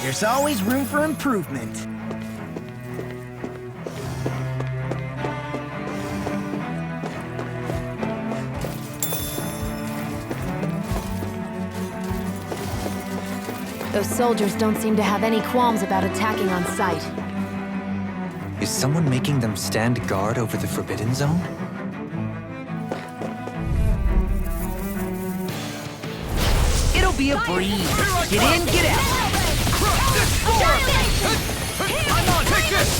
There's always room for improvement. Those soldiers don't seem to have any qualms about attacking on sight. Is someone making them stand guard over the Forbidden Zone? It'll be a breeze. Get in, get out. I'm on! Take this!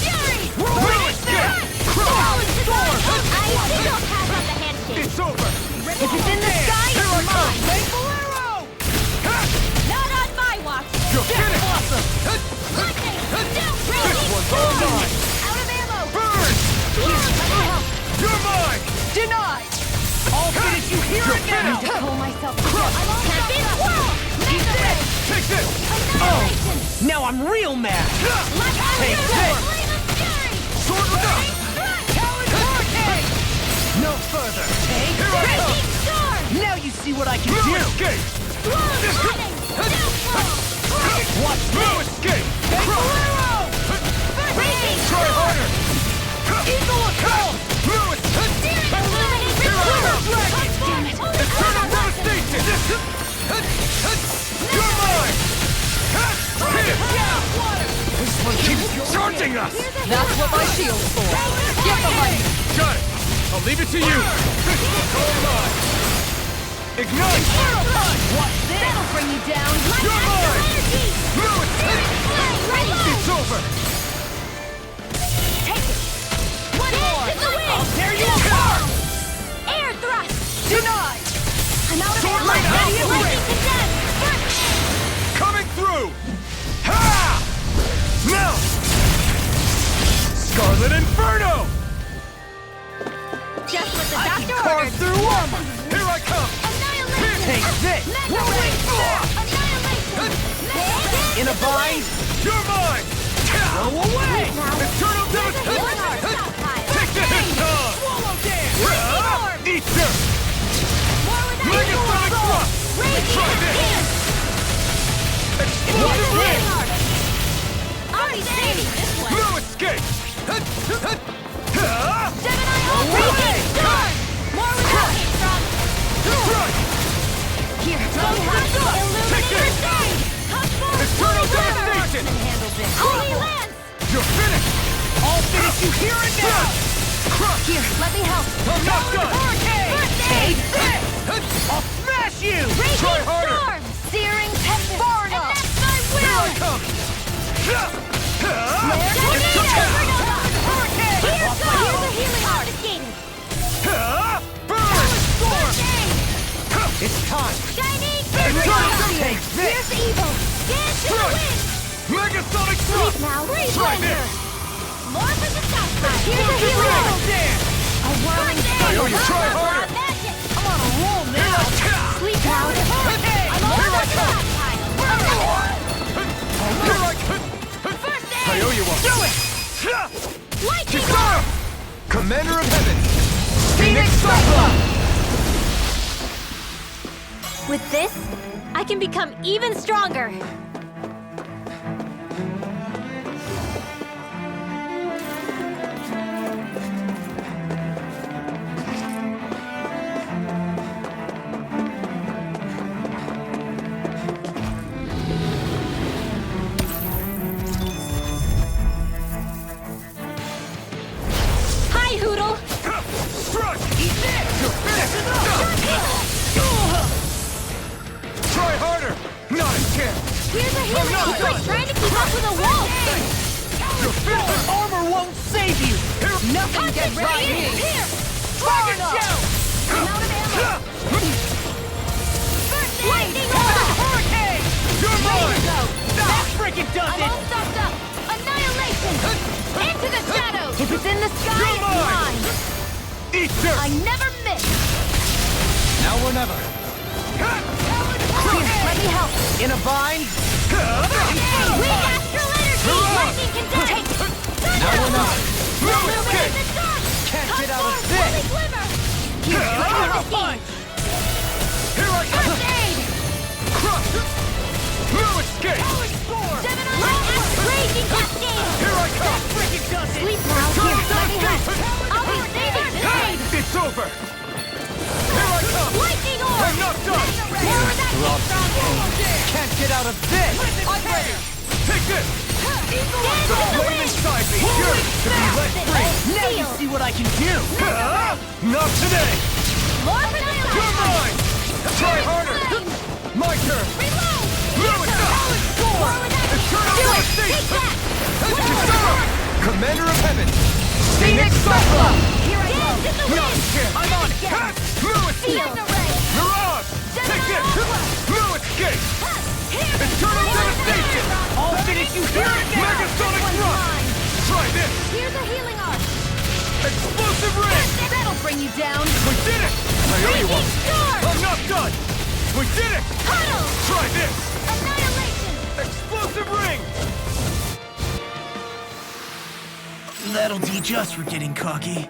It's over! If it's in the sky, Here I it's come! mine! Bolero! Not on my watch! You're finished! Awesome! This one's all mine! Out of ammo! Burn! Here, let me help! You're mine! Denied! I'll finish you here and now! To pull myself Champion Swirl! Take this! Annihilation! Now I'm real mad! Take this! Sword enough! No further! Take Here I come! Storm! Now you see what I can No do! escape! Lightning! Watch No this! escape! Raging Try harder! Eagle assault! Lewis! Here I come! Eternal devastation! You're mine! This one keeps charging us! That's what my shield's for. Get behind me! Got it! I'll leave it to you! All mine! Ignite! Watch this! That'll bring you down! You're mine! Lewis! It's over! Take it! One more! To the wind! I'll tear you apart! Air thrust! Denied! I'm out of Sword ammo! right now! Lightning condemned! Coming through! Ha! Now! Scarlet Inferno! Just what the I can doctor carve ordered! through armor! Here I come! Annihilation! Take this! Mega Ray! Annihilation! In a bind? You're mine! Go away! Eternal devastation! Take this! Swallow dance! Eat this! More with that Megasonic thrust! Try this! Explosive wind! Already saving this one! No escape! Gemini Raging Storm! More with that came from! Right! Here, Illuminator this! Stage! Come forward! Eternal devastation! Holy Lance! You're finished! I'll finish you here and now! Crush! Here, let me help! I'm not done! Take this! I'll smash you! Raging Try harder! Storm! Searing Tempest! Far And enough! that's my Here I will! come! Here's the healing confiscated! Burn! Storm! It's time! Shining Take Here's this! the evil! Dance to the Strike! wind! Megasonic Sleep thrust! now! Try Blender! this! More for the south side! Here's the Explosive healing! wind! Dance! A whirling I owe you, try Blah, blah, harder! blah, magic! I'm on a roll now! Sleep now! I'm Here over I the come! stockpile! Here I come! First I aid! owe you one! Do it! Lightning! Kisara! Commander of Heaven! Phoenix Cyclone! With this, I can become even stronger. Here's a healing. He's like trying to keep up with a wolf. Your physical armor won't save you! Nothing gets right here! Dragon Shell! I'm out of ammo! Lightning orb! Hurricane! You're mine! That freaking does I'm it! all stopped up. Annihilation! Into the shadows! If it's in the sky, You're it's mine! mine! Eat dirt! I never miss! Now or never. Here, let me help! In a bind? Weak astral energy! Lightning condense! Now or never. Illuminate the dark! Can't get out Cosmos of this! holy glimmer! Here I come! First aid! Crush! No escape! Gemini raging cascade! Here I come! That freaking does it! Sleep now. Here, let me help. I'll be saving today! It's over! Here I come! Lightning orb! I'm not done! More of that strong! Can't get out of this! I'm ready! Take this! The flame inside me yearns to be let free! Now you see what I can do! Not today! More You're mine! Try harder! My turn! Reload! No, it's not! Eternal devastation! Commander of Heaven! Phoenix Cyclone! Here I go! I'm on it! No escape! Mirage! Take this! No escape! Eternal devastation! I'll finish you here and now! Megasonic thrust! Try this! Here's a healing arc! Explosive ring! That'll bring you down! We did it! I owe you one! Storm! I'm not done! We did it! Huddle! Try this! Annihilation! Explosive ring! That'll teach us for getting cocky.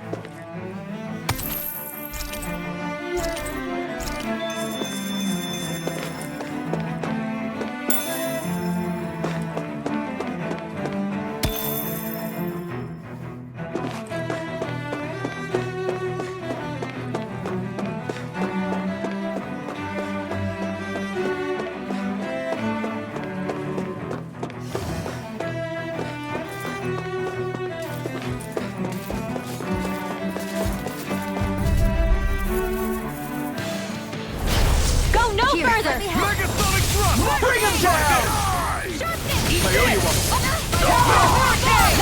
Further! Megasonic thrust! Bring him down! I owe you one.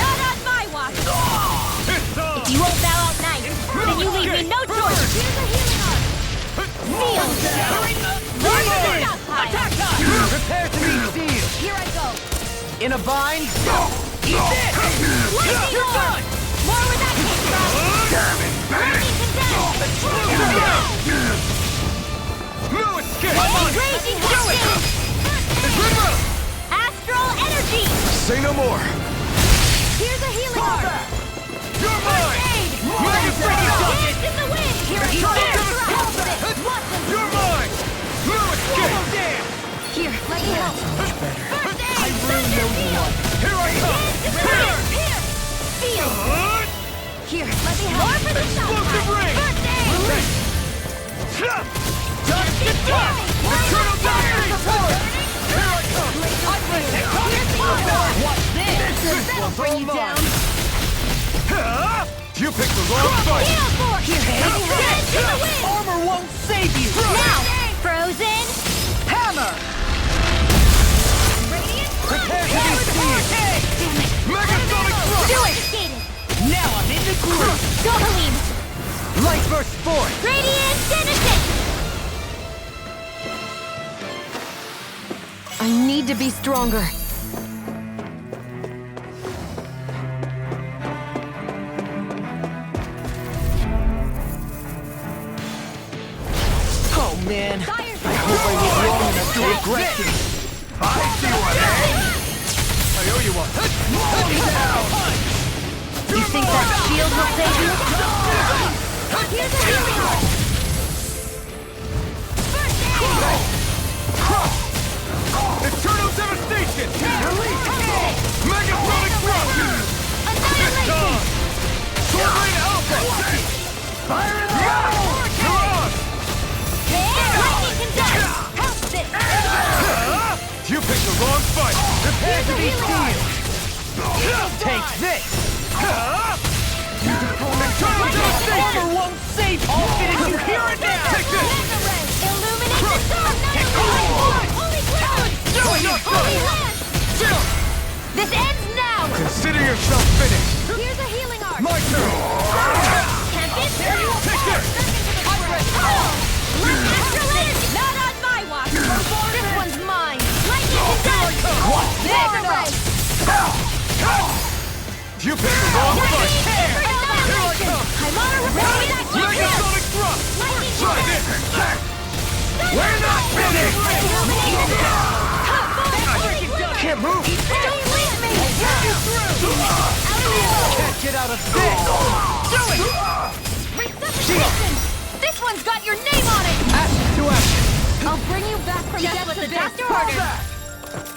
Not on my watch! It's on! If you won't bow out nice, then you leave me no choice! Here's a healing arc! Seal! Attack time! Prepare to be sealed! Here I go! In a bind? Eat this! Lightning orb! More where that came from! Lightning condense! No escape! Raging cascade! Astral energy! Say no more! Here's a healing arc! You're mine! Megasonic Dance in the wind! Here I go! You're mine! No escape! Here, let me help! Much better. I really know you want. Here I come! Here! Feel! Here, let me help! More for the Explosive ring! Birthday! Time to die! Eternal devastation! Here I come! Watch this! That'll bring you down! You picked the wrong fight! Heal force! Here, dance in the wind! Armor won't save you! Now! Frozen! Hammer! Radiant! Prepare to be seized! Damn it! Megasonic thrust! Do it! Now I'm in the groove! Dohalim! Light burst forth! Radiant Genesis! I need to be stronger. Oh man! I hope I live long enough to regret this! I see what I owe you one! You think that shield will save you? Here's a healing arc! Eternal devastation! Megasonic thrust! It's done! Sword Rain Alpha! Fire in the Mirage! Lightning condense! Help this! You picked the wrong fight! Prepare to be sealed! Take this! Eternal devastation! Armor won't save you! I'll finish you here and now! Take this! Illuminate the sun! Holy Do it! You picked the wrong fight! Here I come! I'm on a Megasonic thrust! Try this! We're not finished! Can't move! Don't leave me! Can't get out of this! Do it! Resuscitation! This one's got your name on it! Action to action! I'll bring you back from Just death what to the this. doctor ordered!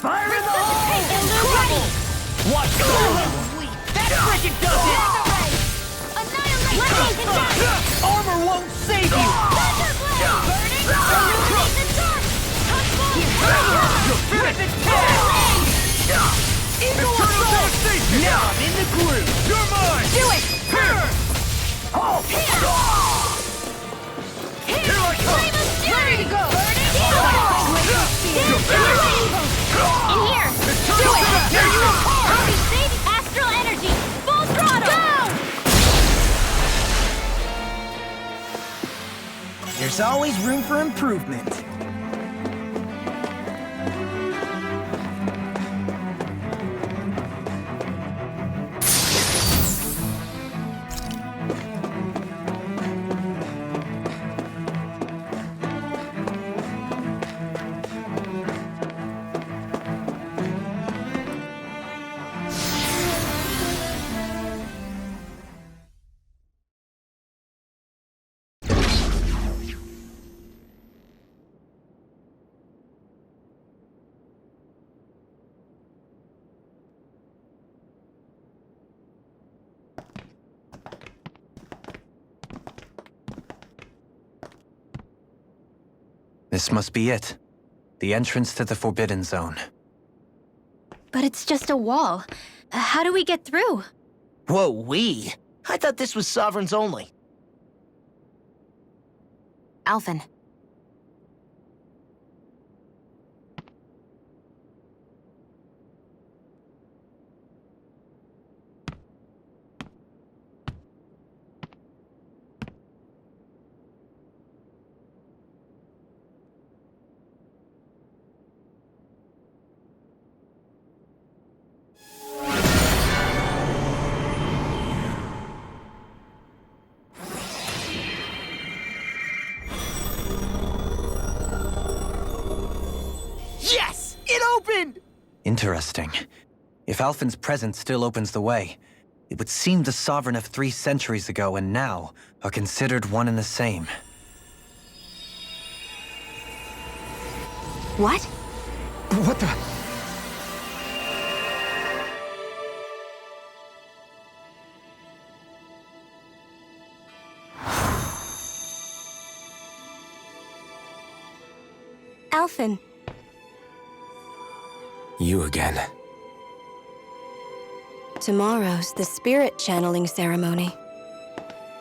Fire in the hole! Ready! Watch the That freaking does it! Annihilate! Armor won't save you! You're finished! Eternal devastation! Now I'm in the groove! You're mine! Do it! Here! Here I come! Ready to go! You're finished! In here! Do it! Here you are! Copy state astral energy! Full throttle! Go! There's always room for improvement. This must be it. The entrance to the Forbidden Zone. But it's just a wall. How do we get through? Whoa, we? I thought this was Sovereigns only. Alphen. Yes! It opened! Interesting. If Alphen's presence still opens the way, it would seem the Sovereign of 3 centuries ago and now are considered one and the same. What? What the? Alphen. You again. Tomorrow's the spirit channeling ceremony.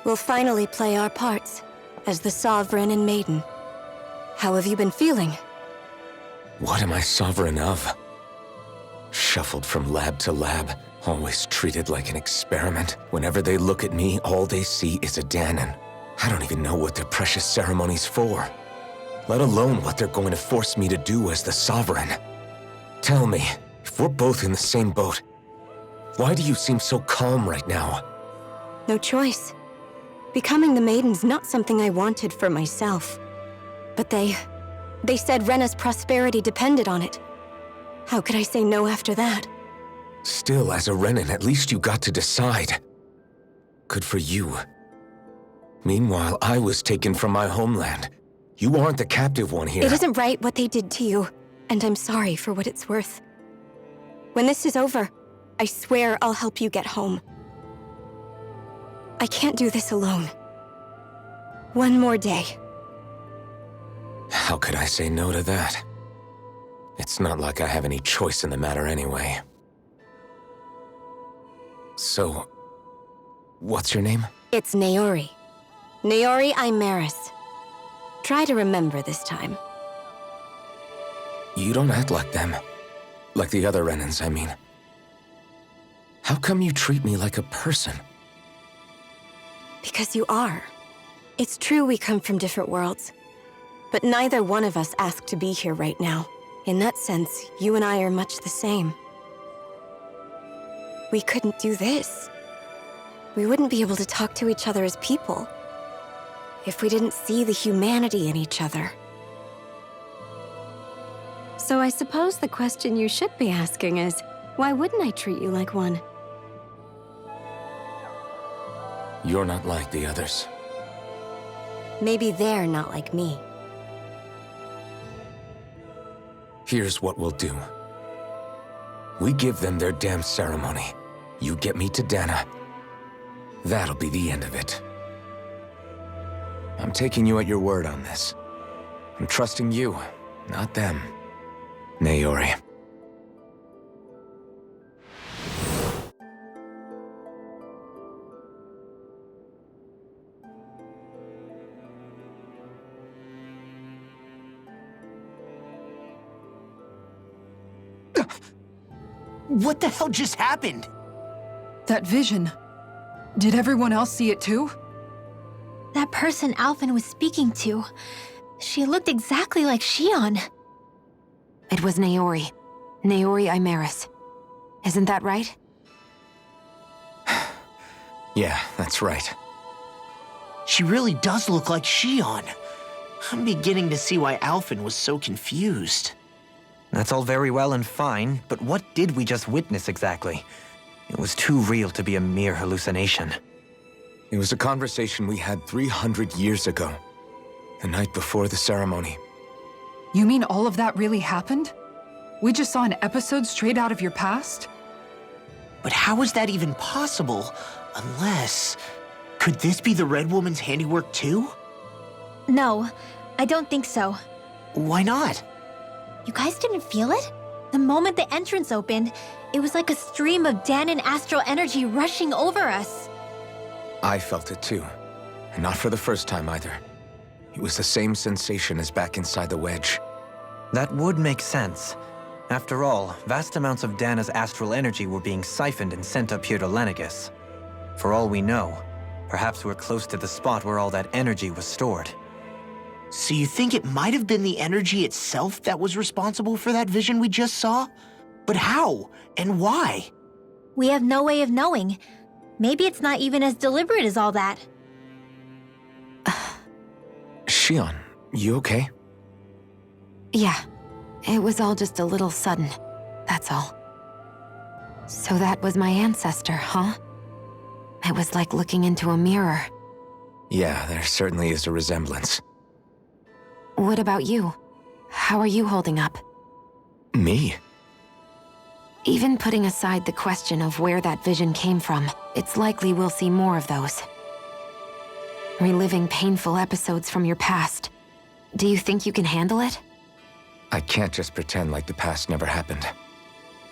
We'll finally play our parts as the Sovereign and Maiden. How have you been feeling? What am I sovereign of? Shuffled from lab to lab, always treated like an experiment. Whenever they look at me, all they see is a Danon. I don't even know what their precious ceremony's for, let alone what they're going to force me to do as the Sovereign. Tell me, if we're both in the same boat, why do you seem so calm right now? No choice. Becoming the Maiden's not something I wanted for myself. But they said Rena's prosperity depended on it. How could I say no after that? Still, as a Renan, at least you got to decide. Good for you. Meanwhile, I was taken from my homeland. You aren't the captive one here. It isn't right what they did to you, and I'm sorry for what it's worth. When this is over, I swear I'll help you get home. I can't do this alone. One more day. How could I say no to that? It's not like I have any choice in the matter anyway. So, what's your name? It's Naori. Naori Imaris. Try to remember this time. You don't act like them. Like the other Renans, I mean. How come you treat me like a person? Because you are. It's true we come from different worlds. But neither one of us asked to be here right now. In that sense, you and I are much the same. we couldn't do this. We wouldn't be able to talk to each other as people if we didn't see the humanity in each other. So I suppose the question you should be asking is, why wouldn't I treat you like one? You're not like the others. Maybe they're not like me. Here's what we'll do. We give them their damn ceremony. You get me to Dana. That'll be the end of it. I'm taking you at your word on this. I'm trusting you, not them. Naori. What the hell just happened? That vision. Did everyone else see it too? That person Alphen was speaking to, she looked exactly like Shion. It was Naori. Naori Imaris. Isn't that right? Yeah, that's right. She really does look like Shion. I'm beginning to see why Alphen was so confused. That's all very well and fine, but what did we just witness exactly? It was too real to be a mere hallucination. It was a conversation we had 300 years ago. The night before the ceremony. You mean all of that really happened? We just saw an episode straight out of your past? But how is that even possible? Unless... Could this be the Red Woman's handiwork too? No, I don't think so. Why not? You guys didn't feel it? The moment the entrance opened, it was like a stream of Danon astral energy rushing over us. I felt it too. And not for the first time either. It was the same sensation as back inside the wedge. That would make sense. After all, vast amounts of Dana's astral energy were being siphoned and sent up here to Lenegis. For all we know, perhaps we're close to the spot where all that energy was stored. So you think it might have been the energy itself that was responsible for that vision we just saw? But how? And why? We have no way of knowing. Maybe it's not even as deliberate as all that. Shion, you okay? Yeah. It was all just a little sudden. That's all. So that was my ancestor, huh? It was like looking into a mirror. Yeah, there certainly is a resemblance. What about you? How are you holding up? Me? Even putting aside the question of where that vision came from, it's likely we'll see more of those. Reliving painful episodes from your past. Do you think you can handle it? I can't just pretend like the past never happened.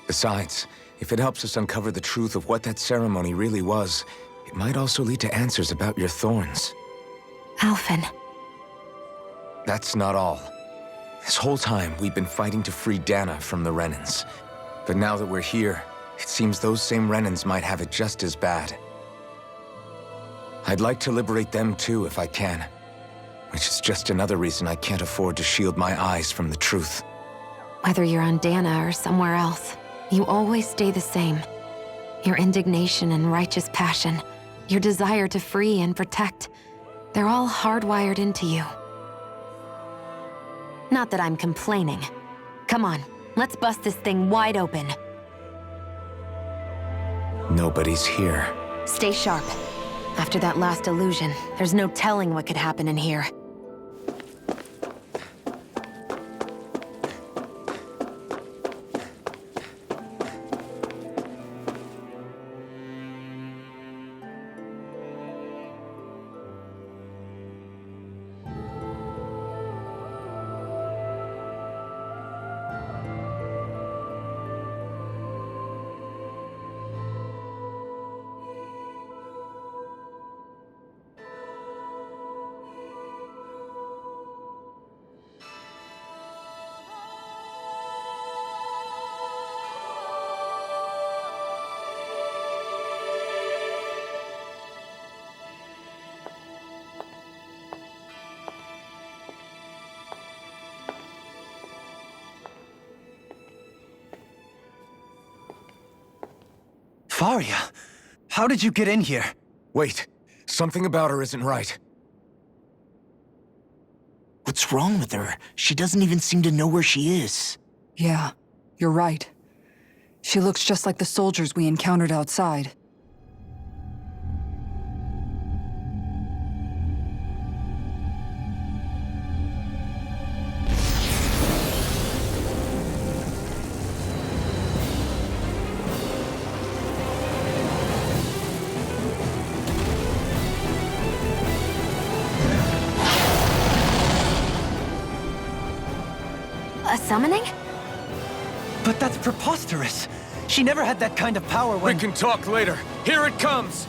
Besides, if it helps us uncover the truth of what that ceremony really was, it might also lead to answers about your thorns. Alphen. That's not all. This whole time, we've been fighting to free Dana from the Renans. But now that we're here, it seems those same Renans might have it just as bad. I'd like to liberate them too if I can. Which is just another reason I can't afford to shield my eyes from the truth. Whether you're on Dana or somewhere else, you always stay the same. Your indignation and righteous passion, your desire to free and protect, they're all hardwired into you. Not that I'm complaining. Come on, let's bust this thing wide open. Nobody's here. Stay sharp. After that last illusion, there's no telling what could happen in here. Faria, how did you get in here? Wait, something about her isn't right. What's wrong with her? She doesn't even seem to know where she is. Yeah, you're right. She looks just like the soldiers we encountered outside. A summoning? But that's preposterous. She never had that kind of power when— We can talk later. Here it comes!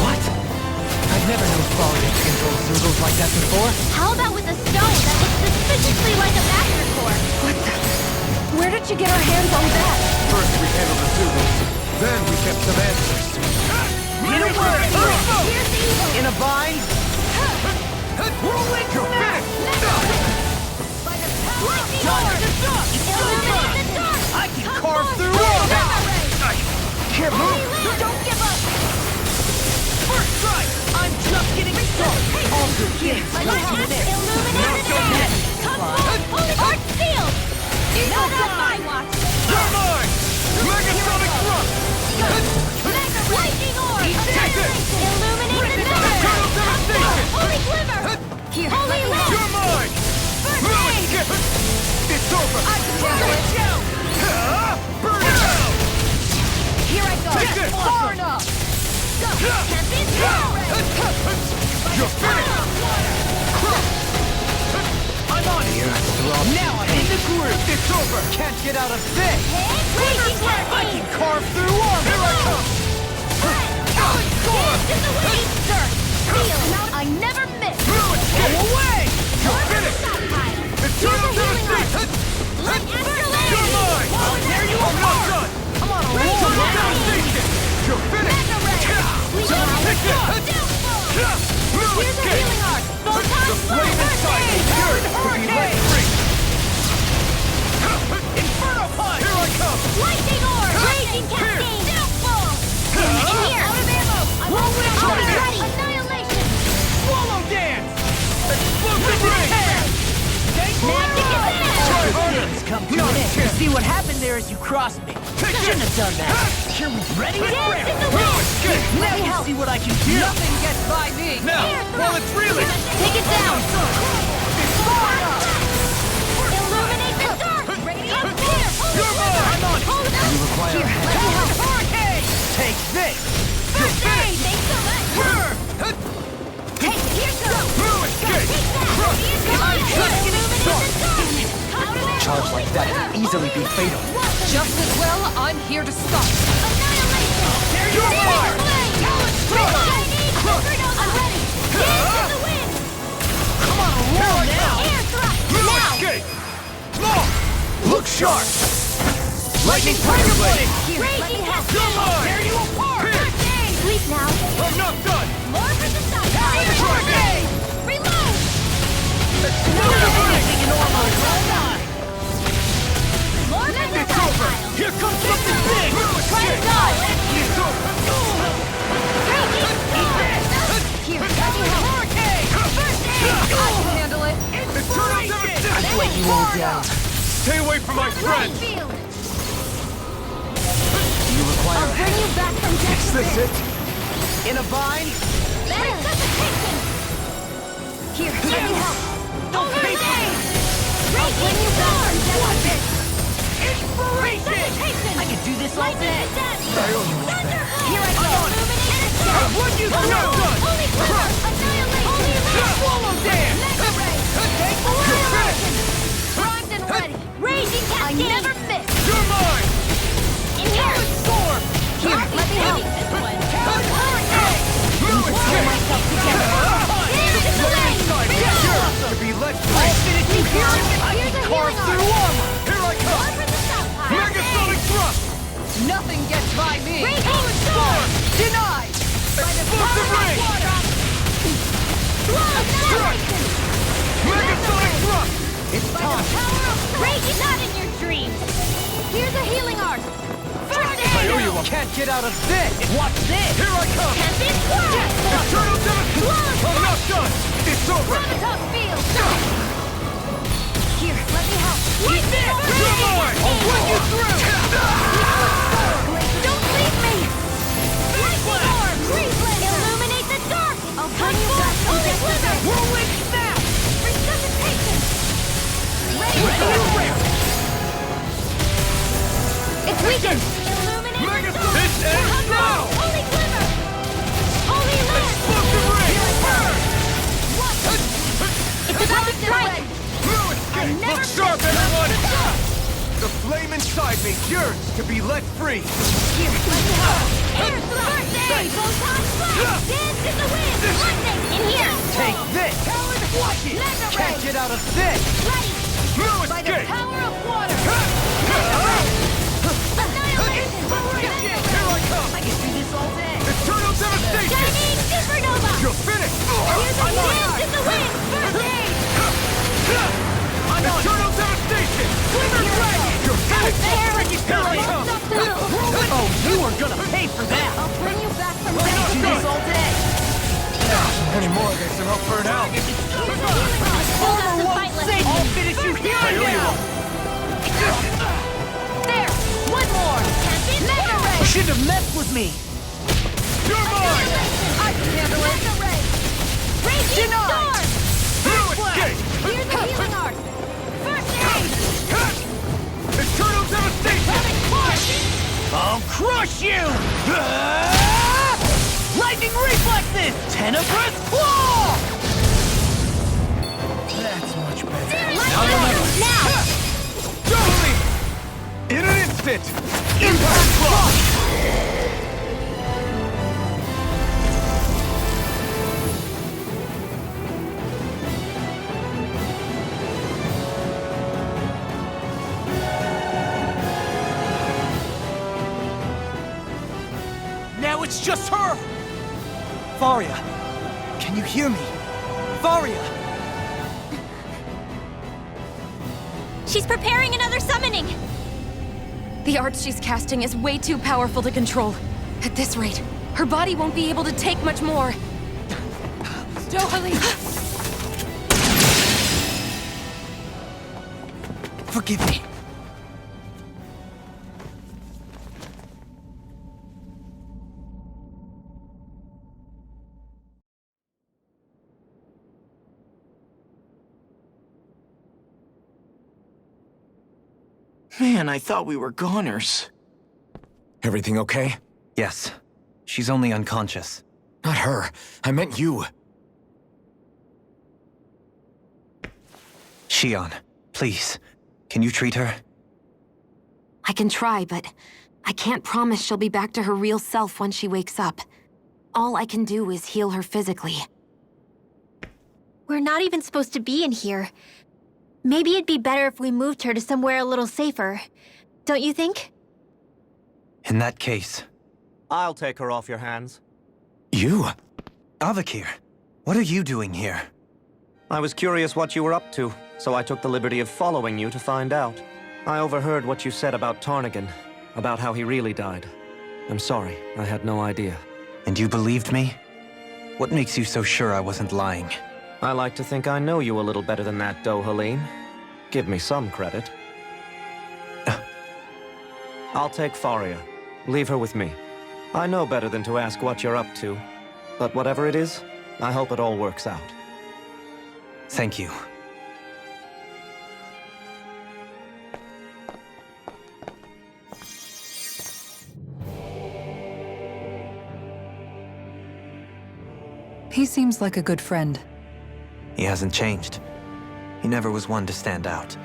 What? I've never known Faria to control Zugos like that before. How about with a stone that looks suspiciously like a Baxter core? What the? Where did you get our hands on that? First we handled the Zugos, then we kept some answers. Need a word! Here's the evil. In a bind? Rolling snap! Lightning orb! Illuminate the dark! I can carve through all that! Can't move! Don't give up! First strike! I'm just getting started! All good kids! Illuminate the dark! Come on! Holy Heart sealed! Not on my watch! You're mine! Megasonic thrust! Mega lightning orb! Annihilation! Illuminate the dark! Eternal devastation! Holy glimmer! Here, Holy lamp! You're mine! First aid! It's over! I can handle it! Burn it down! Here I go! Take this! Far enough! Go! Can't be You're finished! I'm on here! Now I'm in the groove! It's over! Can't get out of this! Raging I can carve through armor! Here I come! Dance in the wind! Sir! Feel I never miss! Go away! You're finished! Eternal devastation! Let escalate! You're mine! I'll tear you I'm not apart! done! I'm on a roll! Eternal devastation! You're finished! Mega ray! We Just can pick it! Here's a healing arc! Volcano The flame inside is yours to be let free! Inferno punch! Here I come! Lightning orb! Raging cascade! Downfall! In here! Out of ammo! Whirlwind I'm tornado! ready! Annihilation! Swallow dance! Explosive ring! Magic is Things come to an end. You see what happened there as you crossed me. Shouldn't have done that. Here we ready and Dance ready. in the wind! Now you see what I can do. Nothing gets by me! Now, while it's reeling! Take it down! Illuminate the dark! Radiant clear! You're mine! I'm on it. Hold it up! Here, let me help. Hurricane! Take this. First aid! Thanks so much! Take it! Here goes! Escape! Take that! I'm just getting started. Charge like that can easily be fatal. Just as well, I'm here to stop. Annihilation! There you are! I'm ready! Dance in the wind! Come on, roll now! Air thrust! Now! Escape! Long! Look sharp! Lightning Tiger Blade! Raging You're cascade! mine! Tear you apart! Sleep now! I'm not done! More for the sun! Hurricane! Reload! Explosive ring! Hold on! More for the It's over! Here comes something big! Try to dodge! It's over! Raging storm! Here, let me help. Hurricane! First aid! I can handle it. Eternal devastation! Let you all down. Stay away from my friends! Field! Require I'll bring you back from death Is to this this. it? In a bind? Resuscitation! Here, let me help. Don't First face aid! me! Raging storm! What's it? Inspiration! Resuscitation! I can do this all Lightning day. to death! Thunderbolt! Here I go! Illuminate the dark! What'd you do? Holy glimmer! Annihilation! Holy lamp! Swallow dance! Mega ray! Annihilation! Primed and ready! Raging cascade! I never miss! You're mine! In here! Storm! Here, let me help! This one! Hurricane! Blue escape! Myself together! Dance in the wind! Reload! To be let I'll free! finish you here! I Here's can a carve healing through armor! Here I More come! for the south pile! Megasonic thrust! Nothing gets by me. Raging storm! Denied. Explosive ring! Blow! It's time! Break it not in your dreams! Here's a healing art! First aid! I owe you one! Can't get out of this! Watch this! Here I come! Tempest Swirl! Eternal Devastation! I'm not done! It's over! Gravitas Field! Here, let me help! Eat this! You're mine! I'll run you through! Don't leave me! Lightning Orb! Freeze Laser! Illuminate the dark! I'll bring you back! Holy Glimmer! Whirlwind Snap! Resuscitation! Ready to rip! It's weakened! Illuminate the dark! This ends now! Holy Glimmer! Holy Lance! Explosive Ray! Burn! What? It's about to strike! Look sharp, everyone! The flame inside me yearns to be let free! Here, let me help! Air thrust! First aid! Photon flash! Dance in the wind! Lightning! In here! Take this! Watch it! Mega Can't ray! get out of this! Ready! No By the escape! power of water! Mega ray! Annihilation! Here I come! I can do this all day! Eternal Devastation! Shining Supernova! You're finished! Here's a dance in the wind! First aid! Eternal Devastation! Glimmer Dragon! You're finished! Here I come! Oh, you are gonna pay for that! I'll bring you back from Not there! done. This all day! Any more of this and I'll burn out! Here's a healing art! Hold us to fight less! I'll finish you here I and now! There! One more! Mega ray! You shouldn't have messed with me! You're mine! I can handle it! Mega ray! Raging storm! No escape! Here's a healing art! First aid! Eternal Devastation! I'll crush you! Lightning reflexes! Tenebrous claw! That's much better. Now! Totally! In an instant! Impact claw! Now it's just her! Varia! Can you hear me? Varia! She's preparing another summoning! The art she's casting is way too powerful to control. At this rate, her body won't be able to take much more. Dohalim! Forgive me. Man, I thought we were goners. Everything okay? Yes. She's only unconscious. Not her. I meant you. Shion, please. Can you treat her? I can try, but I can't promise she'll be back to her real self when she wakes up. All I can do is heal her physically. We're not even supposed to be in here. Maybe it'd be better if we moved her to somewhere a little safer. Don't you think? In that case... I'll take her off your hands. You? Avakir, what are you doing here? I was curious what you were up to, so I took the liberty of following you to find out. I overheard what you said about Tarnagan, about how he really died. I'm sorry, I had no idea. And you believed me? What makes you so sure I wasn't lying? I like to think I know you a little better than that, Dohalim. Give me some credit. I'll take Faria. Leave her with me. I know better than to ask what you're up to. But whatever it is, I hope it all works out. Thank you. He seems like a good friend. He hasn't changed. He never was one to stand out.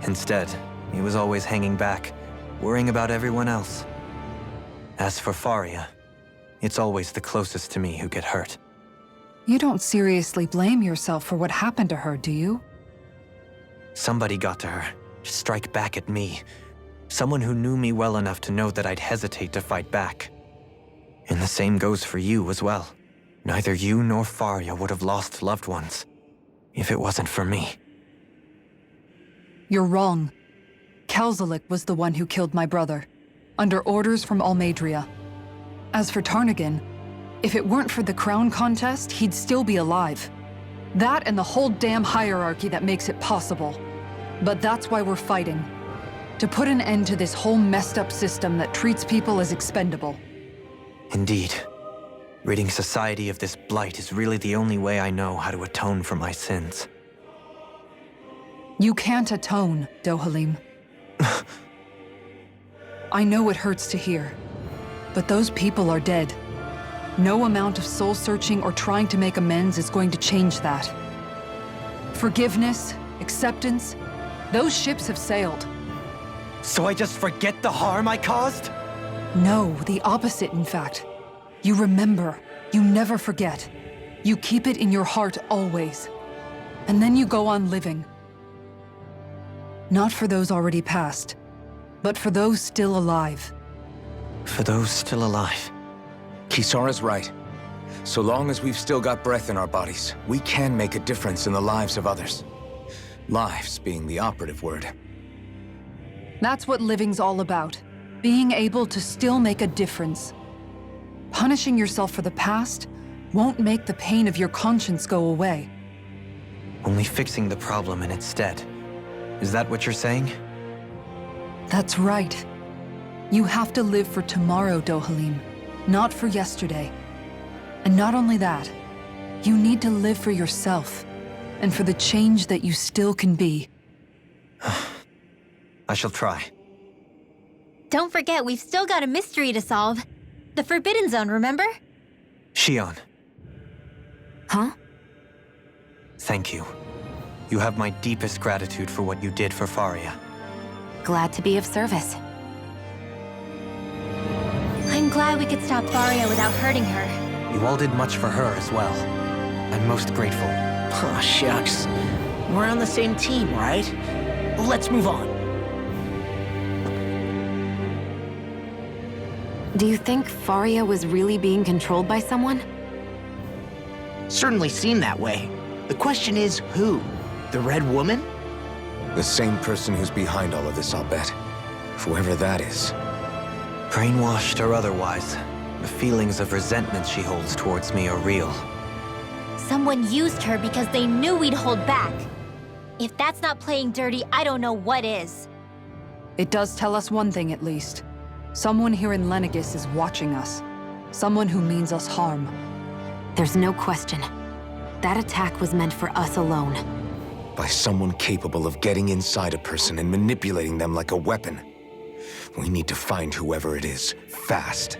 Instead, he was always hanging back, worrying about everyone else. As for Faria, it's always the closest to me who get hurt. You don't seriously blame yourself for what happened to her, do you? Somebody got to her, to strike back at me. Someone who knew me well enough to know that I'd hesitate to fight back. And the same goes for you as well. Neither you nor Faria would have lost loved ones if it wasn't for me. You're wrong. Kelzelik was the one who killed my brother, under orders from Almadria. As for Tarnagan, if it weren't for the crown contest, he'd still be alive. That and the whole damn hierarchy that makes it possible. But that's why we're fighting. To put an end to this whole messed up system that treats people as expendable. Indeed. Ridding society of this blight is really the only way I know how to atone for my sins. You can't atone, Dohalim. I know it hurts to hear, but those people are dead. No amount of soul-searching or trying to make amends is going to change that. Forgiveness, acceptance, those ships have sailed. So I just forget the harm I caused? No, the opposite, in fact. You remember. You never forget. You keep it in your heart always. And then you go on living. Not for those already past, but for those still alive. For those still alive. Kisara's right. So long as we've still got breath in our bodies, we can make a difference in the lives of others. Lives being the operative word. That's what living's all about. Being able to still make a difference. Punishing yourself for the past won't make the pain of your conscience go away. Only fixing the problem in its stead. Is that what you're saying? That's right. You have to live for tomorrow, Dohalim, not for yesterday. And not only that, you need to live for yourself, and for the change that you still can be. I shall try. Don't forget, we've still got a mystery to solve. The Forbidden Zone, remember? Shion. Huh? Thank you. You have my deepest gratitude for what you did for Faria. Glad to be of service. I'm glad we could stop Faria without hurting her. You all did much for her as well. I'm most grateful. Oh, shucks. We're on the same team, right? Let's move on. Do you think Faria was really being controlled by someone? Certainly seemed that way. The question is, who? The Red Woman? The same person who's behind all of this, I'll bet. Whoever that is. Brainwashed or otherwise, the feelings of resentment she holds towards me are real. Someone used her because they knew we'd hold back. If that's not playing dirty, I don't know what is. It does tell us one thing at least. Someone here in Lenegis is watching us. Someone who means us harm. There's no question. That attack was meant for us alone. By someone capable of getting inside a person and manipulating them like a weapon. We need to find whoever it is, fast.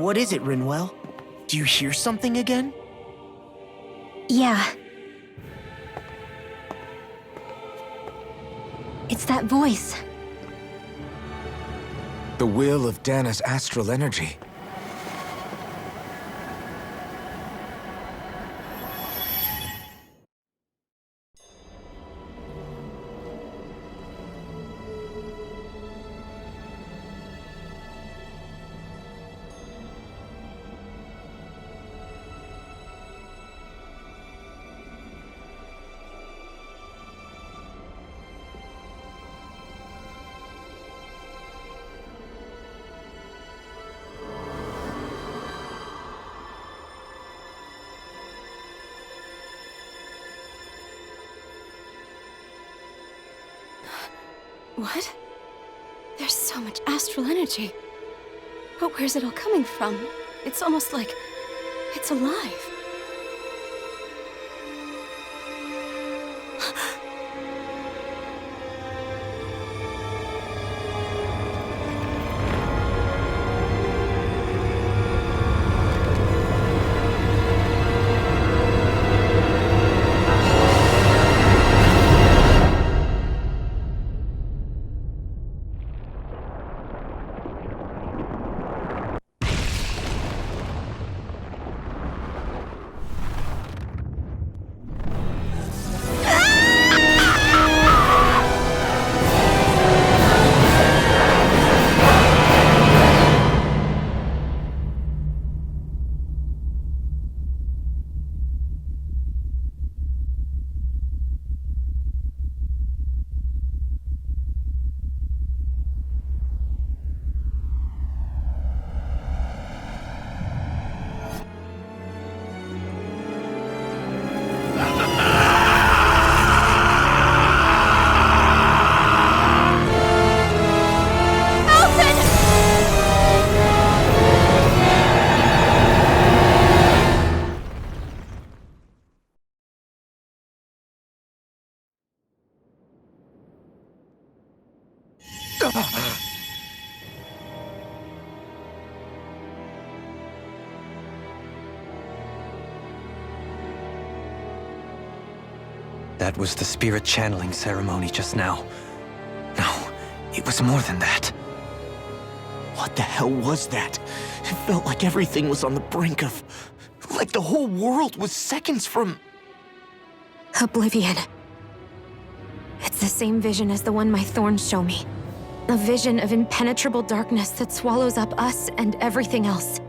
What is it, Rinwell? Do you hear something again? Yeah. It's that voice. The will of Dana's astral energy. What? There's so much astral energy. But where's it all coming from? It's almost like it's alive. That was the spirit channeling ceremony just now. No, it was more than that. What the hell was that? It felt like everything was on the brink of... like the whole world was seconds from... Oblivion. It's the same vision as the one my thorns show me. A vision of impenetrable darkness that swallows up us and everything else.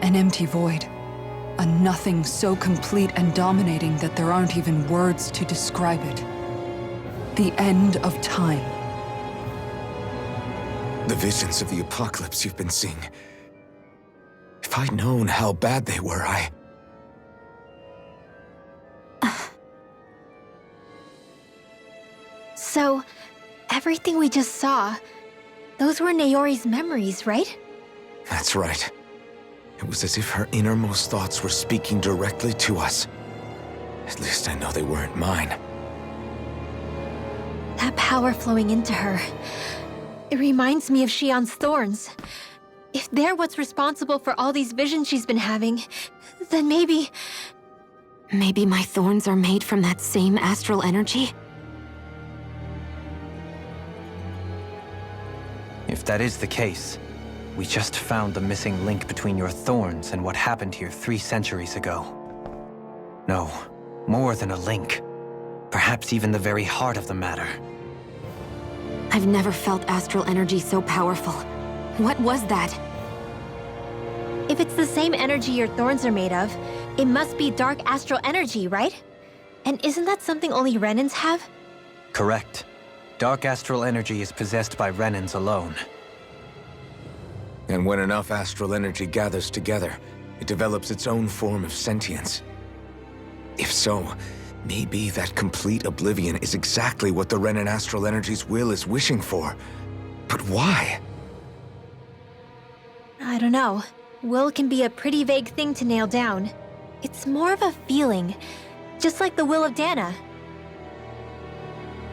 An empty void. A nothing so complete and dominating that there aren't even words to describe it. The end of time. The visions of the apocalypse you've been seeing. If I'd known how bad they were, So, everything we just saw, those were Naori's memories, right? That's right. It was as if her innermost thoughts were speaking directly to us. At least I know they weren't mine. That power flowing into her. It reminds me of Shion's thorns. If they're what's responsible for all these visions she's been having, then maybe... Maybe my thorns are made from that same astral energy? If that is the case, we just found the missing link between your thorns and what happened here 3 centuries ago. No, more than a link. Perhaps even the very heart of the matter. I've never felt astral energy so powerful. What was that? If it's the same energy your thorns are made of, it must be dark astral energy, right? And isn't that something only Renans have? Correct. Dark astral energy is possessed by Renans alone. And when enough astral energy gathers together, it develops its own form of sentience. If so, maybe that complete oblivion is exactly what the Renan astral energy's will is wishing for. But why? I don't know. Will can be a pretty vague thing to nail down. It's more of a feeling, just like the will of Dana.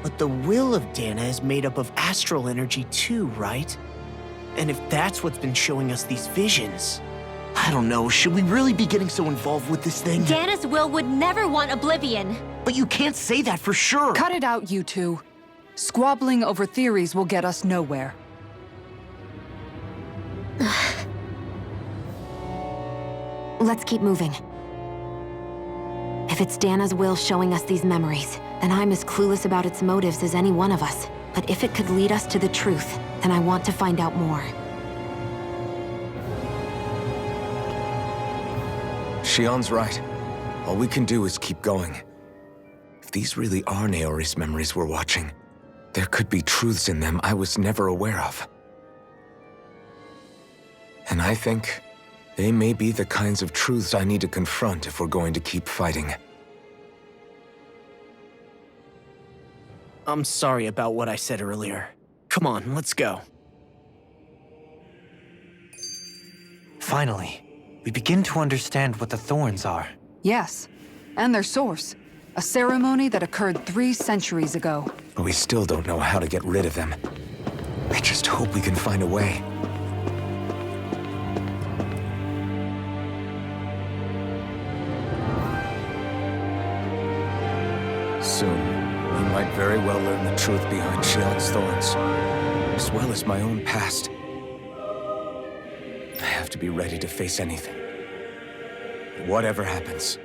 But the will of Dana is made up of astral energy too, right? And if that's what's been showing us these visions... I don't know, should we really be getting so involved with this thing? Dana's will would never want oblivion. But you can't say that for sure. Cut it out, you two. Squabbling over theories will get us nowhere. Let's keep moving. If it's Dana's will showing us these memories, then I'm as clueless about its motives as any one of us. But if it could lead us to the truth, then I want to find out more. Shion's right. All we can do is keep going. If these really are Naori's memories we're watching, there could be truths in them I was never aware of. And I think they may be the kinds of truths I need to confront if we're going to keep fighting. I'm sorry about what I said earlier. Come on, let's go. Finally, we begin to understand what the thorns are. Yes, and their source. A ceremony that occurred 3 centuries ago. But we still don't know how to get rid of them. I just hope we can find a way. Soon, we might very well learn the truth behind Shion's thorns, as well as my own past. I have to be ready to face anything. Whatever happens.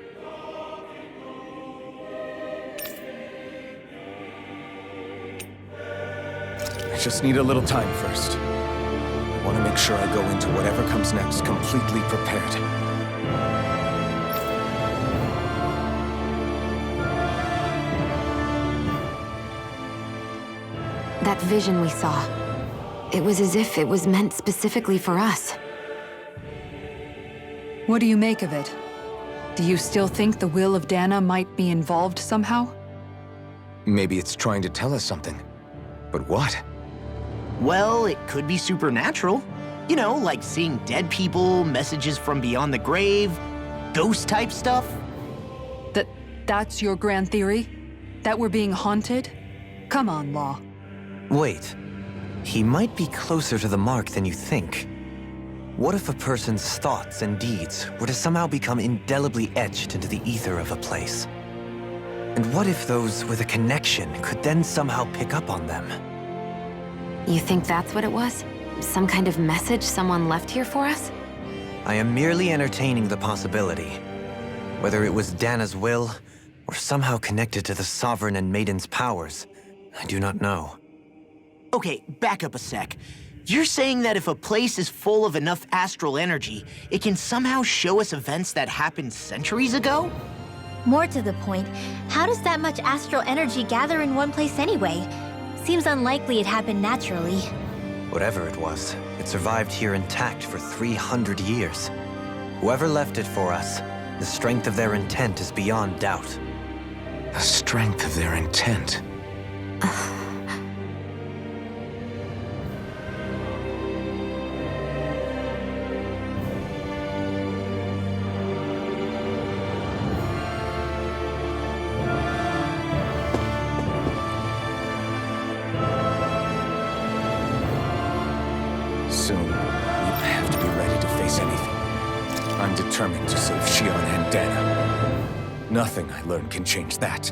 I just need a little time first. I want to make sure I go into whatever comes next completely prepared. That vision we saw, it was as if it was meant specifically for us. What do you make of it? Do you still think the will of Dana might be involved somehow? Maybe it's trying to tell us something. But what? Well, it could be supernatural. You know, like seeing dead people, messages from beyond the grave, ghost-type stuff. That's your grand theory? That we're being haunted? Come on, Law. Wait. He might be closer to the mark than you think. What if a person's thoughts and deeds were to somehow become indelibly etched into the ether of a place? And what if those with a connection could then somehow pick up on them? You think that's what it was? Some kind of message someone left here for us? I am merely entertaining the possibility. Whether it was Dana's will, or somehow connected to the Sovereign and Maiden's powers, I do not know. Okay, back up a sec. You're saying that if a place is full of enough astral energy, it can somehow show us events that happened centuries ago? More to the point, how does that much astral energy gather in one place anyway? Seems unlikely it happened naturally. Whatever it was, it survived here intact for 300 years. Whoever left it for us, the strength of their intent is beyond doubt. The strength of their intent? Soon, we have to be ready to face anything. I'm determined to save Shion and Dana. Nothing I learn can change that.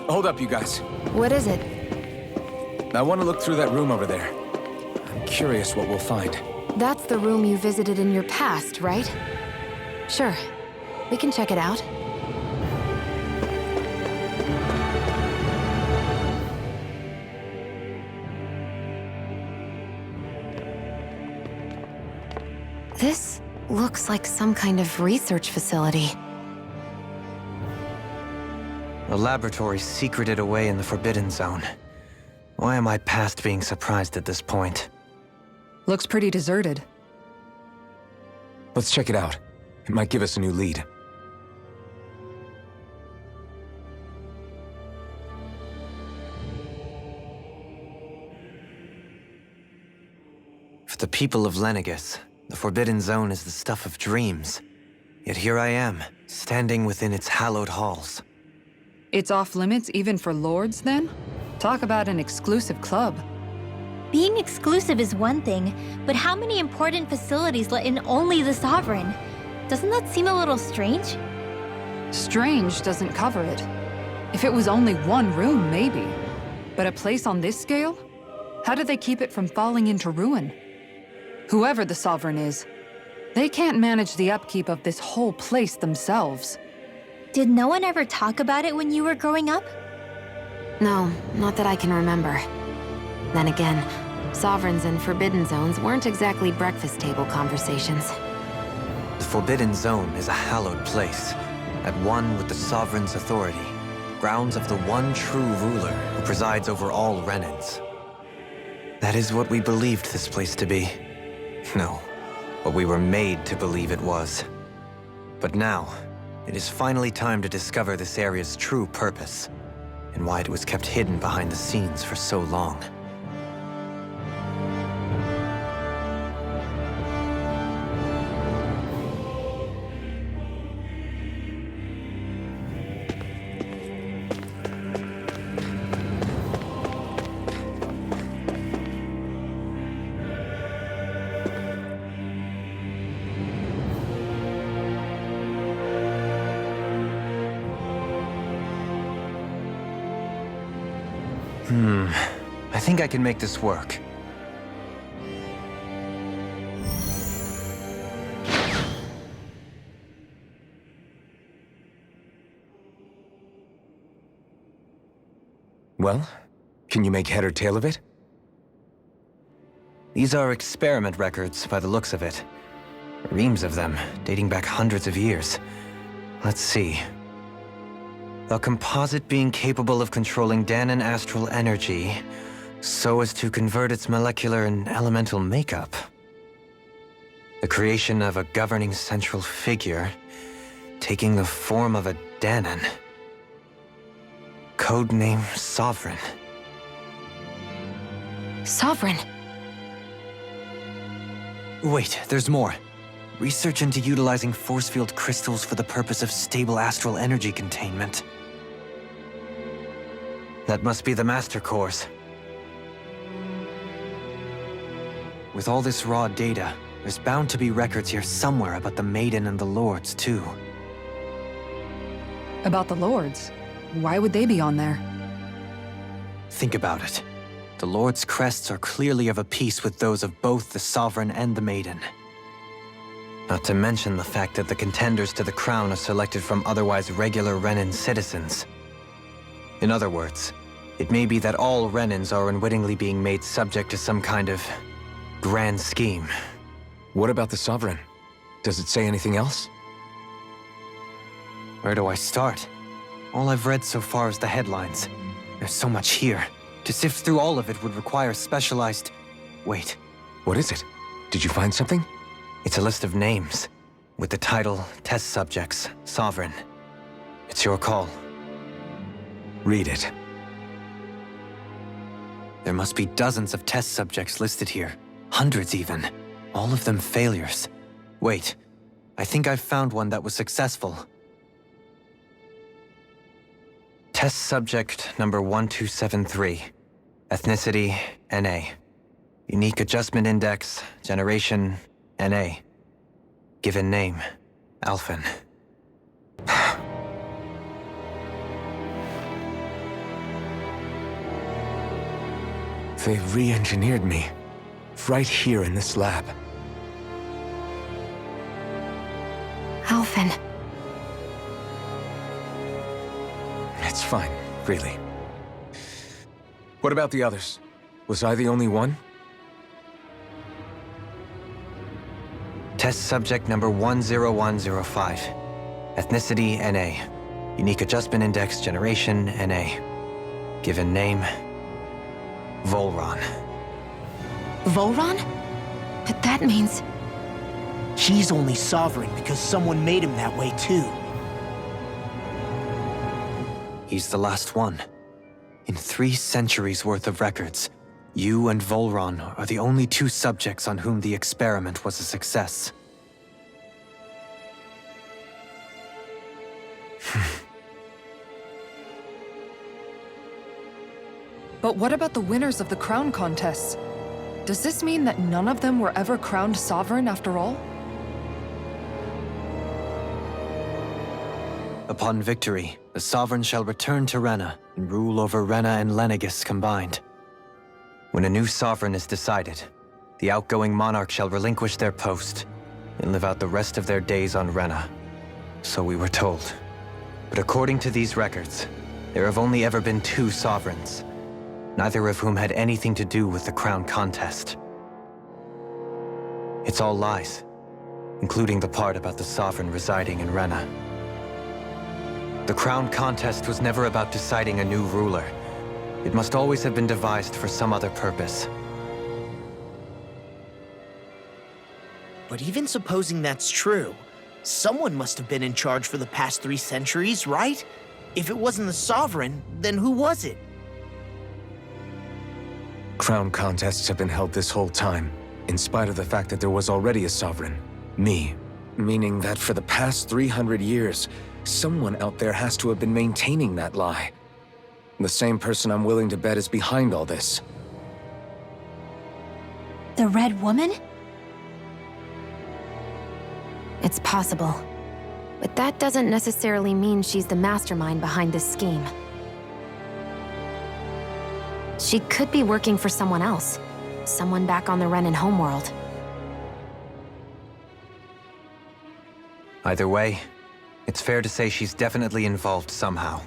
Hold up, you guys. What is it? I want to look through that room over there. I'm curious what we'll find. That's the room you visited in your past, right? Sure. We can check it out. This looks like some kind of research facility. A laboratory secreted away in the Forbidden Zone. Why am I past being surprised at this point? Looks pretty deserted. Let's check it out. It might give us a new lead. For the people of Lenegis, the Forbidden Zone is the stuff of dreams. Yet here I am, standing within its hallowed halls. It's off limits even for lords, then? Talk about an exclusive club. Being exclusive is one thing, but how many important facilities let in only the Sovereign? Doesn't that seem a little strange? Strange doesn't cover it. If it was only one room, maybe. But a place on this scale? How do they keep it from falling into ruin? Whoever the Sovereign is, they can't manage the upkeep of this whole place themselves. Did no one ever talk about it when you were growing up? No, not that I can remember. Then again, Sovereigns and Forbidden Zones weren't exactly breakfast table conversations. The Forbidden Zone is a hallowed place, at one with the Sovereign's authority, grounds of the one true ruler who presides over all Renans. That is what we believed this place to be. No, what we were made to believe it was. But now, it is finally time to discover this area's true purpose, and why it was kept hidden behind the scenes for so long. I think I can make this work. Well, can you make head or tail of it? These are experiment records, by the looks of it. Reams of them, dating back hundreds of years. Let's see. A composite being capable of controlling Danan astral energy so as to convert its molecular and elemental makeup. The creation of a governing central figure, taking the form of a Danan. Codename Sovereign. Sovereign? Wait, there's more. Research into utilizing force field crystals for the purpose of stable astral energy containment. That must be the Master Course. With all this raw data, there's bound to be records here somewhere about the Maiden and the Lords, too. About the Lords? Why would they be on there? Think about it. The Lord's crests are clearly of a piece with those of both the Sovereign and the Maiden. Not to mention the fact that the contenders to the crown are selected from otherwise regular Renan citizens. In other words, it may be that all Renans are unwittingly being made subject to some kind of grand scheme. What about the Sovereign? Does it say anything else? Where do I start? All I've read so far is the headlines. There's so much here. To sift through all of it would require specialized... Wait. What is it? Did you find something? It's a list of names, with the title, Test Subjects, Sovereign. It's your call. Read it. There must be dozens of test subjects listed here. Hundreds even. All of them failures. Wait, I think I've found one that was successful. Test subject number 1273. Ethnicity, NA. Unique adjustment index, generation, NA. Given name, Alphen. They re-engineered me. Right here in this lab. Alphen. It's fine, really. What about the others? Was I the only one? Test subject number 10105. Ethnicity, NA. Unique adjustment index, generation, NA. Given name, Volron. Volron? But that means... He's only sovereign because someone made him that way too. He's the last one. In 3 centuries worth of records, you and Volron are the only 2 subjects on whom the experiment was a success. But what about the winners of the crown contests? Does this mean that none of them were ever crowned sovereign after all? Upon victory, the sovereign shall return to Rena and rule over Rena and Lenegis combined. When a new sovereign is decided, the outgoing monarch shall relinquish their post and live out the rest of their days on Rena. So we were told. But according to these records, there have only ever been 2 sovereigns, neither of whom had anything to do with the crown contest. It's all lies, including the part about the sovereign residing in Rena. The crown contest was never about deciding a new ruler. It must always have been devised for some other purpose. But even supposing that's true, someone must have been in charge for the past 3 centuries, right? If it wasn't the sovereign, then who was it? Crown contests have been held this whole time, in spite of the fact that there was already a sovereign. Me. Meaning that for the past 300 years, someone out there has to have been maintaining that lie. The same person I'm willing to bet is behind all this. The Red Woman? It's possible. But that doesn't necessarily mean she's the mastermind behind this scheme. She could be working for someone else. Someone back on the Renan homeworld. Either way, it's fair to say she's definitely involved somehow.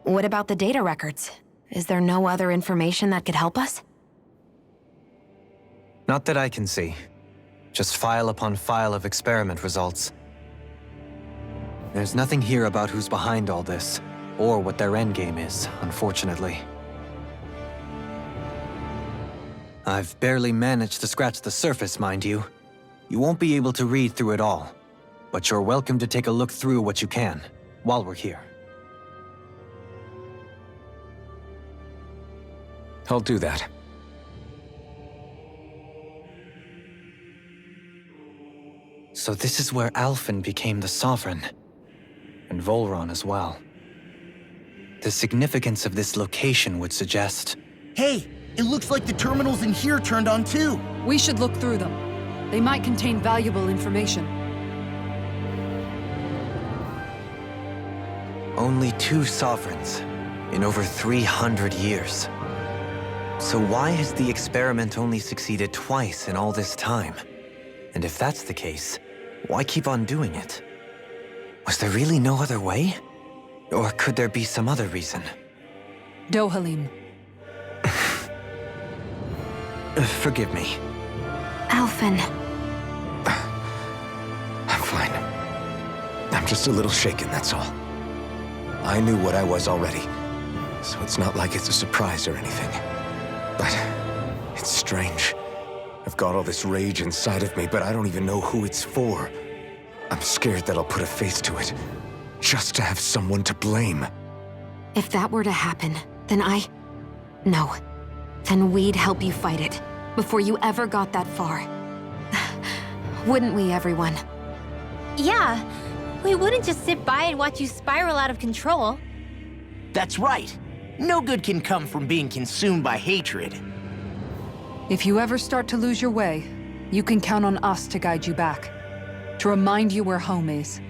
What about the data records? Is there no other information that could help us? Not that I can see. Just file upon file of experiment results. There's nothing here about who's behind all this, or what their endgame is, unfortunately. I've barely managed to scratch the surface, mind you. You won't be able to read through it all, but you're welcome to take a look through what you can, while we're here. I'll do that. So this is where Alphen became the Sovereign, and Volron as well. The significance of this location would suggest... Hey, it looks like the terminals in here turned on too. We should look through them. They might contain valuable information. Only 2 sovereigns in over 300 years. So why has the experiment only succeeded twice in all this time? And if that's the case, why keep on doing it? Was there really no other way? Or could there be some other reason? Dohalim. Forgive me. Alphen. I'm fine. I'm just a little shaken, that's all. I knew what I was already, so it's not like it's a surprise or anything. But it's strange. I've got all this rage inside of me, but I don't even know who it's for. I'm scared that I'll put a face to it, just to have someone to blame. If that were to happen, then No. Then we'd help you fight it, before you ever got that far. Wouldn't we, everyone? Yeah, we wouldn't just sit by and watch you spiral out of control. That's right. No good can come from being consumed by hatred. If you ever start to lose your way, you can count on us to guide you back. To remind you where home is.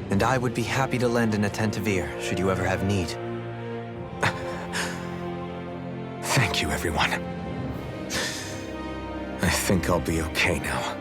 And I would be happy to lend an attentive ear, should you ever have need. Thank you, everyone. I think I'll be okay now.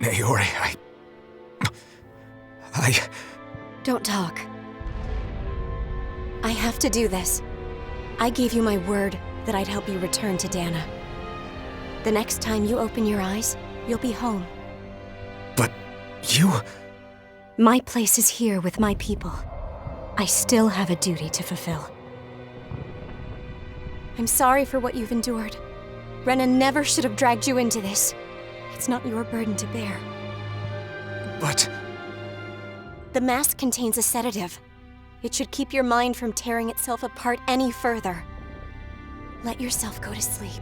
Naori, Don't talk. I have to do this. I gave you my word that I'd help you return to Dana. The next time you open your eyes, you'll be home. But you... My place is here with my people. I still have a duty to fulfill. I'm sorry for what you've endured. Rena never should have dragged you into this. It's not your burden to bear. But... The mask contains a sedative. It should keep your mind from tearing itself apart any further. Let yourself go to sleep.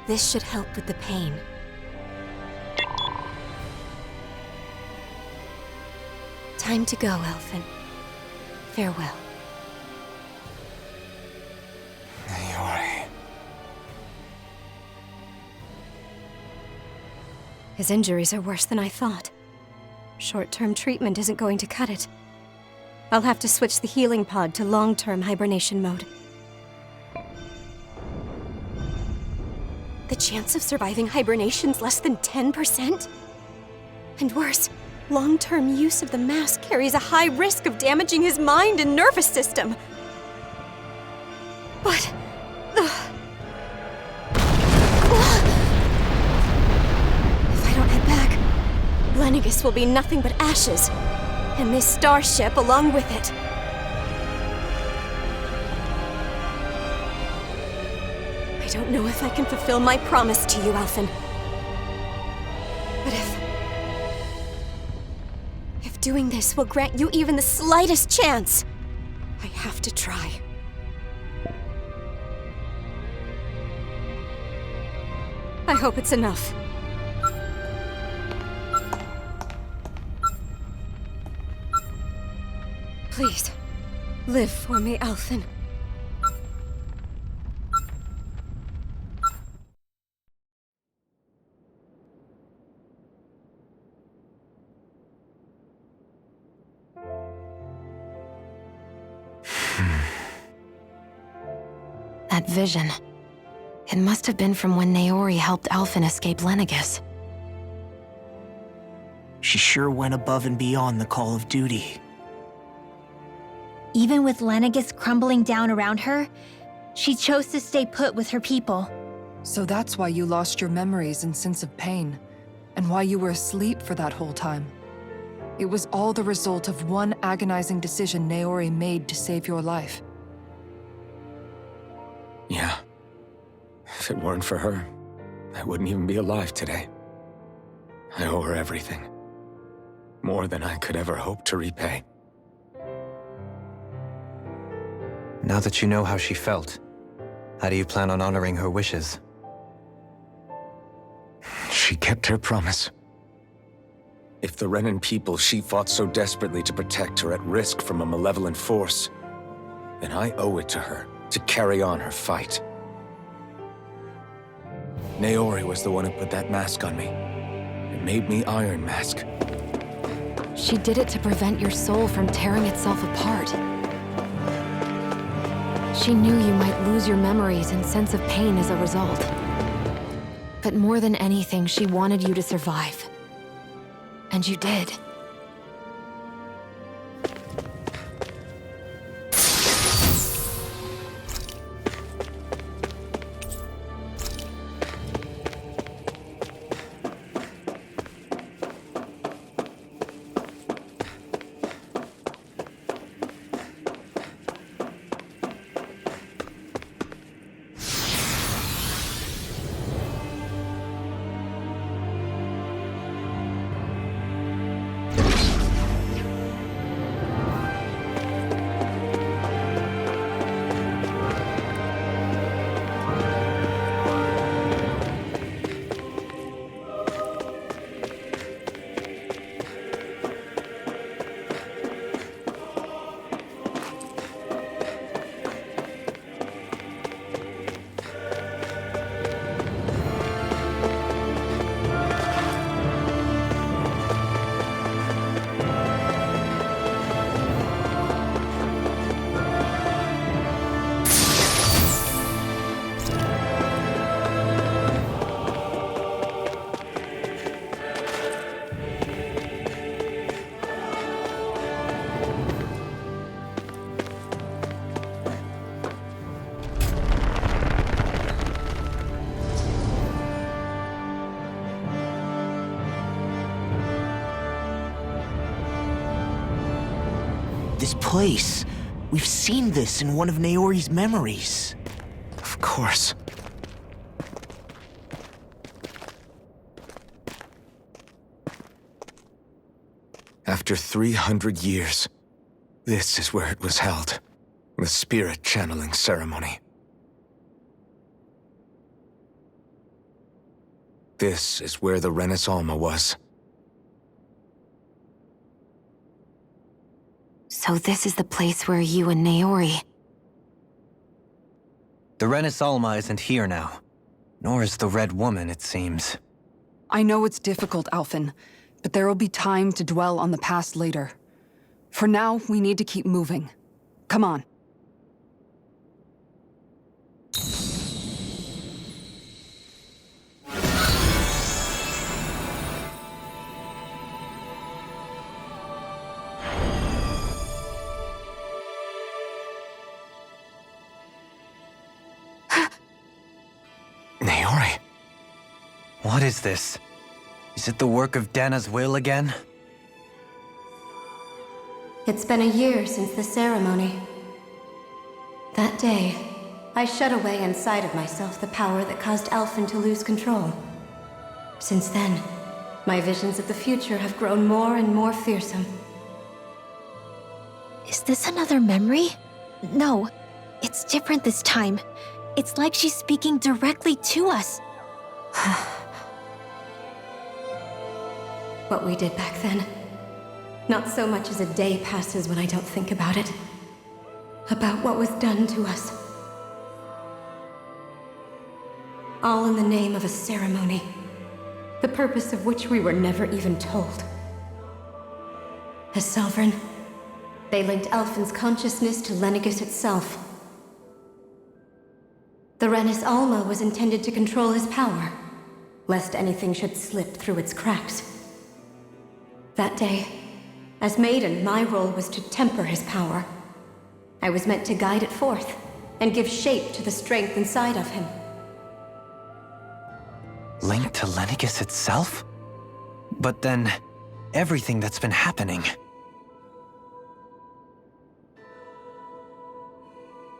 This should help with the pain. Time to go, Elfin. Farewell. Naori... His injuries are worse than I thought. Short-term treatment isn't going to cut it. I'll have to switch the healing pod to long-term hibernation mode. The chance of surviving hibernation's less than 10%? And worse, long-term use of the mask carries a high risk of damaging his mind and nervous system. But... If I don't head back, Lenegis will be nothing but ashes, and this starship along with it. I don't know if I can fulfill my promise to you, Elfin. But if doing this will grant you even the slightest chance, I have to try. I hope it's enough. Please, live for me, Elfin. That vision. It must have been from when Naori helped Elfin escape Lenegis. She sure went above and beyond the call of duty. Even with Lenegis crumbling down around her, she chose to stay put with her people. So that's why you lost your memories and sense of pain, and why you were asleep for that whole time. It was all the result of one agonizing decision Naori made to save your life. Yeah. If it weren't for her, I wouldn't even be alive today. I owe her everything. More than I could ever hope to repay. Now that you know how she felt, how do you plan on honoring her wishes? She kept her promise. If the Renan people she fought so desperately to protect are at risk from a malevolent force, then I owe it to her to carry on her fight. Naori was the one who put that mask on me. It made me Iron Mask. She did it to prevent your soul from tearing itself apart. She knew you might lose your memories and sense of pain as a result. But more than anything, she wanted you to survive. And you did. place. We've seen this in one of Naori's memories. Of course. After 300 years, this is where it was held. The spirit channeling ceremony. This is where the Renis Alma was. So this is the place where you and Naori... The Renis Alma isn't here now. Nor is the Red Woman, it seems. I know it's difficult, Alphen, but there will be time to dwell on the past later. For now, we need to keep moving. Come on. Naori. What is this? Is it the work of Dana's will again? It's been a year since the ceremony. That day, I shut away inside of myself the power that caused Alphen to lose control. Since then, my visions of the future have grown more and more fearsome. Is this another memory? No, it's different this time. It's like she's speaking directly to us. What we did back then. Not so much as a day passes when I don't think about it. About what was done to us. All in the name of a ceremony. The purpose of which we were never even told. As Sovereign, they linked Alphen's consciousness to Lenegis itself. The Renis Alma was intended to control his power, lest anything should slip through its cracks. That day, as Maiden, my role was to temper his power. I was meant to guide it forth, and give shape to the strength inside of him. Linked to Lenegis itself? But then, everything that's been happening...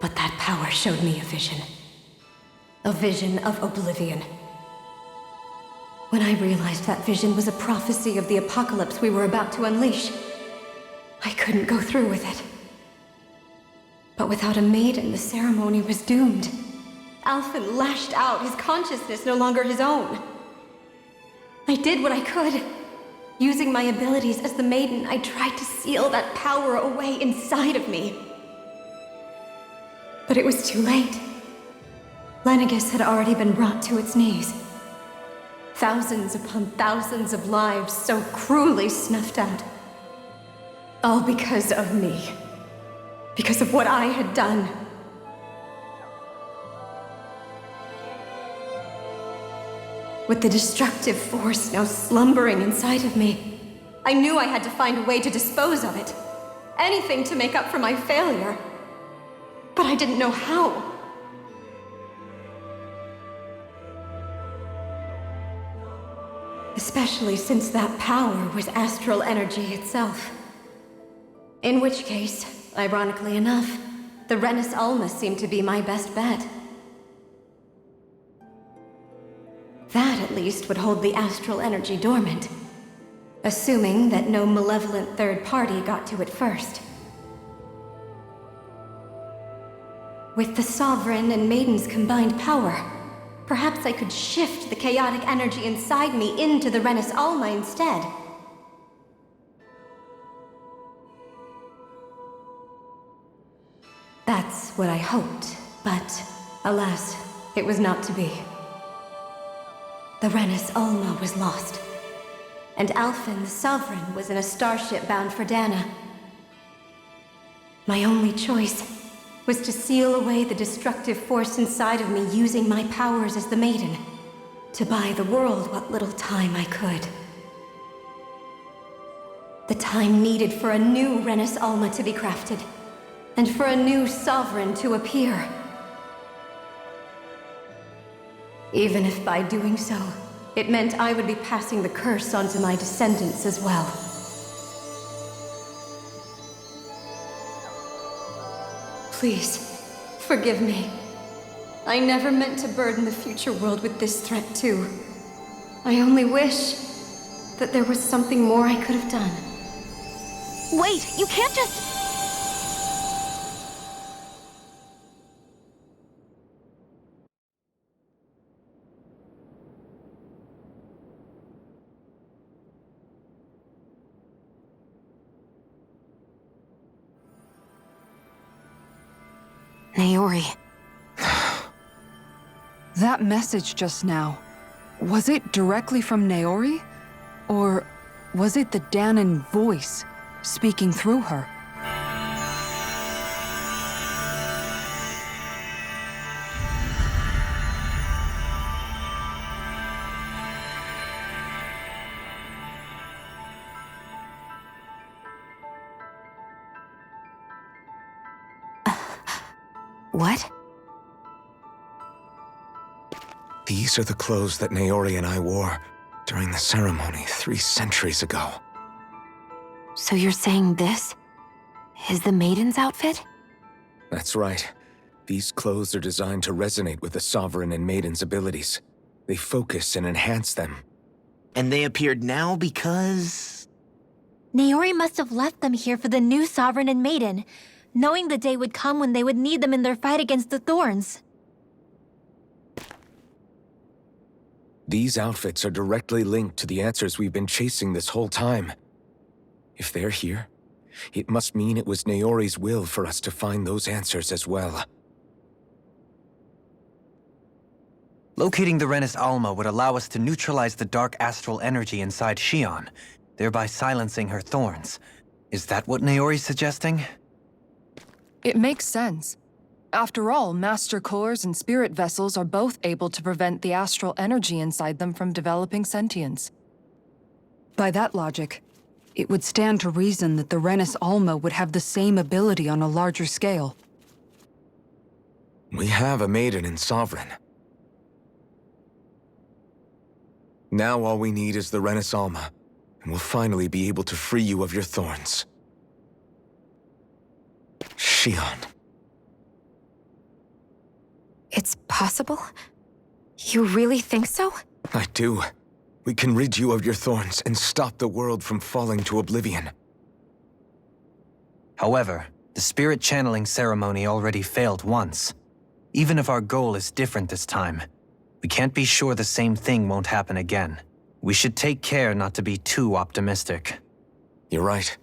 But that power showed me a vision. A vision of oblivion. When I realized that vision was a prophecy of the apocalypse we were about to unleash, I couldn't go through with it. But without a maiden, the ceremony was doomed. Alphen lashed out, his consciousness no longer his own. I did what I could. Using my abilities as the maiden, I tried to seal that power away inside of me. But it was too late. Lenegis had already been brought to its knees. Thousands upon thousands of lives so cruelly snuffed out. All because of me. Because of what I had done. With the destructive force now slumbering inside of me, I knew I had to find a way to dispose of it. Anything to make up for my failure. But I didn't know how. Especially since that power was astral energy itself. In which case, ironically enough, the Renis Alma seemed to be my best bet. That, at least, would hold the astral energy dormant. Assuming that no malevolent third party got to it first. With the Sovereign and Maiden's combined power, perhaps I could shift the chaotic energy inside me into the Renis Alma instead. That's what I hoped, but alas, it was not to be. The Renis Alma was lost, and Alphen, the Sovereign, was in a starship bound for Dana. My only choice was to seal away the destructive force inside of me using my powers as the Maiden, to buy the world what little time I could. The time needed for a new Renis Alma to be crafted, and for a new Sovereign to appear. Even if by doing so, it meant I would be passing the curse onto my descendants as well. Please, forgive me. I never meant to burden the future world with this threat, too. I only wish that there was something more I could have done. Wait, you can't just... Naori. That message just now, was it directly from Naori? Or was it the Danon voice speaking through her? What? These are the clothes that Naori and I wore during the ceremony 3 centuries ago. So you're saying this is the Maiden's outfit? That's right. These clothes are designed to resonate with the Sovereign and Maiden's abilities. They focus and enhance them. And they appeared now because... Naori must have left them here for the new Sovereign and Maiden, knowing the day would come when they would need them in their fight against the Thorns. These outfits are directly linked to the answers we've been chasing this whole time. If they're here, it must mean it was Naori's will for us to find those answers as well. Locating the Renis Alma would allow us to neutralize the dark astral energy inside Shion, thereby silencing her thorns. Is that what Naori's suggesting? It makes sense. After all, Master Cores and Spirit Vessels are both able to prevent the astral energy inside them from developing sentience. By that logic, it would stand to reason that the Renis Alma would have the same ability on a larger scale. We have a Maiden and Sovereign. Now all we need is the Renis Alma, and we'll finally be able to free you of your thorns. Shion. It's possible? You really think so? I do. We can rid you of your thorns and stop the world from falling to oblivion. However, the spirit channeling ceremony already failed once. Even if our goal is different this time, we can't be sure the same thing won't happen again. We should take care not to be too optimistic. You're right.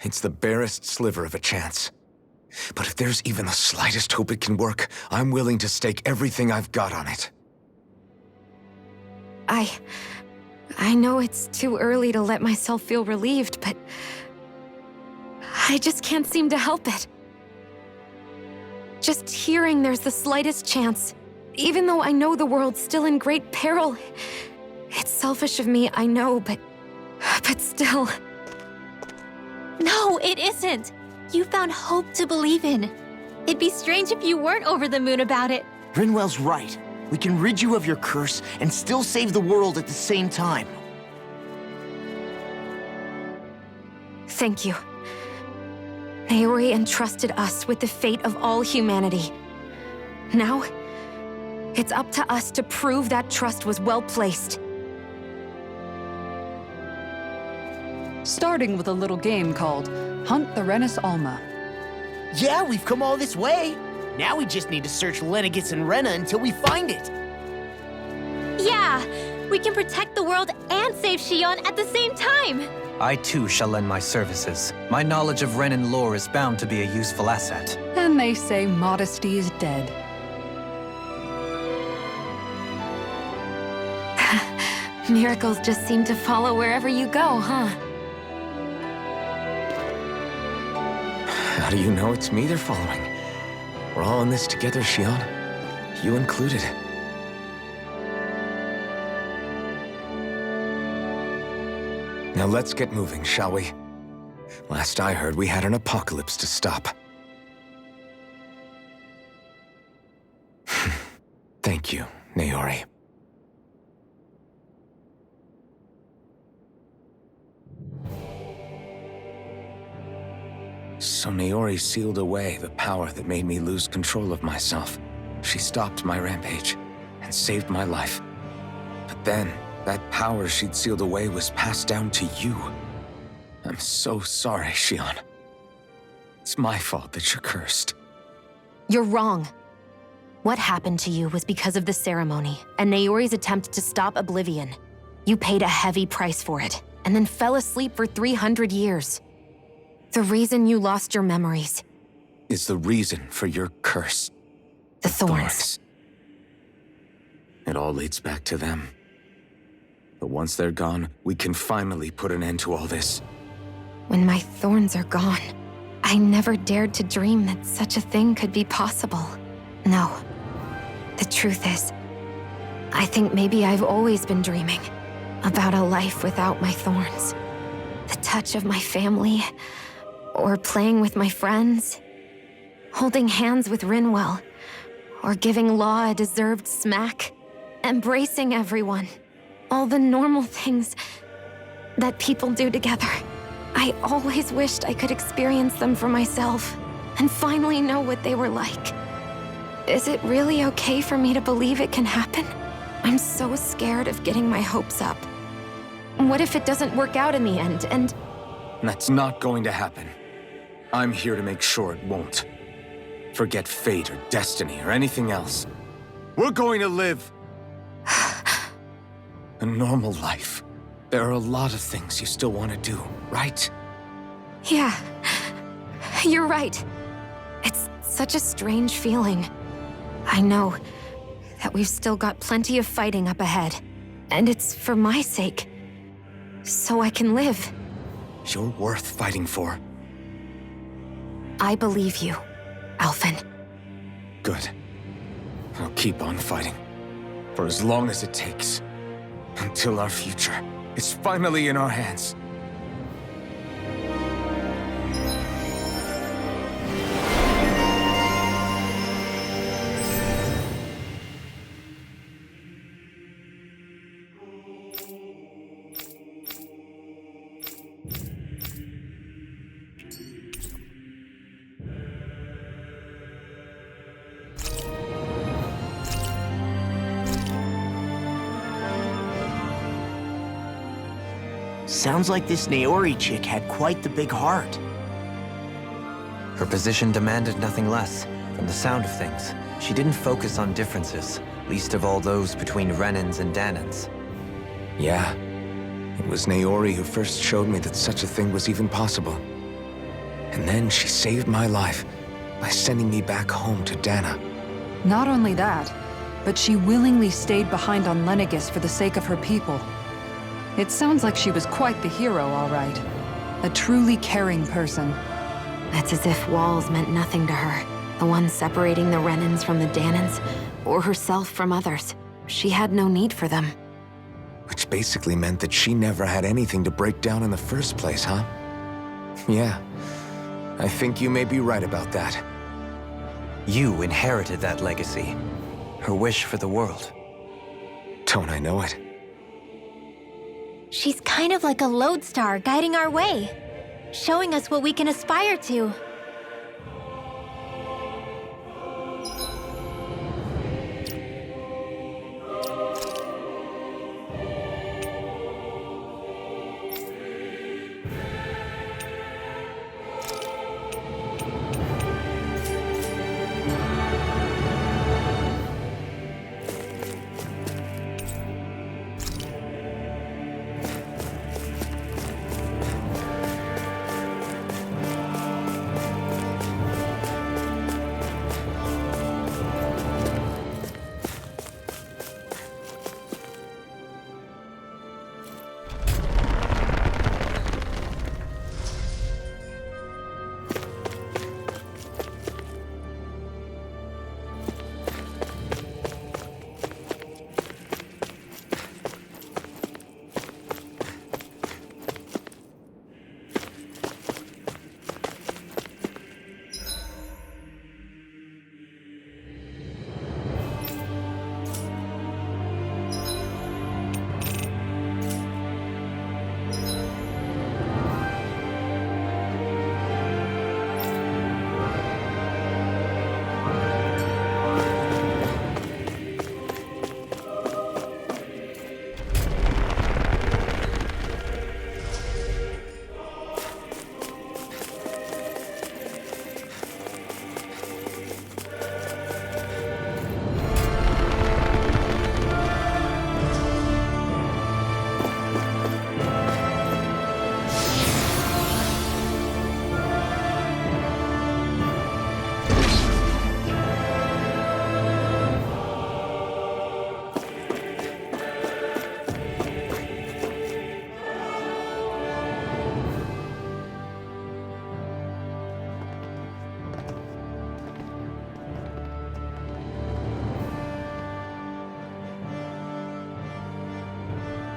It's the barest sliver of a chance. But if there's even the slightest hope it can work, I'm willing to stake everything I've got on it. I know it's too early to let myself feel relieved, but I just can't seem to help it. Just hearing there's the slightest chance, even though I know the world's still in great peril. It's selfish of me, I know, but still. No, it isn't! You found hope to believe in. It'd be strange if you weren't over the moon about it. Rinwell's right. We can rid you of your curse and still save the world at the same time. Thank you. Naori entrusted us with the fate of all humanity. Now, it's up to us to prove that trust was well placed. Starting with a little game called Hunt the Renis Alma. Yeah, we've come all this way. Now we just need to search Lenegis and Rena until we find it. Yeah! We can protect the world and save Shion at the same time! I too shall lend my services. My knowledge of Renan lore is bound to be a useful asset. And they say modesty is dead. Miracles just seem to follow wherever you go, huh? How do you know it's me they're following? We're all in this together, Shion. You included. Now let's get moving, shall we? Last I heard, we had an apocalypse to stop. Thank you, Naori. So Naori sealed away the power that made me lose control of myself. She stopped my rampage and saved my life. But then, that power she'd sealed away was passed down to you. I'm so sorry, Shion. It's my fault that you're cursed. You're wrong. What happened to you was because of the ceremony and Naori's attempt to stop Oblivion. You paid a heavy price for it, and then fell asleep for 300 years. The reason you lost your memories is the reason for your curse. The thorns. It all leads back to them. But once they're gone, we can finally put an end to all this. When my thorns are gone, I never dared to dream that such a thing could be possible. No. The truth is, I think maybe I've always been dreaming about a life without my thorns. The touch of my family, or playing with my friends, holding hands with Rinwell, or giving Law a deserved smack, embracing everyone. All the normal things that people do together. I always wished I could experience them for myself and finally know what they were like. Is it really okay for me to believe it can happen? I'm so scared of getting my hopes up. What if it doesn't work out in the end, and... That's not going to happen. I'm here to make sure it won't. Forget fate or destiny or anything else. We're going to live a normal life. There are a lot of things you still want to do, right? Yeah, you're right. It's such a strange feeling. I know that we've still got plenty of fighting up ahead, and it's for my sake, so I can live. You're worth fighting for. I believe you, Alphen. Good. I'll keep on fighting. For as long as it takes. Until our future is finally in our hands. Sounds like this Naori chick had quite the big heart. Her position demanded nothing less. From the sound of things, she didn't focus on differences, least of all those between Renans and Danans. Yeah. It was Naori who first showed me that such a thing was even possible. And then she saved my life by sending me back home to Dana. Not only that, but she willingly stayed behind on Lenegis for the sake of her people. It sounds like she was quite the hero, all right. A truly caring person. It's as if walls meant nothing to her. The one separating the Renans from the Danans, or herself from others. She had no need for them. Which basically meant that she never had anything to break down in the first place, huh? Yeah. I think you may be right about that. You inherited that legacy. Her wish for the world. Don't I know it? She's kind of like a lodestar guiding our way, showing us what we can aspire to.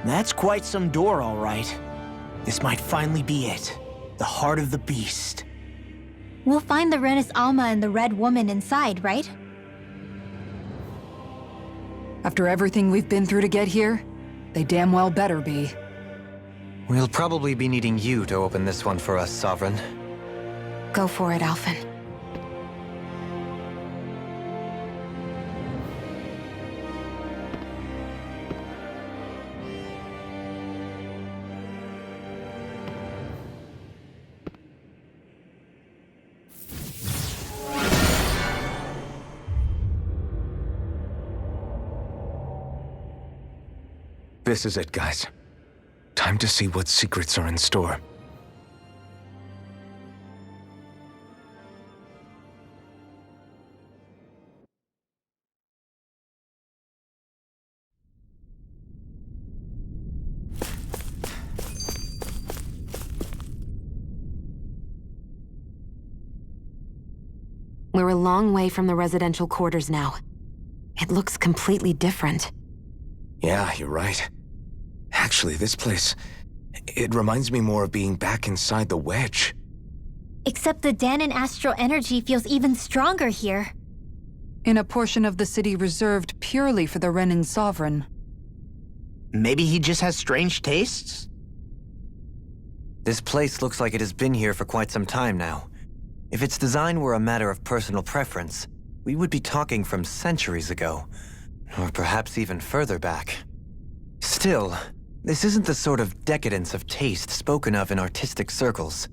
That's quite some door, all right. This might finally be it. The heart of the beast. We'll find the Renis Alma and the Red Woman inside, right? After everything we've been through to get here, they damn well better be. We'll probably be needing you to open this one for us, Sovereign. Go for it, Alphen. This is it, guys. Time to see what secrets are in store. We're a long way from the residential quarters now. It looks completely different. Yeah, you're right. Actually, this place... it reminds me more of being back inside the Wedge. Except the Danon astral energy feels even stronger here. In a portion of the city reserved purely for the Renin Sovereign. Maybe he just has strange tastes? This place looks like it has been here for quite some time now. If its design were a matter of personal preference, we would be talking from centuries ago. Or perhaps even further back. Still, this isn't the sort of decadence of taste spoken of in artistic circles.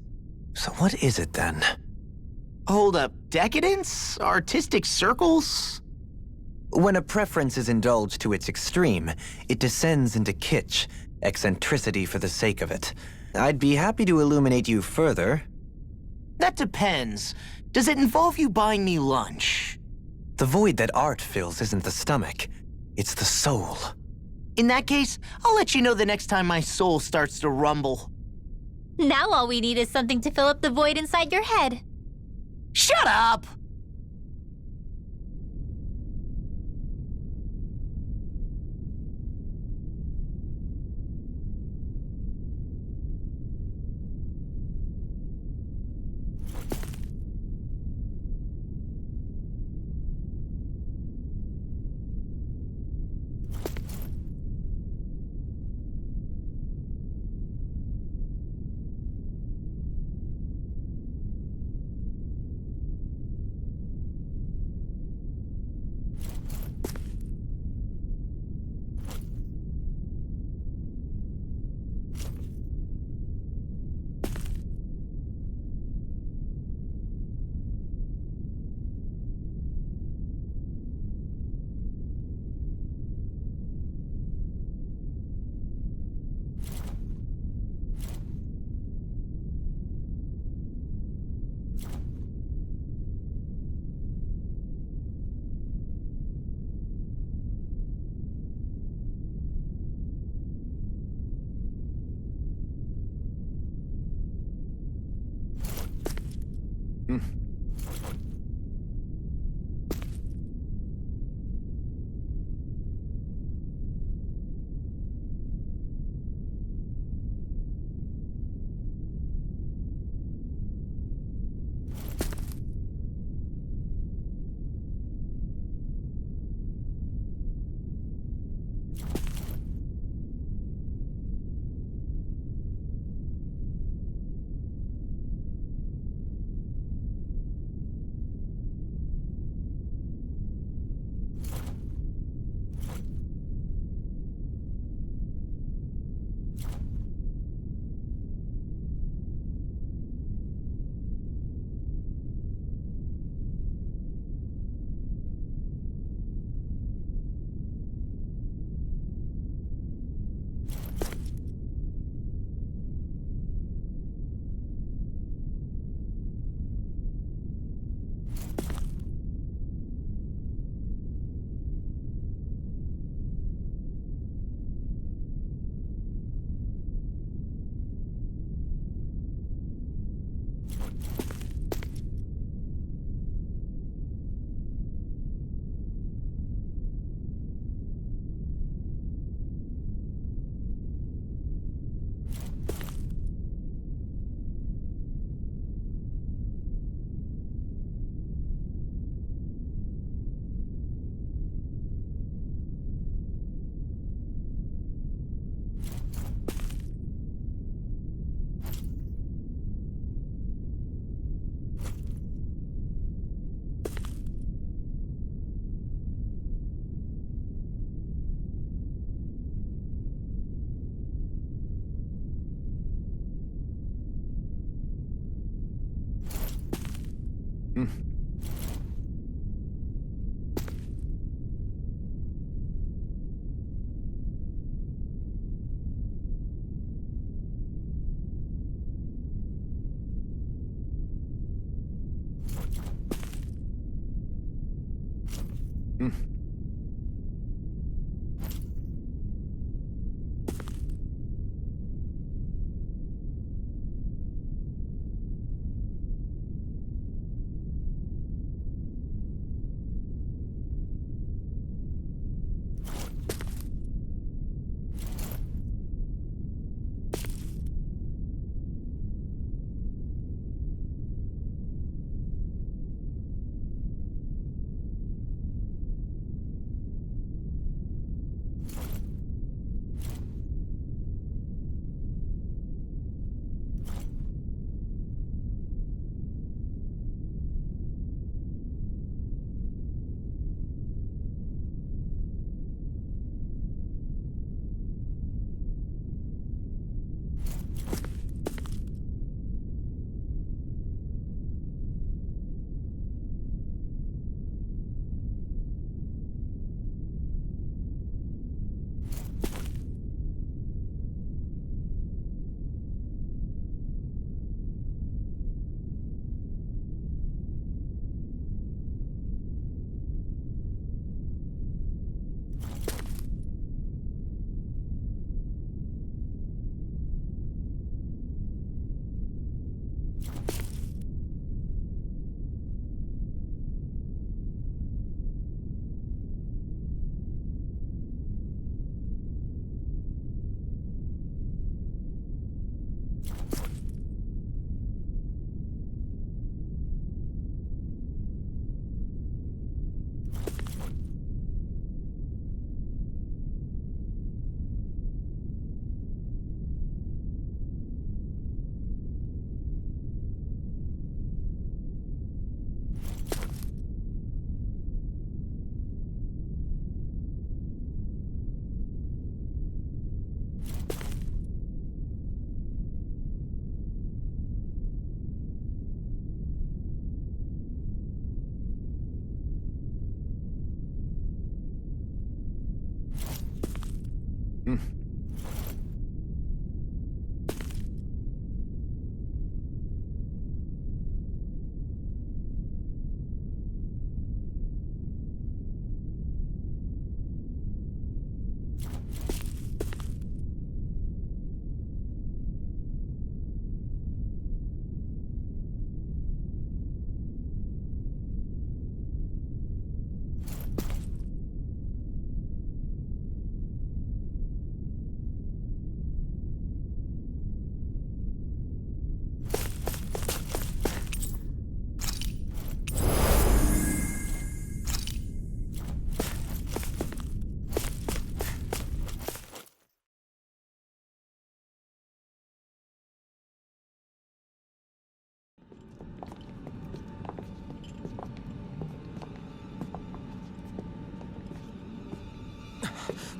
So what is it then? Hold up, decadence? Artistic circles? When a preference is indulged to its extreme, it descends into kitsch, eccentricity for the sake of it. I'd be happy to illuminate you further. That depends. Does it involve you buying me lunch? The void that art fills isn't the stomach, it's the soul. In that case, I'll let you know the next time my soul starts to rumble. Now all we need is something to fill up the void inside your head. Shut up!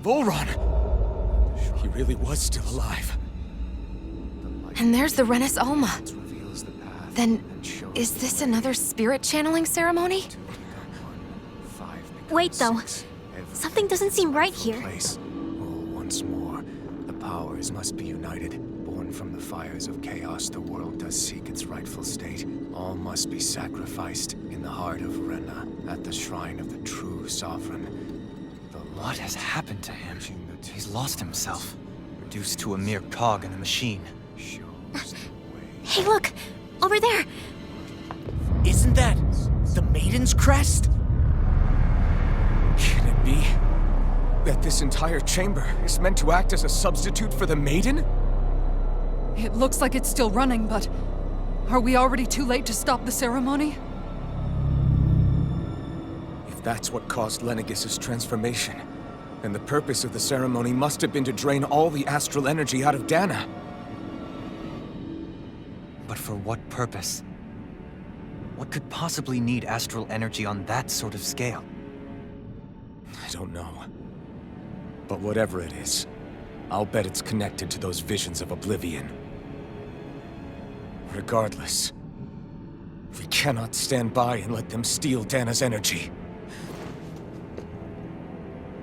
Volron! He really was still alive. And there's the Renis Alma. Then, is this another spirit channeling ceremony? Wait, though. Something doesn't seem right here. Once more, the powers must be united. Born from the fires of chaos, the world does seek its rightful state. All must be sacrificed in the heart of Rena, at the shrine of the true sovereign. What has happened to him? He's lost himself, reduced to a mere cog in a machine. Hey, look! Over there! Isn't that the Maiden's crest? Can it be that this entire chamber is meant to act as a substitute for the Maiden? It looks like it's still running, but are we already too late to stop the ceremony? If that's what caused Lenegis' transformation, then the purpose of the ceremony must have been to drain all the astral energy out of Dana. But for what purpose? What could possibly need astral energy on that sort of scale? I don't know. But whatever it is, I'll bet it's connected to those visions of oblivion. Regardless, We cannot stand by and let them steal Dana's energy.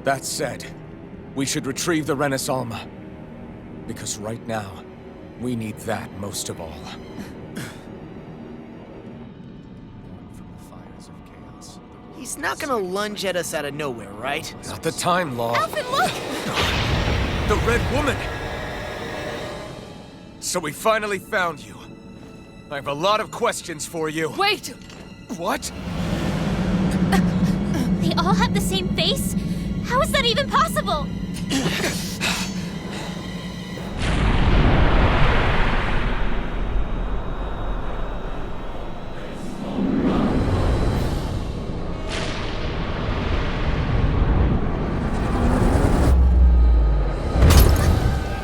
That said, we should retrieve the Renis Alma. Because right now, we need that most of all. He's not gonna lunge at us out of nowhere, right? Not the time, Law. Alphen, look! The Red Woman! So we finally found you. I have a lot of questions for you. Wait! What? They all have the same face? How is that even possible?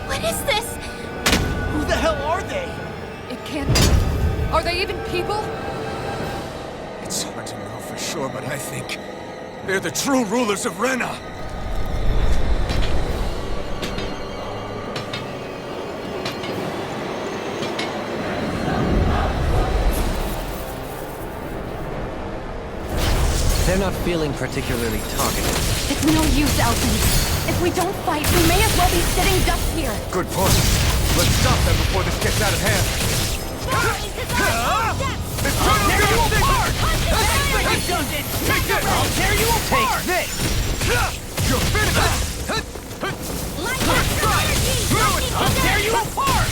What is this? Who the hell are they? It can't... Are they even people? It's hard to know for sure, but I think they're the true rulers of Rena. They're not feeling particularly targeted. It's no use, Alphen. If we don't fight, we may as well be sitting ducks here. Good point. Let's stop them before this gets out of hand. It's gonna tear you apart! Take this! I'll tear you apart! Take this! You're finished! Let's strike! I'll tear you apart!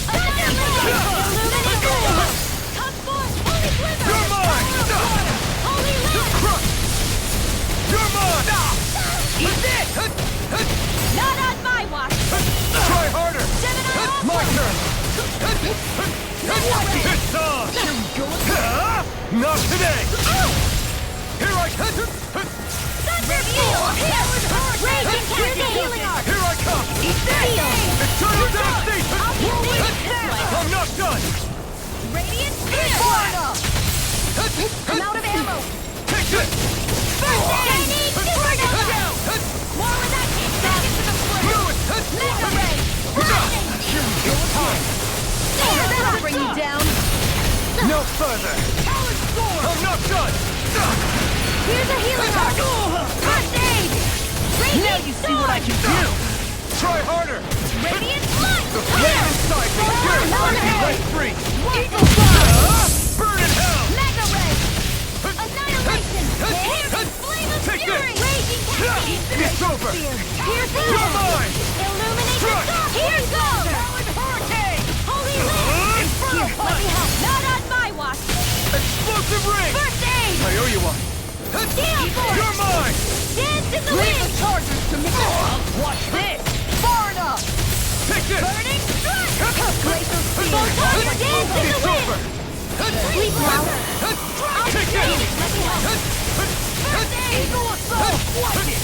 Come forth, Holy Glimmer! You're mine! Holy Light! You're mine! Eat this! Not on my watch! Try harder! My turn! It's on! Not today! Here I come! Thunder Field! Here! Raging Healing Arc! Here I come! Eat this! Eternal devastation! I'll be I'm not done! Radiant Spear! I'm out of ammo! Take this! I need super down! More with that kick! Back into the flame! Mega Ray! That'll bring you down! No further! I'm not done! Here's a healing arc! First aid! Now you see what I can do! Try harder! Radiant Light! The flame inside me! Here! Let free! Eagle Fire! Burn in hell! Mega Ray! Annihilation! Here's a flame of Take fury! this! Raging Cascade! It's over! Here's the You're mine! Illuminate the Strike! top! Here goes! Hurricane! Holy Land! Infernal Let me help! Not on my watch! Explosive ring! First aid! I owe you one! Gale Force! You're mine! Dance in the wind! the chargers to me! Watch this! Far enough! Take this! Burning strike! Glacier Spear! Dance in the It's wind! over! Sleep well! I'll Take save this! it! Let me help! First aid! Eagle Assault! Watch it!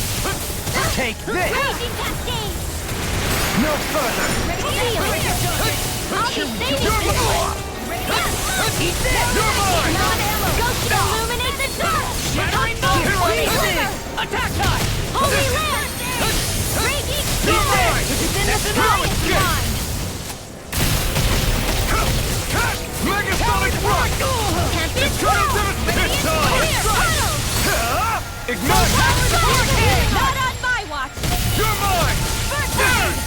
Take this! Raging Cascade! No further! I'll be saving You're this mine! Eat this! You're mine! Non-ammo! Ghost illuminate the dark! Shattering Come Here I Holy come! Glimmer! Attack time! Holy Land! Raging You're Storm! mine! Within the It's science good! line! Megasonic Rock! Can't be Eternal strong! devastation! Radiant Spear! Tunnel! Ignite! Not on my watch! You're mine! First aid!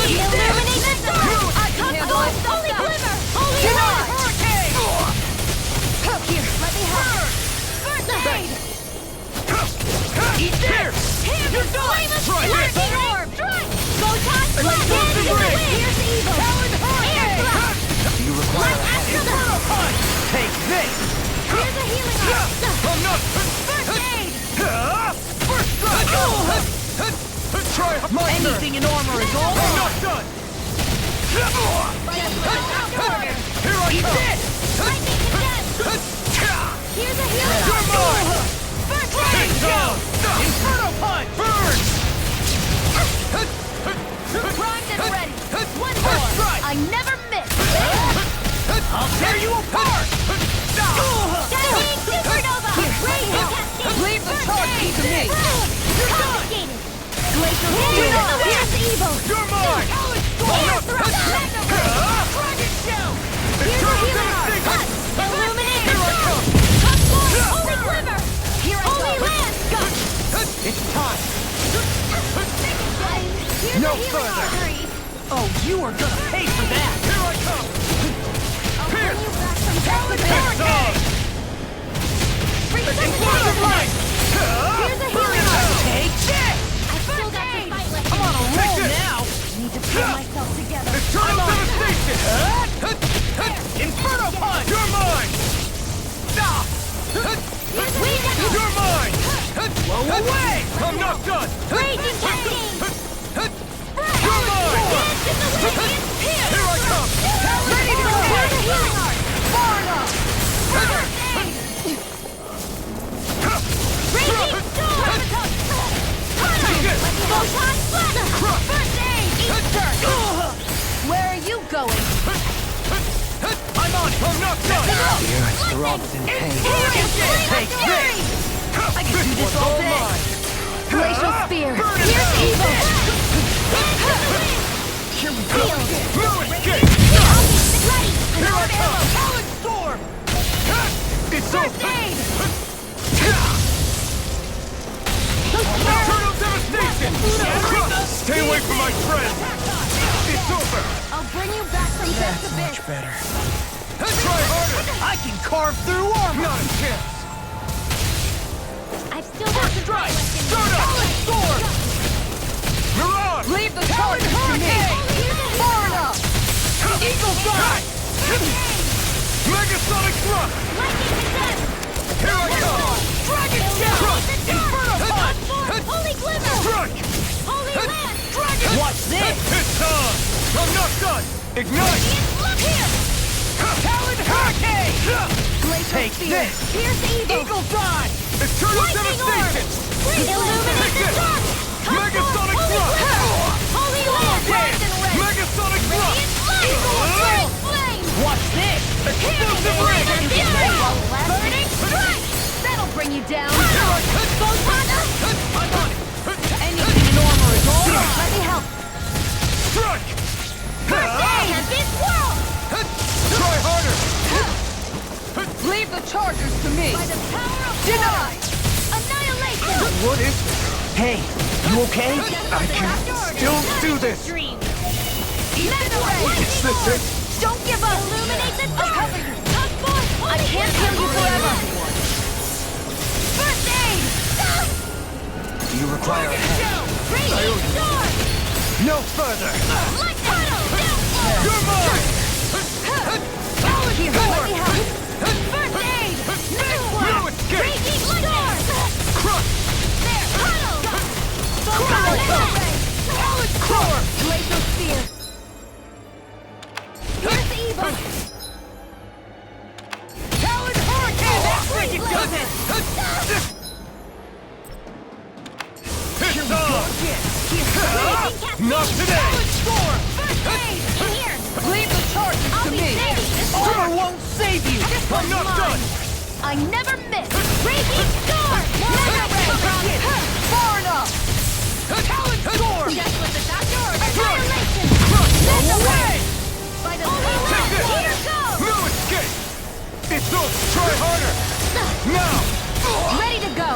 Illuminate the dark! Come forth, Holy Glimmer! Holy Light! Hurricane! Here, let me help! First aid! Eat this! Here's the flame of Lightning Orb! Strike! Photon Blast! Explosive Into the ring! wind! Here's evil! Talon Air Thrust! Do you require Light Astral Punch! Take this! Here's a healing arc! I'm not... First aid! First strike! Try my Anything in armor is all I'm not mine! done! Just with a doctor order! Here I Eat come! this! Lightning Condensed! Here's a healing You're arc! mine! First Take aid! down! Inferno Punch! Burn! Primed and ready! One First more! strike! I never miss! I'll tear you apart! Shining Supernova! Raging Cascade! Leave the First charge aid! to me! Confiscated! Glacier Here's the Where's evil! You're mine! Air Thrust! Dragon Show! Here's Illuminate! Here I come! Holy Glimmer! Here I Holy Land! It's time! No further! Oh, you are gonna pay for that! Here I come! Pierce! Talon Hurricane! Explosive light! Here's a hero! Take this! I've still got to fight left. I'm on a roll this. now! Need to pull myself together. Eternal devastation! Inferno punch! You're mine! You're mine! Blow away! I'm not done! Raging Cascade! You're mine! Dance in the wind! Here I come! Ready to go! Here's a healing art! Far enough! Raging Storm! Take this! Photon Blast! First aid! Easter! Where are you going? I'm on it! I'm not done! Dear, I throbbed in pain. Take this! I can do this all day! Glacial Spear! Burn it Here's down! evil! Dance in the wind! Here we go! No escape! Ready! Here I come! Talon Storm! It's First over! aid! Eternal devastation! Stay away from my friend! It's over! I'll bring you back from death to Much bit. better. Try harder! I can carve through armor! Not a chance! I've still got to Strike! left in me. Start up! Storm! Mirage! Leave the charge to me! Far enough! Eagle Fly! Megasonic thrust! Lightning to death! Here I come! Dragon Shot! Inferno Punch! Holy Glimmer! Strike! Holy Land! Dragon! What's this? It's on! I'm not done! Ignite! Look here! Talon Hurricane! Glacial Take Spear! this! Pierce evil! Eagle Dive! Eternal Lightning devastation! Illuminate the dark! Megasonic Holy thrust! Glimmer! Holy Land! Rise and red! Megasonic thrust! Radiant light! Flame! What's this? Explosive ring! Burning strike! That'll bring you down! Here I come! Photon! I'm on it! Anything in armor is all right! Let me help! Strike! First aid! This world! Try harder! Leave the chargers to me! By the power of Denied! annihilation! What is this? Hey, you okay? I can still do this! Dream! It's the thing! Don't give up! Illuminate the dark! I can't heal you forever! First aid! Do you require a hand? Radiant storm! No further! Light tunnel! Downfall! You're mine! Here, let me help! First aid! No escape! Raging storm! Crush! There! Tunnel! Core! Glacial Spear! Here's evil! Talon Hurricane! That's like it does it! It's on! Not today! Storm! First aid! Here! Leave the charges I'll to be me! saving this Armor won't save you! This I'm one's not mine! done! I never miss! Raging storm! Far enough! Talon Storm! Just what the doctor ordered! Crush! Annihilation! Crush! Send away! away! By the holy Take land! this! Here goes! No escape! It's over! Try harder! Now! Ready to go!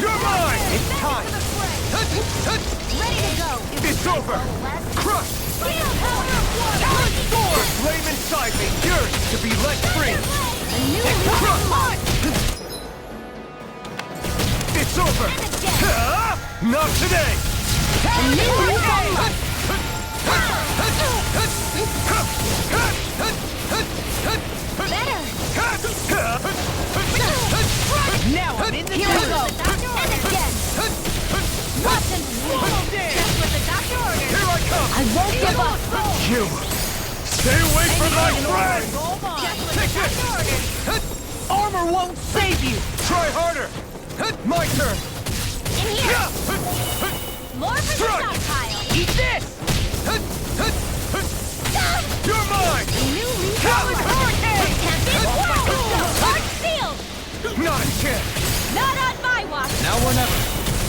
You're mine! It's time! Ready to go! It's over! Crush! Steel power of water! Talon Storm! Flame inside me yearns to be let free! A new Crush! life! It's over! And again! Not today! A new life! Better! Now I'm in the Here we go! groove! And again! Watch and swallow this! Just what the doctor ordered! Here I come! I won't give up! You! Stay away from my friend! Just what the Take this! doctor ordered! Armor won't save you! Try harder! My turn! In here! More for the Strike! stockpile! Eat this! You're mine! A new leaf Talon of life! Hurricane! Can't be wrong! Heart sealed! Not a chance! Not on my watch! Now or never.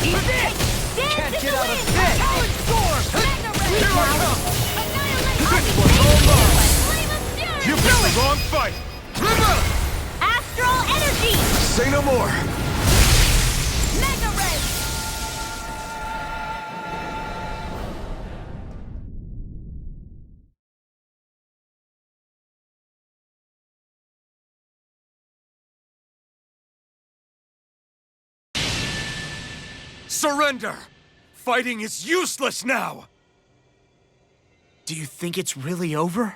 Eat this! Dance Can't in get the out of wind! this! Talon Storm! Magna Ray! Here I come! Annihilate! This one's all mine! Flame of fury! You the wrong fight! Astral energy! Say no more! Mega ray! Surrender! Fighting is useless now! Do you think it's really over?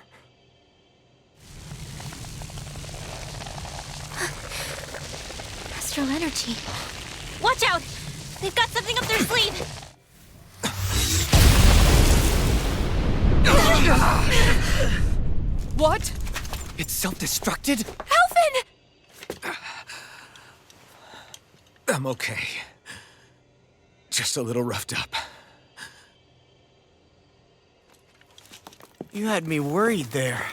Astral energy. Watch out! They've got something up their sleeve! What? It's self-destructed? Alphen! I'm okay. Just a little roughed up. You had me worried there.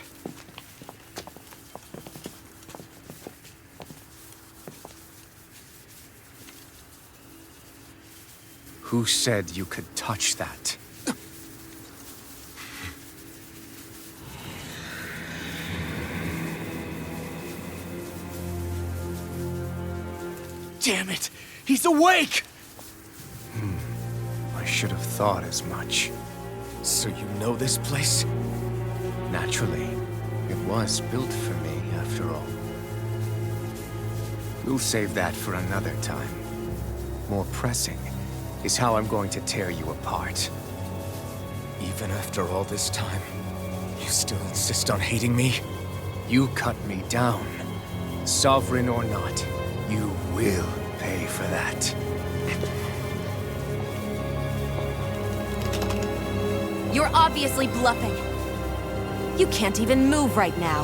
Who said you could touch that? Damn it! He's awake! I should have thought as much. So you know this place? Naturally. It was built for me, after all. We'll save that for another time. More pressing is how I'm going to tear you apart. Even after all this time, you still insist on hating me? You cut me down. Sovereign or not, you will pay for that. You're obviously bluffing. You can't even move right now.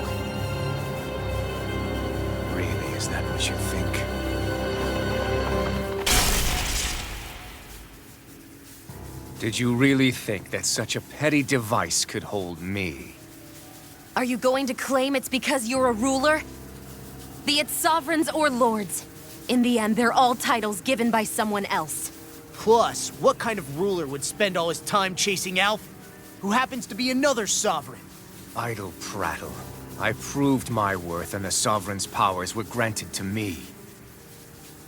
Really, is that what you think? Did you really think that such a petty device could hold me? Are you going to claim it's because you're a ruler? Be it sovereigns or lords. In the end, they're all titles given by someone else. Plus, what kind of ruler would spend all his time chasing Alf, who happens to be another sovereign? Idle prattle. I proved my worth and the Sovereign's powers were granted to me.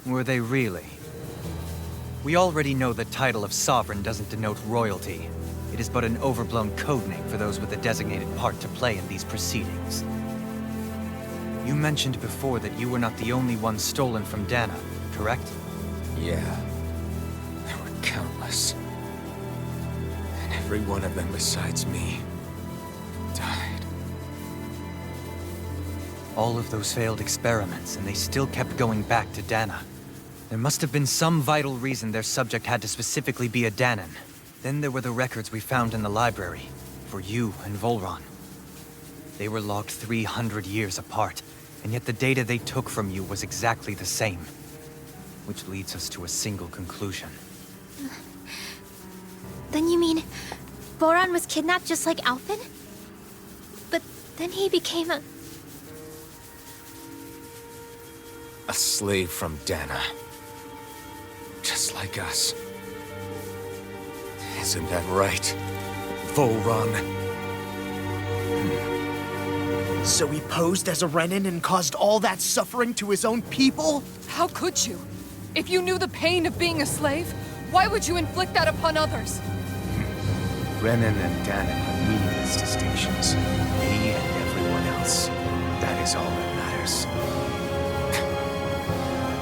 Were they really? We already know the title of Sovereign doesn't denote royalty. It is but an overblown codename for those with a designated part to play in these proceedings. You mentioned before that you were not the only one stolen from Dana, correct? Yeah. There were countless. And every one of them besides me died. All of those failed experiments, and they still kept going back to Dana. There must have been some vital reason their subject had to specifically be a Danan. Then there were the records we found in the library, for you and Volron. They were logged 300 years apart, and yet the data they took from you was exactly the same. Which leads us to a single conclusion. Then you mean Boran was kidnapped just like Alphen? But then he became a slave from Dana. Just like us. Isn't that right, Volron? So he posed as a Renin and caused all that suffering to his own people? How could you? If you knew the pain of being a slave, why would you inflict that upon others? Renin and Danan are meaningless distinctions. Me and everyone else. That is all that matters.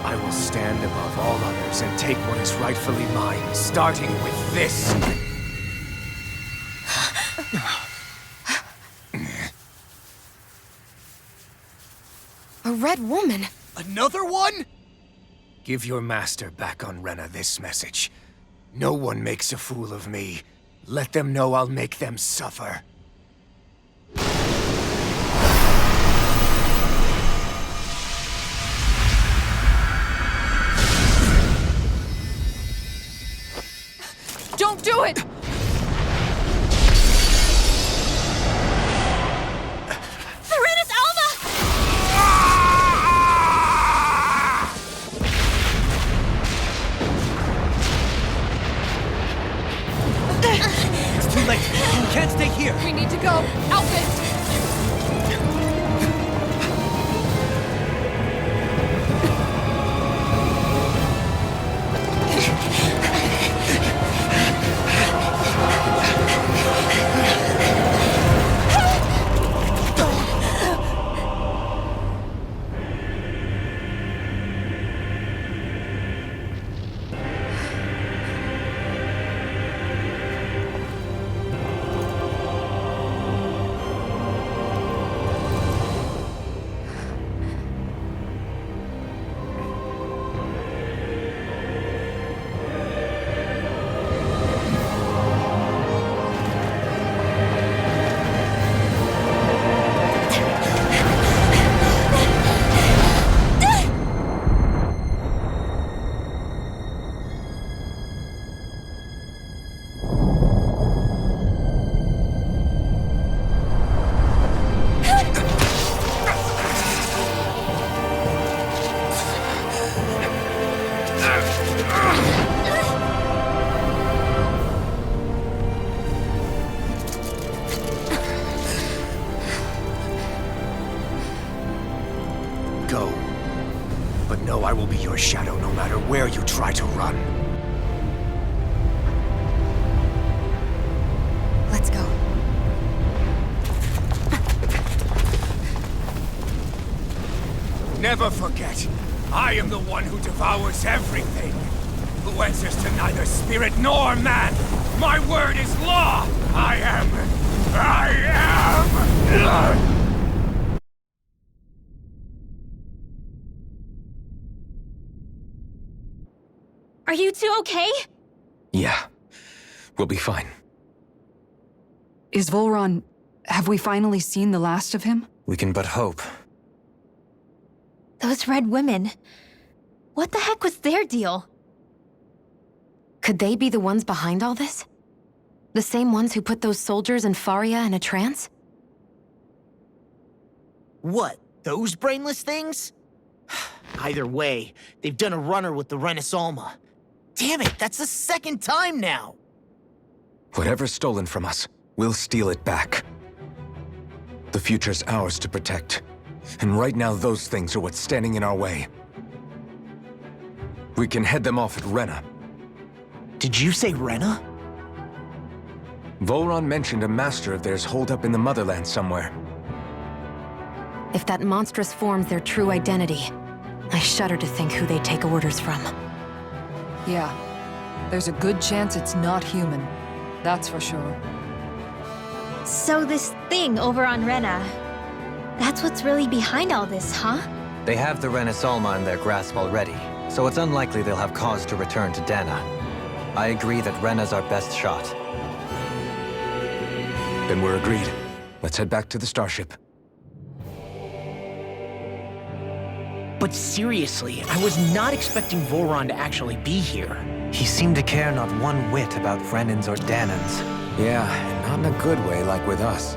I will stand above all others and take what is rightfully mine, starting with this. A red woman? Another one? Give your master back on Renna this message. No one makes a fool of me. Let them know I'll make them suffer. Don't do it! Serenus Alva! It's too late. You can't stay here. We need to go. Alphen! But know I will be your shadow no matter where you try to run. Let's go. Never forget, I am the one who devours everything. Who answers to neither spirit nor man. My word is law. I am. Are you two okay? Yeah. We'll be fine. Is Volron... have we finally seen the last of him? We can but hope. Those red women. What the heck was their deal? Could they be the ones behind all this? The same ones who put those soldiers in Faria in a trance? What, those brainless things? Either way, they've done a runner with the Renaissance. Damn it, that's the second time now! Whatever's stolen from us, we'll steal it back. The future's ours to protect. And right now, those things are what's standing in our way. We can head them off at Rena. Did you say Rena? Volron mentioned a master of theirs holed up in the motherland somewhere. If that monstrous form's their true identity, I shudder to think who they take orders from. Yeah. There's a good chance it's not human. That's for sure. So this thing over on Rena, that's what's really behind all this, huh? They have the Renaissance in their grasp already, so it's unlikely they'll have cause to return to Dana. I agree that Rena's our best shot. Then we're agreed. Let's head back to the starship. But seriously, I was not expecting Volron to actually be here. He seemed to care not one whit about Brennan's or Danan's. Yeah, and not in a good way like with us.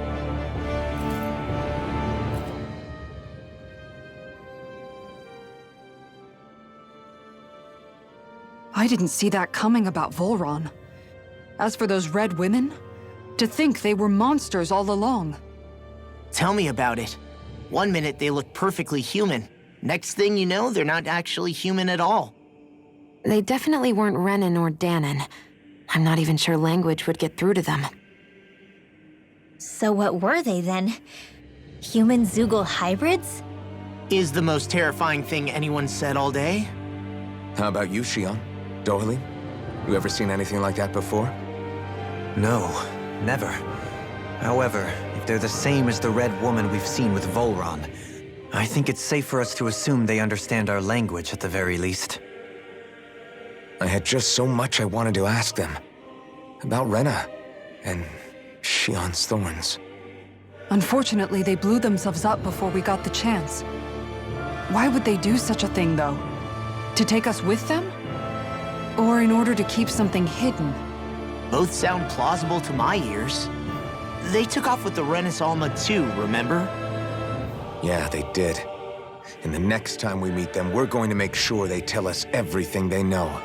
I didn't see that coming about Volron. As for those red women, to think they were monsters all along. Tell me about it. One minute they look perfectly human. Next thing you know, they're not actually human at all. They definitely weren't Renan or Danan. I'm not even sure language would get through to them. So what were they then? Human Zoogle hybrids? Is the most terrifying thing anyone said all day. How about you, Shion? Dohalim? You ever seen anything like that before? No, never. However, if they're the same as the Red Woman we've seen with Volron, I think it's safe for us to assume they understand our language at the very least. I had just so much I wanted to ask them. About Rena, and Shion's thorns. Unfortunately, they blew themselves up before we got the chance. Why would they do such a thing, though? To take us with them? Or in order to keep something hidden? Both sound plausible to my ears. They took off with the Renaissance too, remember? Yeah, they did. And the next time we meet them, we're going to make sure they tell us everything they know.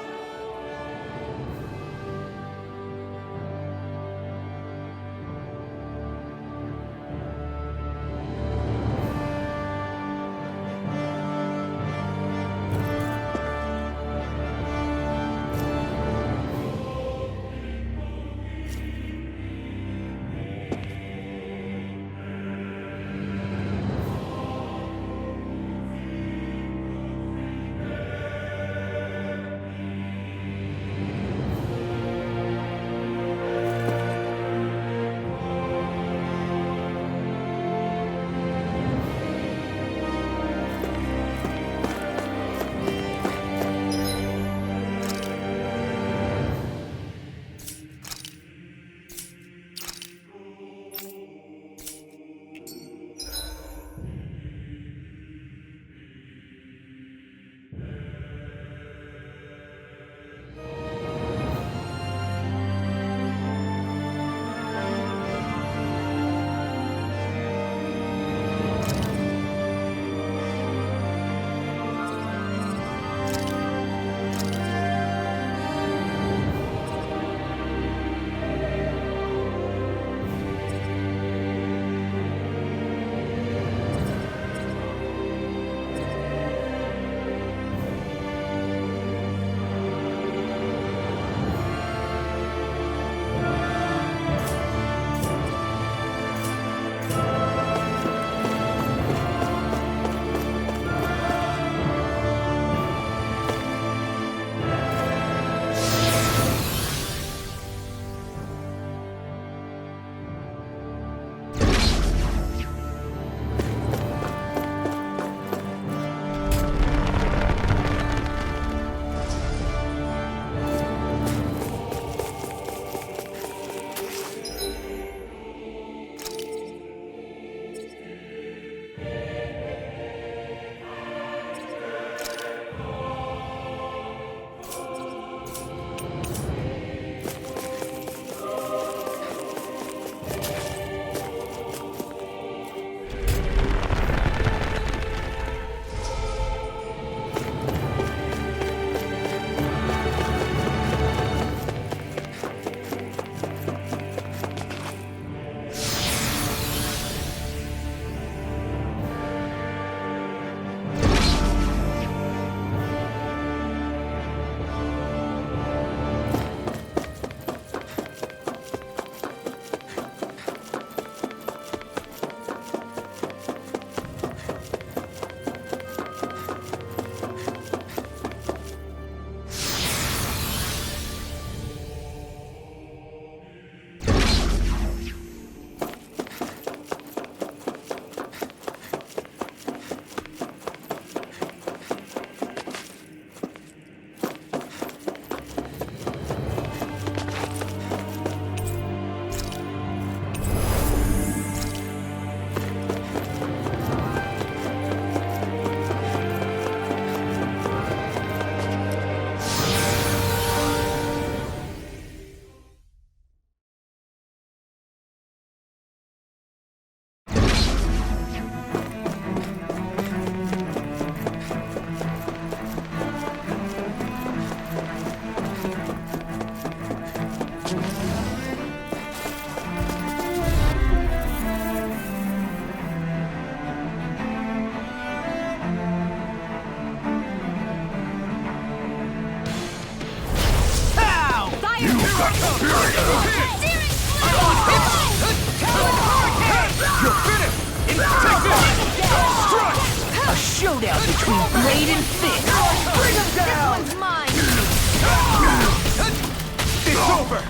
You're finished! Take this! Strike! A showdown between blade and fist. Bring him down! This one's mine! It's over!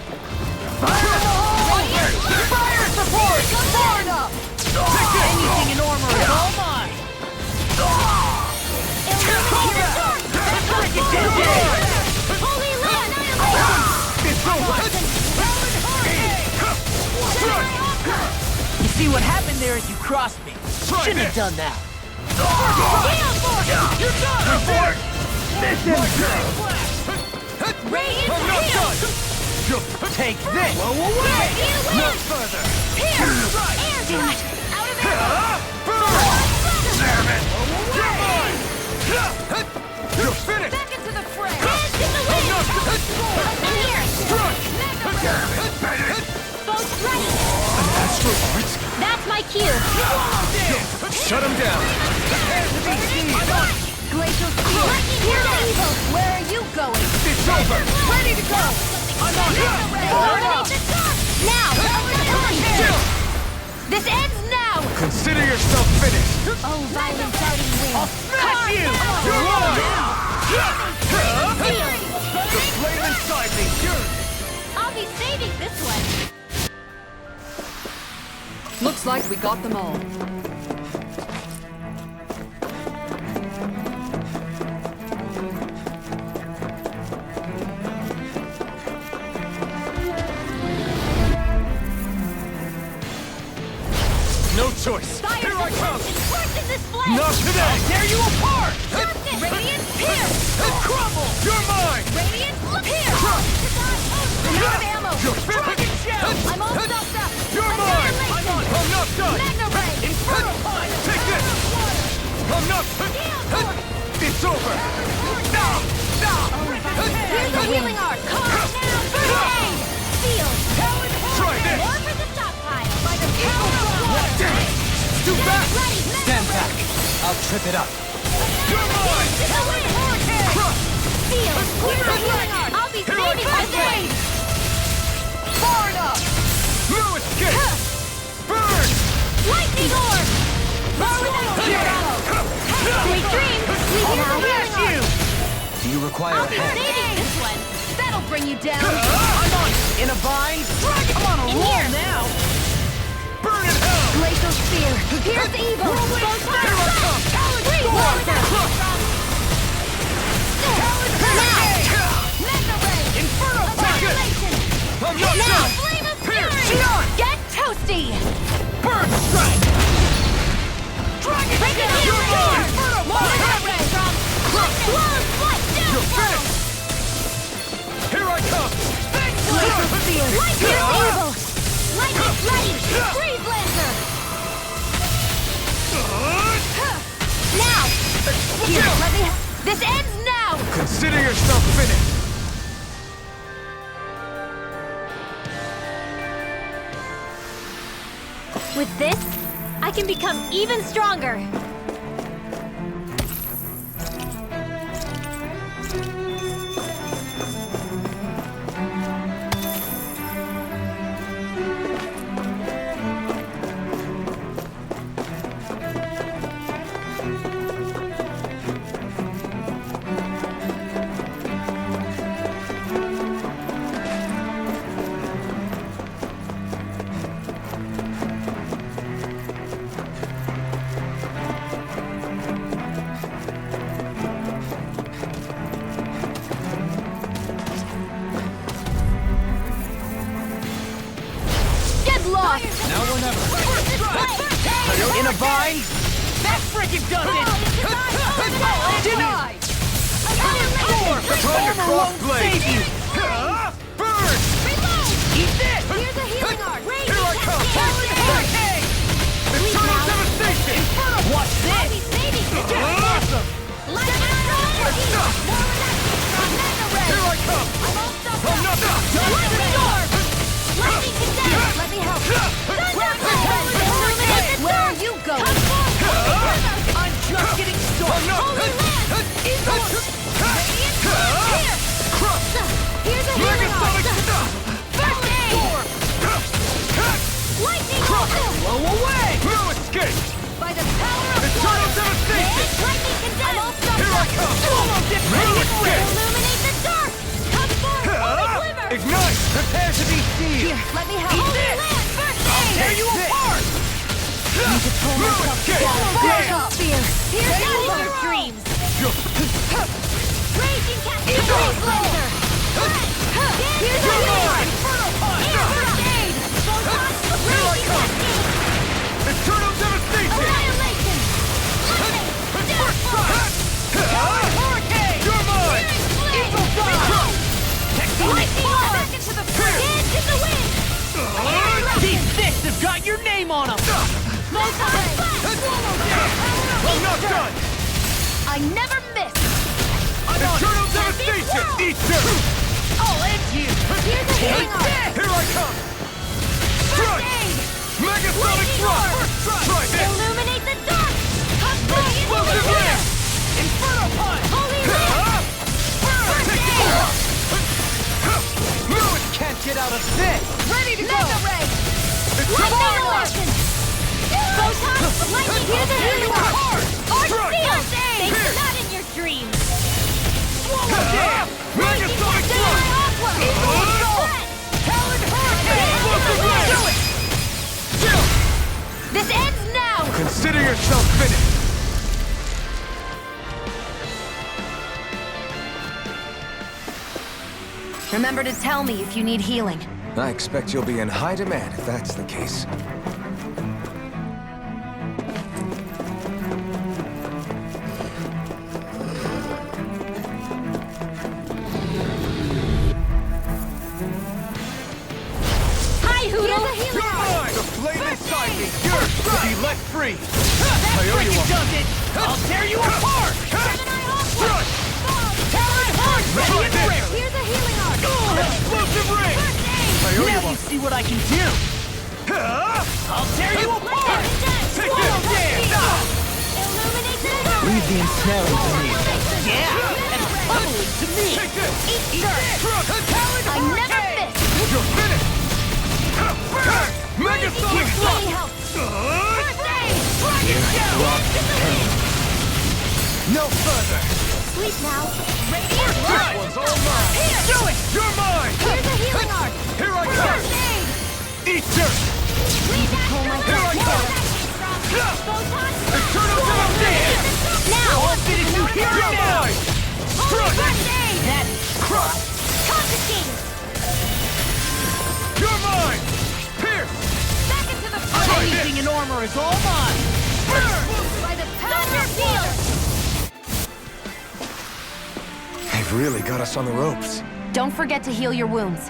Fire support! Far enough! Take this! Anything in armor is all mine. Holy land! It's over! Strike! You see what happened there is you crossed me. Shouldn't have done that. You're done! Report! Radiant I'm not done! Take this. Blow away! No further. Air shot! Out of ammo! Damn it! You're mine! You're finished! Back into the fray! Hands in the wind! And here! Strike! Both ready! Astral arts? That's my cue! Shut him down! Glacial spear! Here's the evil! Where are you going? It's over! Ready to go! I'm on it! Eliminate the dark! Now! This ends now! Consider yourself finished! Oh, violent darting wind! I'll smash you! You're mine! The flame inside me! I'll be saving this one! Looks like we got them all. No choice! Fire Here I come! Scorch in this flame! Not today! Tear you apart! Radiant pierce! Crumble! You're mine! Radiant pierce! I'm out of ammo! You're dragon shell! I'm all stuffed up! You're mine! I'm not done! Magna Ray! Inferno Pine! Take this! I'm not... It's over! Here's the healing art! Carve now! First aid! Seal! Try this! More for the stockpile! By the power of water! Too fast! Ready! Stand back. I'll trip it up. You're mine! Crush! Seal! Clear the healing art! I'll be Here I saving my come. blade! Far enough! No escape! Burn! Lightning orb! Sweet dreams! We hear the healing art! Do you require I'll a be hand? saving this one! That'll bring you down! I'm on it. In a vine. I'm on a In roll here. now. Burn in hell! Glacial spear! Here's evil! Both Here I come! Breathe water! Magna Ray! Inferno Pocket! Annihilation! I'm not Now! done! Flame of Pierce! fury! Shion! Get toasty! Burn strike! Dragon Break it shell! down! You're mine! Inferno Pocket! Strong! Blown flight! Down! You're finished! Here I come! Glacial spear! Here's evil! Lightning flame! Freeze lancer! Now! Here, let me... This ends now! Consider yourself finished! With this, I can become even stronger. Lost! Now or never. In a vine. That frickin' does it. Denied. Try your crossblade! Burn! Eat this. Here's a healing art! Here I come! Eternal devastation! Watch I'll be this. saving this! Awesome! Lightning strike! More Magna Ray! Here I come! I'm all stuffed I'm not done! Lightning orb! Lightning condense! Let me help! Illuminate the Where are dark! you going? Come forth! I'm just getting started. Holy land! Equal! Radiant! Here! Let me help. Holy land! First aid! I'll tear you apart! Need to pull myself together. Vortex spear. Here's not in your dreams. Raging cat. Freeze laser. Here's a healer. Inferno punch! First aid. Photon. Raging cascade. Eternal devastation! Annihilation. Lightning. First strike! Hurricane! You're mine! Eagle fire! Lightning blow. Back into the first. Hands in the wind. These fists have got your name on them! Photon. I'm not done! I never miss. Eternal devastation! Eat this! I'll end you! Here's a healing arm. Here I come! First aid. Megasonic thrust! Try this! Illuminate the dark. Explosive lamp! Inferno punch! Holy land. First aid. Lewis Can't get out of this! ready to go! Mega ray. It's Lightning tomorrow! alertion. Photon. Lightning. Here's a healing arm. Arc seal. Thanks. Not in your dreams. Megasonic thrust! Talon hurricane. Explosive lamp! This ends now. Consider yourself finished! Remember to tell me if you need healing. I expect you'll be in high demand if that's the case. Hi, Hoodle. You're mine! The flame inside me, yours to be let free! That's I owe like you it one. does it! I'll tear you apart! Thrust! Talon punch! Ready and Try rare! Here's a healing arm. Explosive ring! I owe you Now you one. see what I can do! I'll tear you apart! Take Swallow this! dance! Illuminate the dark. Leave the ensnaring to me. Yeah! And bubbling to me! Take this! Eat dirt. Thrust! I never miss. You're finished! Megasonic Let thrust! me help. First aid. No further! Sleep now. Radiant This blood. one's all mine! Here. Do it! You're mine! Here's a healing arm. Here I First come! aid. Eat dirt! Lead back to the Here I left. come! Photon. Eternal devastation! Now. I'll finish you here You're and now! mine! Holy Strike! first aid. That's Crush! Confiscate. You're mine! Pierce! Back into the front. anything in armor is all mine! By the power of field. They've really got us on the ropes. Don't forget to heal your wounds.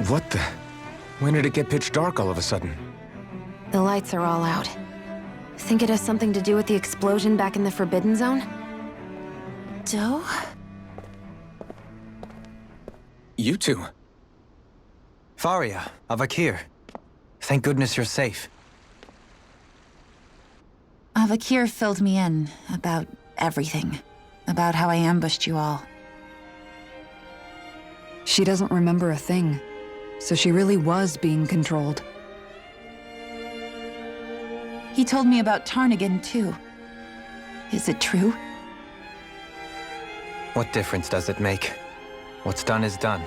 What the? When did it get pitch dark all of a sudden? The lights are all out. Think it has something to do with the explosion back in the Forbidden Zone? Doe? You two. Faria, Avakir. Thank goodness you're safe. Avakir filled me in about everything. About how I ambushed you all. She doesn't remember a thing, so she really was being controlled. He told me about Tarnigan, too. Is it true? What difference does it make? What's done is done.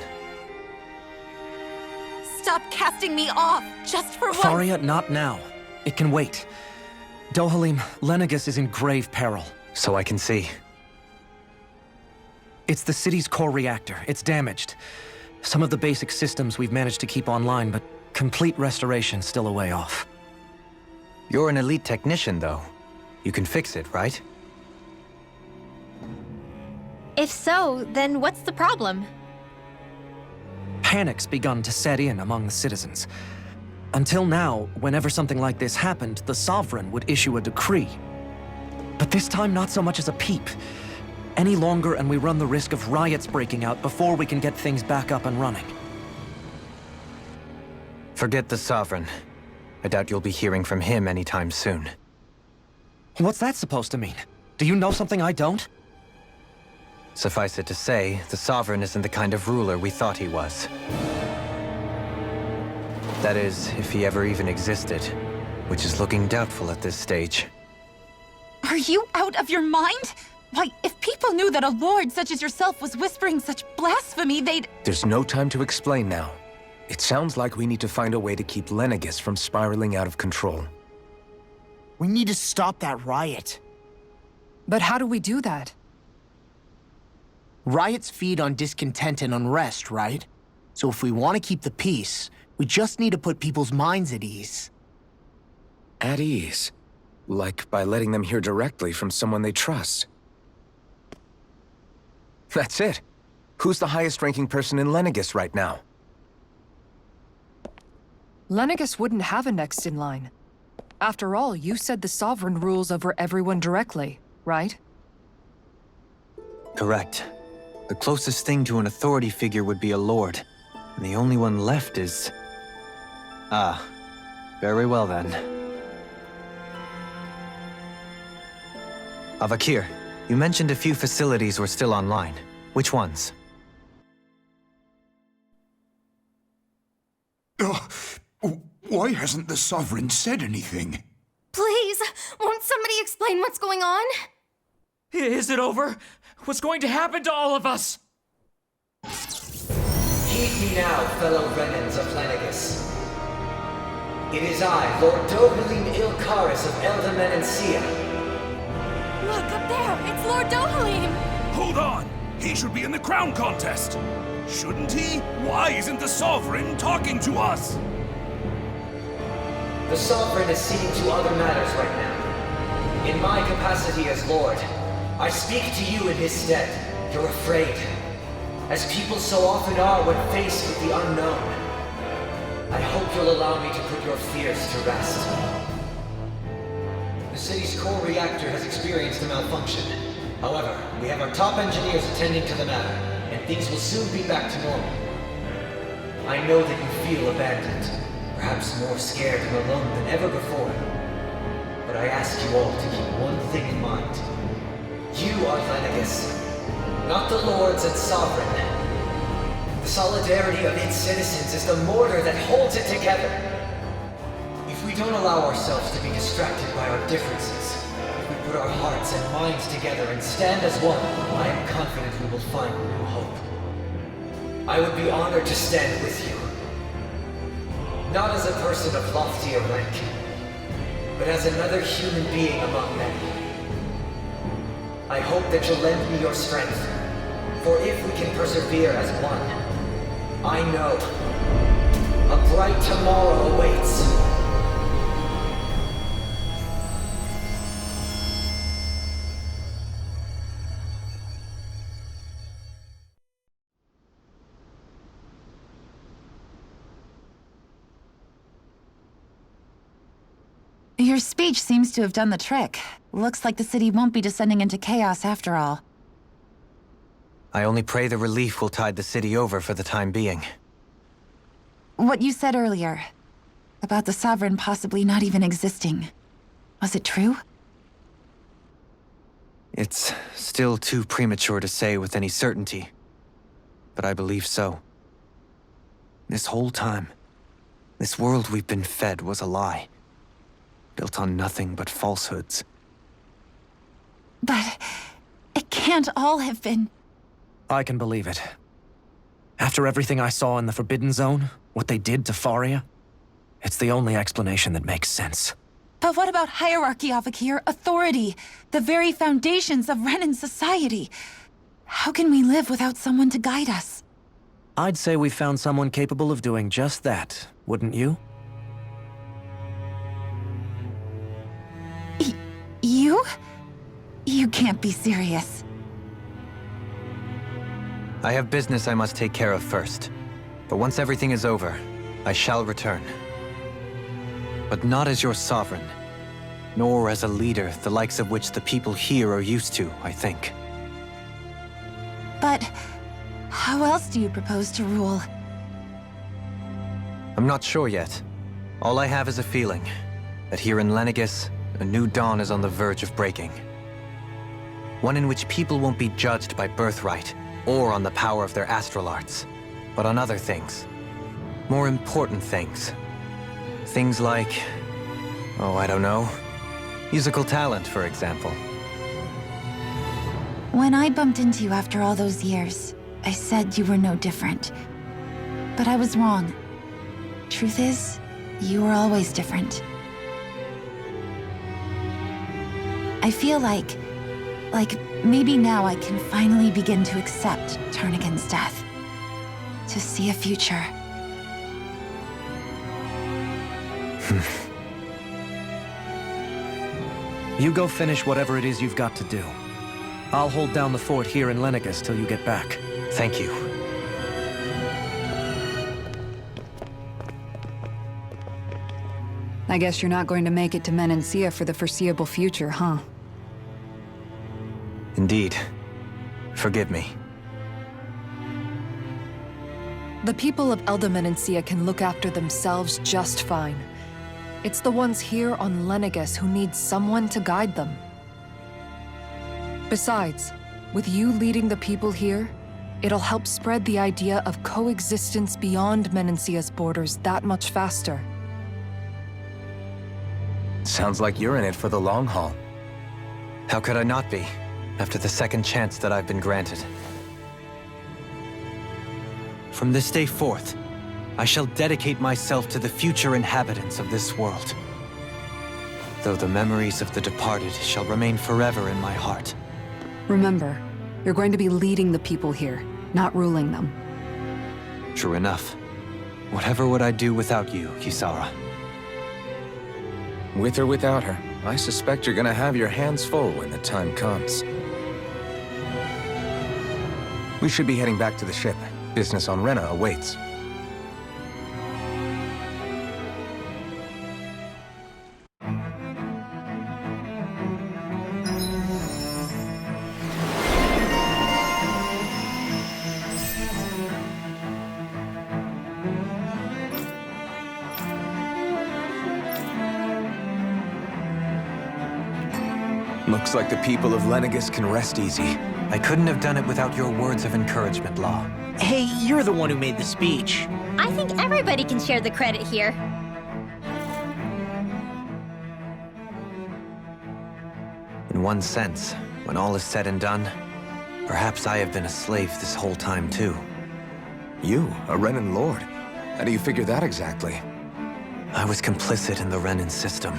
Stop casting me off, just for once. Faria, not now. It can wait. Dohalim, Lenegis is in grave peril. So I can see. It's the city's core reactor. It's damaged. Some of the basic systems we've managed to keep online, but complete restoration's still a way off. You're an elite technician, though. You can fix it, right? If so, then what's the problem? Panic's begun to set in among the citizens. Until now, whenever something like this happened, the Sovereign would issue a decree. But this time, not so much as a peep. Any longer and we run the risk of riots breaking out before we can get things back up and running. Forget the Sovereign. I doubt you'll be hearing from him anytime soon. What's that supposed to mean? Do you know something I don't? Suffice it to say, the Sovereign isn't the kind of ruler we thought he was. That is, if he ever even existed, which is looking doubtful at this stage. Are you out of your mind? Why, if people knew that a lord such as yourself was whispering such blasphemy, they'd... There's no time to explain now. It sounds like we need to find a way to keep Lenegis from spiraling out of control. We need to stop that riot. But how do we do that? Riots feed on discontent and unrest, right? So if we want to keep the peace, we just need to put people's minds at ease. At ease? Like by letting them hear directly from someone they trust. That's it. Who's the highest-ranking person in Lenegis right now? Lenegis wouldn't have a next in line. After all, you said the Sovereign rules over everyone directly, right? Correct. The closest thing to an authority figure would be a lord. And the only one left is... Ah. Very well then. Avakir, you mentioned a few facilities were still online. Which ones? Why hasn't the Sovereign said anything? Please, won't somebody explain what's going on? Is it over? What's going to happen to all of us? Heed me now, fellow Renans of Lenegis. It is I, Lord Dohalim Ilkaris of Elda Menancia. Look, up there! It's Lord Dohalim! Hold on! He should be in the crown contest! Shouldn't he? Why isn't the Sovereign talking to us? The Sovereign is seeing to other matters right now. In my capacity as Lord, I speak to you in his stead. You're afraid, as people so often are when faced with the unknown. I hope you'll allow me to put your fears to rest. The city's core reactor has experienced a malfunction. However, we have our top engineers attending to the matter, and things will soon be back to normal. I know that you feel abandoned, perhaps more scared and alone than ever before. But I ask you all to keep one thing in mind. You are Lenegis, not the lords and sovereign. The solidarity of its citizens is the mortar that holds it together. If we don't allow ourselves to be distracted by our differences, if we put our hearts and minds together and stand as one, I am confident we will find new hope. I would be honored to stand with you. Not as a person of loftier rank, but as another human being among many. I hope that you'll lend me your strength, for if we can persevere as one, I know a bright tomorrow awaits. Your speech seems to have done the trick. Looks like the city won't be descending into chaos after all. I only pray the relief will tide the city over for the time being. What you said earlier, about the Sovereign possibly not even existing, was it true? It's still too premature to say with any certainty, but I believe so. This whole time, this world we've been fed was a lie. Built on nothing but falsehoods. But it can't all have been... I can believe it. After everything I saw in the Forbidden Zone, what they did to Faria, it's the only explanation that makes sense. But what about hierarchy, Avakir? Authority? The very foundations of Renan society? How can we live without someone to guide us? I'd say we found someone capable of doing just that, wouldn't you? You? You can't be serious. I have business I must take care of first. But once everything is over, I shall return. but not as your sovereign. Nor as a leader, the likes of which the people here are used to, I think. But how else do you propose to rule? I'm not sure yet. All I have is a feeling that here in Lenegis, a new dawn is on the verge of breaking. One in which people won't be judged by birthright or on the power of their astral arts, but on other things. More important things. Things like, oh, I don't know, musical talent, for example. When I bumped into you after all those years, I said you were no different. But I was wrong. Truth is, you were always different. I feel like maybe now I can finally begin to accept Turnigan's death. To see a future. You go finish whatever it is you've got to do. I'll hold down the fort here in Lenegis till you get back. Thank you. I guess you're not going to make it to Menancia for the foreseeable future, huh? Indeed. Forgive me. The people of Elda Menancia can look after themselves just fine. It's the ones here on Lenegis who need someone to guide them. Besides, with you leading the people here, it'll help spread the idea of coexistence beyond Menancia's borders that much faster. Sounds like you're in it for the long haul. How could I not be, after the second chance that I've been granted? From this day forth, I shall dedicate myself to the future inhabitants of this world. Though the memories of the departed shall remain forever in my heart. Remember, you're going to be leading the people here, not ruling them. True enough. Whatever would I do without you, Kisara? With or without her, I suspect you're gonna have your hands full when the time comes. We should be heading back to the ship. Business on Renna awaits. Looks like the people of Lenegis can rest easy. I couldn't have done it without your words of encouragement, Law. Hey, you're the one who made the speech. I think everybody can share the credit here. In one sense, when all is said and done, perhaps I have been a slave this whole time too. You, a Renan lord? How do you figure that exactly? I was complicit in the Renan system,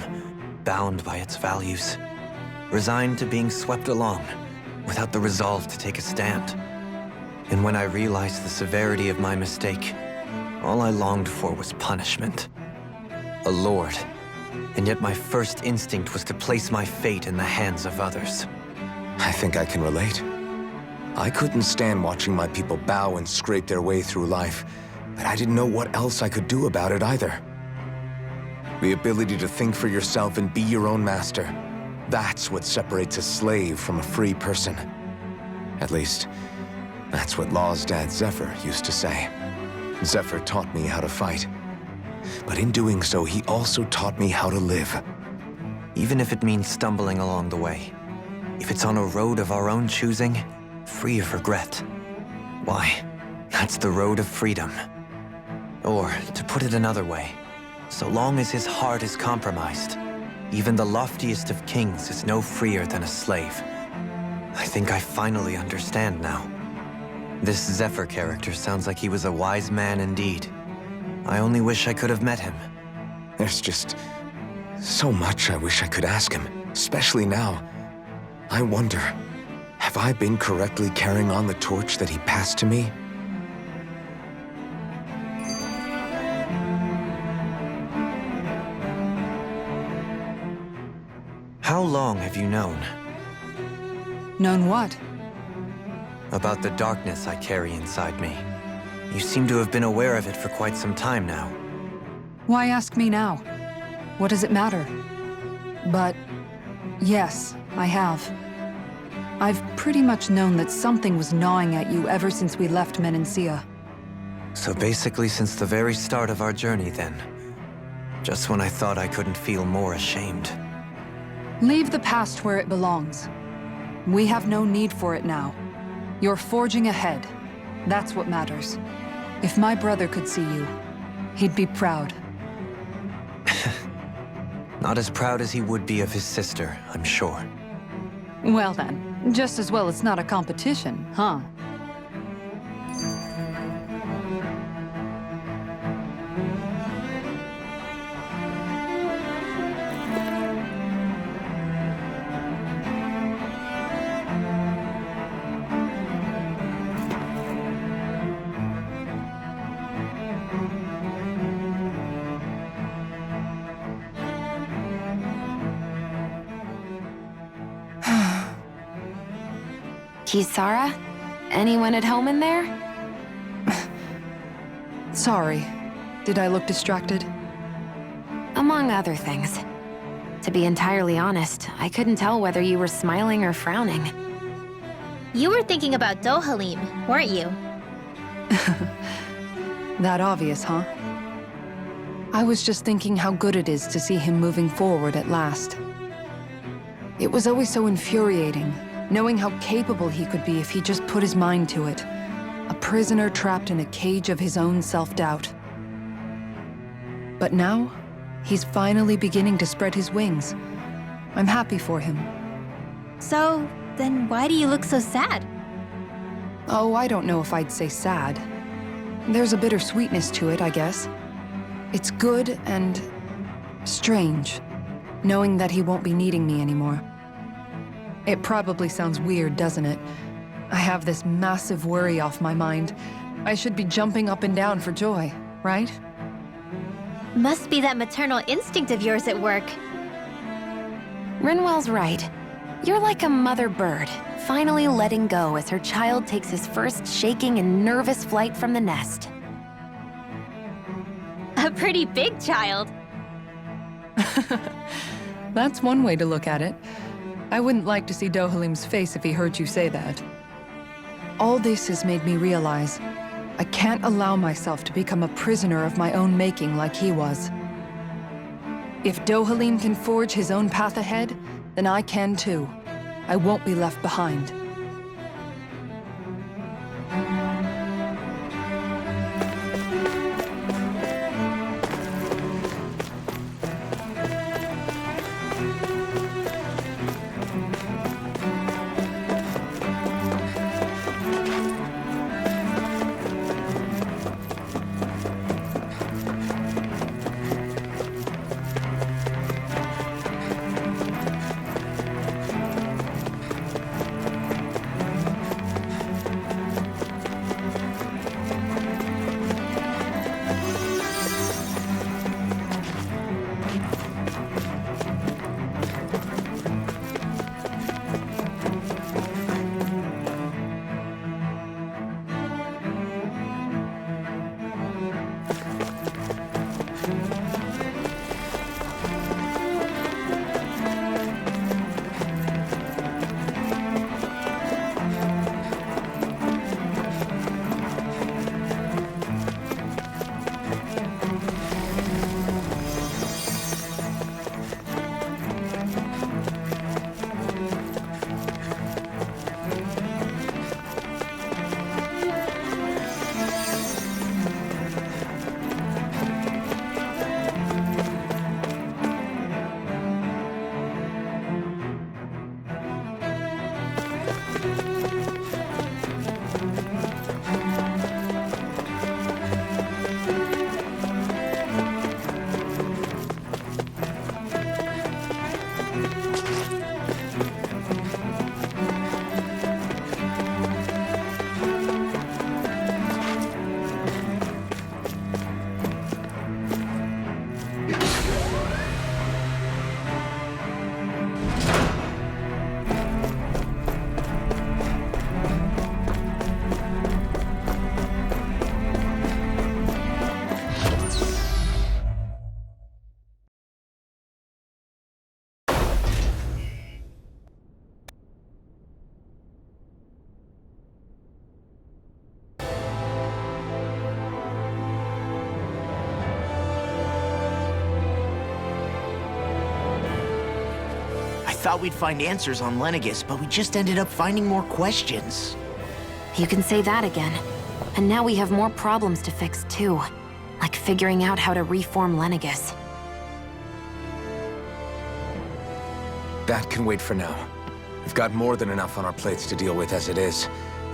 bound by its values, resigned to being swept along, without the resolve to take a stand. And when I realized the severity of my mistake, all I longed for was punishment. A lord. And yet my first instinct was to place my fate in the hands of others. I think I can relate. I couldn't stand watching my people bow and scrape their way through life, but I didn't know what else I could do about it either. The ability to think for yourself and be your own master, that's what separates a slave from a free person. At least, that's what Law's dad Zephyr used to say. Zephyr taught me how to fight. But in doing so, he also taught me how to live. Even if it means stumbling along the way. If it's on a road of our own choosing, free of regret. Why, that's the road of freedom. Or, to put it another way, so long as his heart is compromised, even the loftiest of kings is no freer than a slave. I think I finally understand now. This Zephyr character sounds like he was a wise man indeed. I only wish I could have met him. There's just so much I wish I could ask him, especially now. I wonder, have I been correctly carrying on the torch that he passed to me? How long have you known? Known what? About the darkness I carry inside me. You seem to have been aware of it for quite some time now. Why ask me now? What does it matter? But yes, I have. I've pretty much known that something was gnawing at you ever since we left Menancia. So basically since the very start of our journey then. Just when I thought I couldn't feel more ashamed. Leave the past where it belongs. We have no need for it now. You're forging ahead. That's what matters. If my brother could see you, he'd be proud. Not as proud as he would be of his sister, I'm sure. Well then, just as well it's not a competition, huh? Kisara? Anyone at home in there? Sorry. Did I look distracted? Among other things. To be entirely honest, I couldn't tell whether you were smiling or frowning. You were thinking about Dohalim, weren't you? That obvious, huh? I was just thinking how good it is to see him moving forward at last. It was always so infuriating, knowing how capable he could be if he just put his mind to it. A prisoner trapped in a cage of his own self-doubt. But now, he's finally beginning to spread his wings. I'm happy for him. So, then why do you look so sad? Oh, I don't know if I'd say sad. There's a bittersweetness to it, I guess. It's good and strange, knowing that he won't be needing me anymore. It probably sounds weird, doesn't it? I have this massive worry off my mind. I should be jumping up and down for joy, right? Must be that maternal instinct of yours at work. Rinwell's right. You're like a mother bird, finally letting go as her child takes his first shaking and nervous flight from the nest. A pretty big child. That's one way to look at it. I wouldn't like to see Dohalim's face if he heard you say that. All this has made me realize I can't allow myself to become a prisoner of my own making like he was. If Dohalim can forge his own path ahead, then I can too. I won't be left behind. thought we'd find answers on Lenegis, but we just ended up finding more questions. You can say that again. And now we have more problems to fix, too. Like figuring out how to reform Lenegis. That can wait for now. We've got more than enough on our plates to deal with as it is.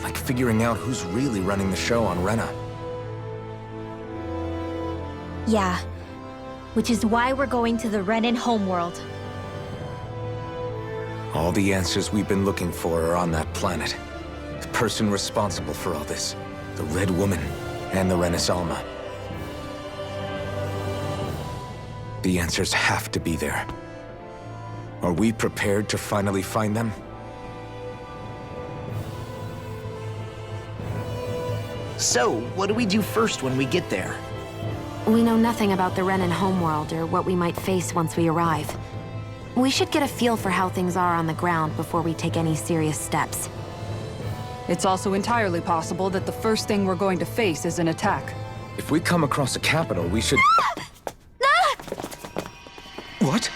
Like figuring out who's really running the show on Rena. Yeah. Which is why we're going to the Renan homeworld. All the answers we've been looking for are on that planet. The person responsible for all this. The Red Woman and the Renaissance. The answers have to be there. Are we prepared to finally find them? So, what do we do first when we get there? We know nothing about the Renan homeworld or what we might face once we arrive. We should get a feel for how things are on the ground before we take any serious steps. It's also entirely possible that the first thing we're going to face is an attack. If we come across a capital, we should... What?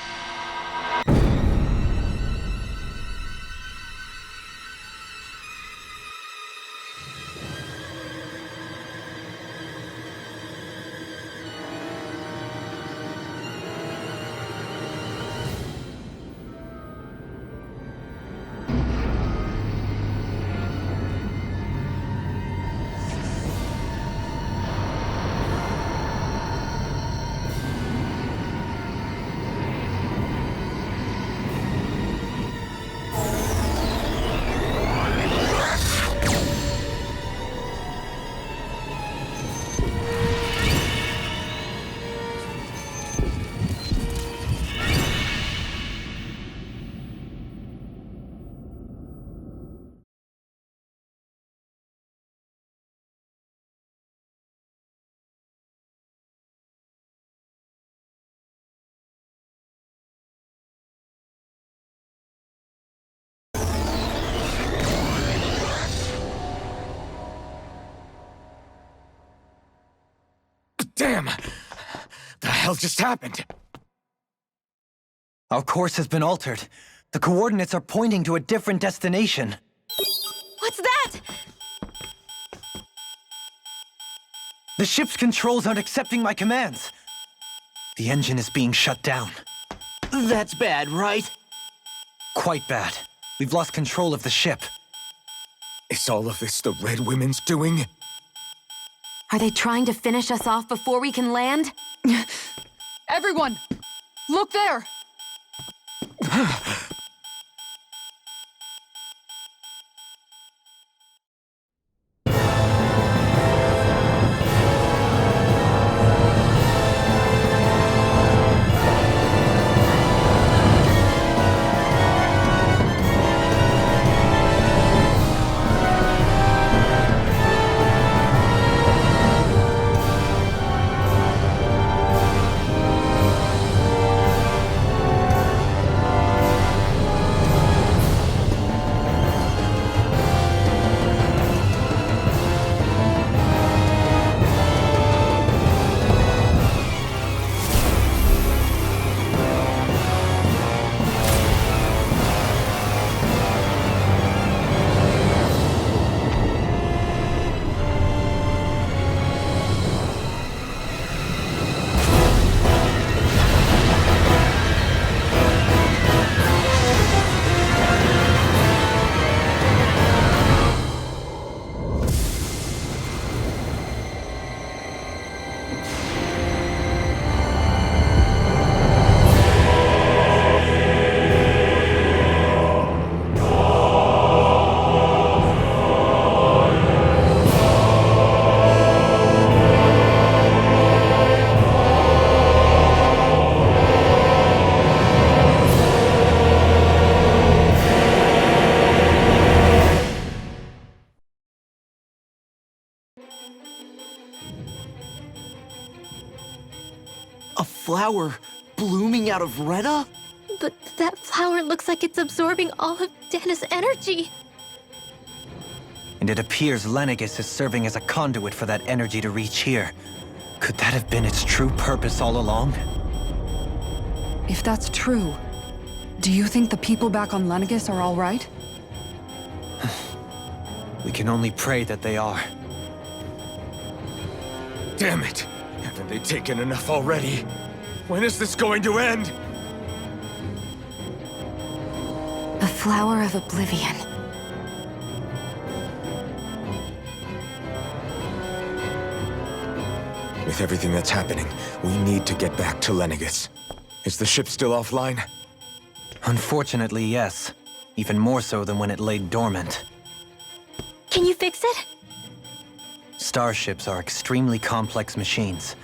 Damn! The hell just happened? Our course has been altered. The coordinates are pointing to a different destination. What's that? The ship's controls aren't accepting my commands. The engine is being shut down. That's bad, right? Quite bad. We've lost control of the ship. Is all of this the Red Women's doing? Are they trying to finish us off before we can land? Everyone! Look there! A flower blooming out of Rena? But that flower looks like it's absorbing all of Dana's energy. And it appears Lenegis is serving as a conduit for that energy to reach here. Could that have been its true purpose all along? If that's true, Do you think the people back on Lenegis are all right? We can only pray that they are. Damn it! Haven't they taken enough already? When is this going to end? The flower of oblivion. With everything that's happening, we need to get back to Lenegis. Is the ship still offline? Unfortunately, yes. Even more so than when it lay dormant. Can you fix it? Starships are extremely complex machines.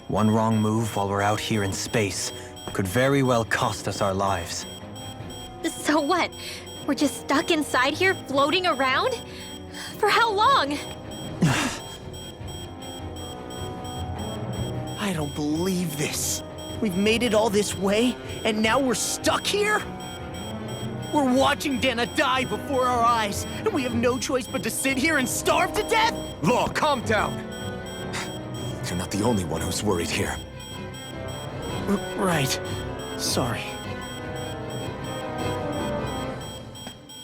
One wrong move while we're out here in space could very well cost us our lives. So what? We're just stuck inside here, floating around? For how long? I don't believe this. We've made it all this way, and now we're stuck here? We're watching Dana die before our eyes, and we have no choice but to sit here and starve to death? Law, calm down! You're not the only one who's worried here. Right. Sorry.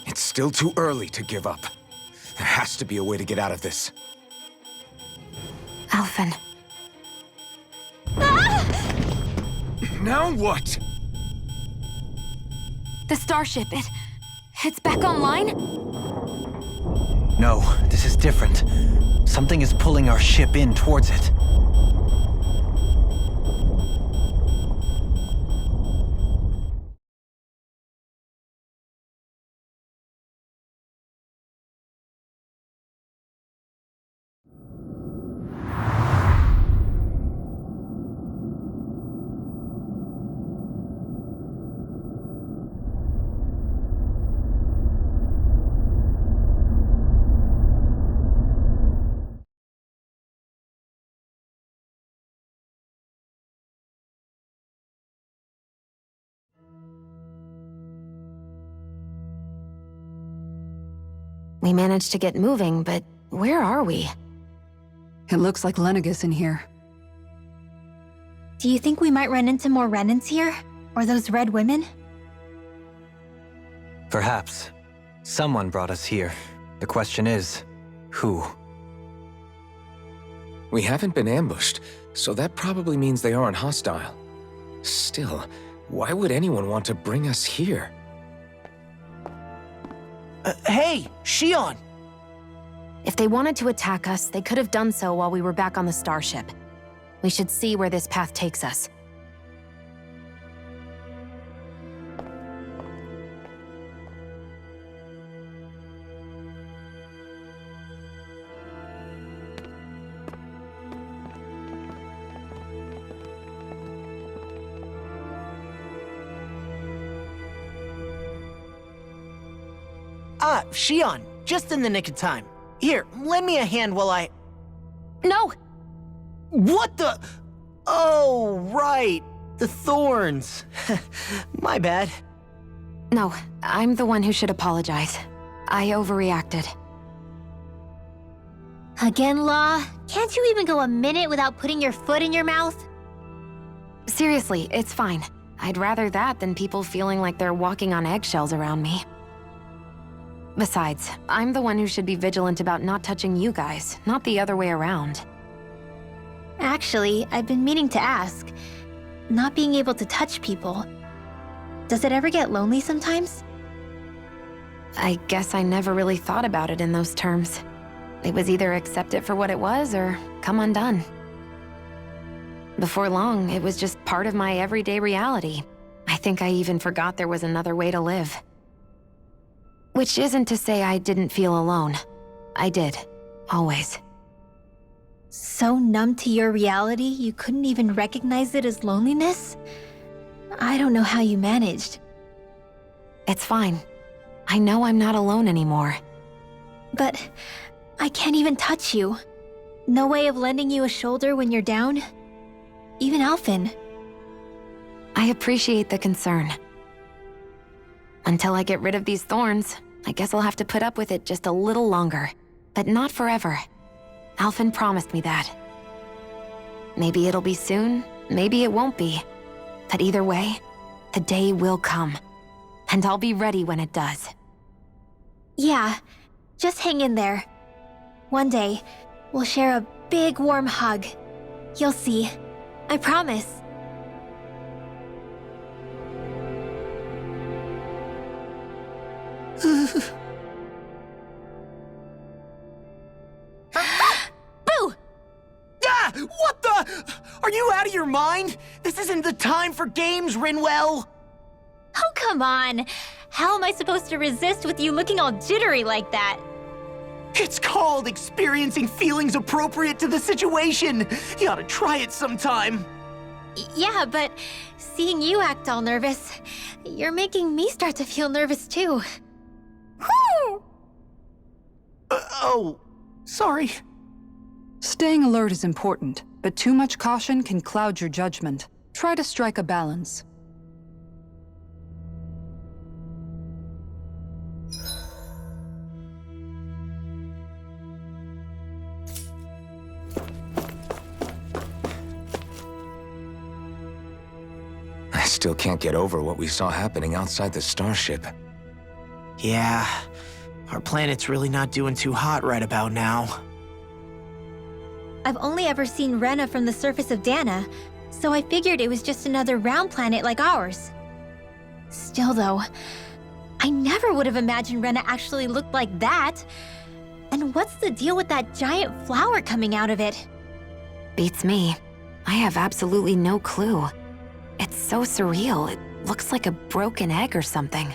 It's still too early to give up. There has to be a way to get out of this. Alphen. Now what? The starship, it's back online? No, this is different. Something is pulling our ship in towards it. We managed to get moving, but where are we? It looks like Lenegis in here. Do you think we might run into more Renans here? Or those red women? Perhaps. Someone brought us here. The question is, who? We haven't been ambushed, so that probably means they aren't hostile. Still, why would anyone want to bring us here? Hey, Shion! If they wanted to attack us, they could have done so while we were back on the starship. We should see where this path takes us. Shion, just in the nick of time. Here, lend me a hand while I... No! What the... Oh, right. The thorns. My bad. No, I'm the one who should apologize. I overreacted. Again, Law? Can't you even go a minute without putting your foot in your mouth? Seriously, it's fine. I'd rather that than people feeling like they're walking on eggshells around me. Besides, I'm the one who should be vigilant about not touching you guys, not the other way around. Actually, I've been meaning to ask. Not being able to touch people, does it ever get lonely sometimes? I guess I never really thought about it in those terms. It was either accept it for what it was or come undone. Before long, it was just part of my everyday reality. I think I even forgot there was another way to live. Which isn't to say I didn't feel alone. I did. Always. So numb to your reality, you couldn't even recognize it as loneliness? I don't know how you managed. It's fine. I know I'm not alone anymore. But I can't even touch you. No way of lending you a shoulder when you're down? Even Alphen. I appreciate the concern. Until I get rid of these thorns, I guess I'll have to put up with it just a little longer. But not forever. Alphen promised me that. Maybe it'll be soon, maybe it won't be. But either way, the day will come. And I'll be ready when it does. Yeah, just hang in there. One day, we'll share a big warm hug. You'll see. I promise. Boo! Ah! What the? Are you out of your mind? This isn't the time for games, Rinwell! Oh, come on. How am I supposed to resist with you looking all jittery like that? It's called experiencing feelings appropriate to the situation. You ought to try it sometime. Yeah, but seeing you act all nervous, you're making me start to feel nervous too. Oh, sorry. Staying alert is important, but too much caution can cloud your judgment. Try to strike a balance. I still can't get over what we saw happening outside the starship. Yeah, our planet's really not doing too hot right about now. I've only ever seen Rena from the surface of Dana, so I figured it was just another round planet like ours. Still though, I never would have imagined Rena actually looked like that. And what's the deal with that giant flower coming out of it? Beats me. I have absolutely no clue. It's so surreal. It looks like a broken egg or something.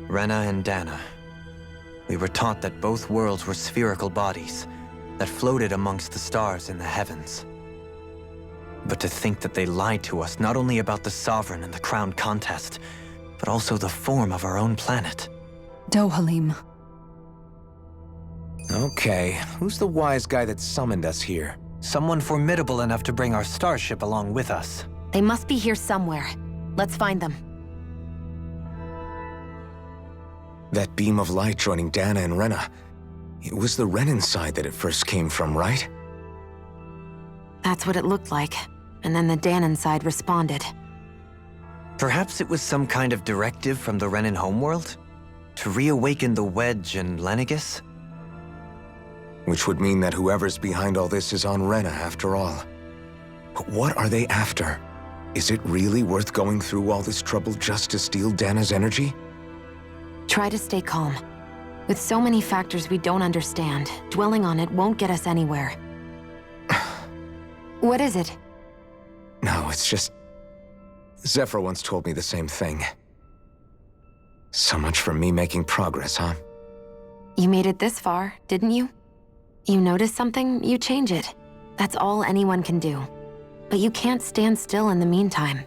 Rena and Dana. We were taught that both worlds were spherical bodies that floated amongst the stars in the heavens. But to think that they lied to us not only about the Sovereign and the Crown contest, but also the form of our own planet. Dohalim. Okay, who's the wise guy that summoned us here? Someone formidable enough to bring our starship along with us. They must be here somewhere. Let's find them. That beam of light joining Dana and Rena. It was the Renan side that it first came from, right? That's what it looked like. And then the Danon side responded. Perhaps it was some kind of directive from the Renan homeworld? To reawaken the Wedge and Lenegis? Which would mean that whoever's behind all this is on Rena after all. But what are they after? Is it really worth going through all this trouble just to steal Dana's energy? Try to stay calm. With so many factors we don't understand, dwelling on it won't get us anywhere. What is it? No, it's just... Zephyr once told me the same thing. So much for me making progress, huh? You made it this far, didn't you? You notice something, you change it. That's all anyone can do. But you can't stand still in the meantime.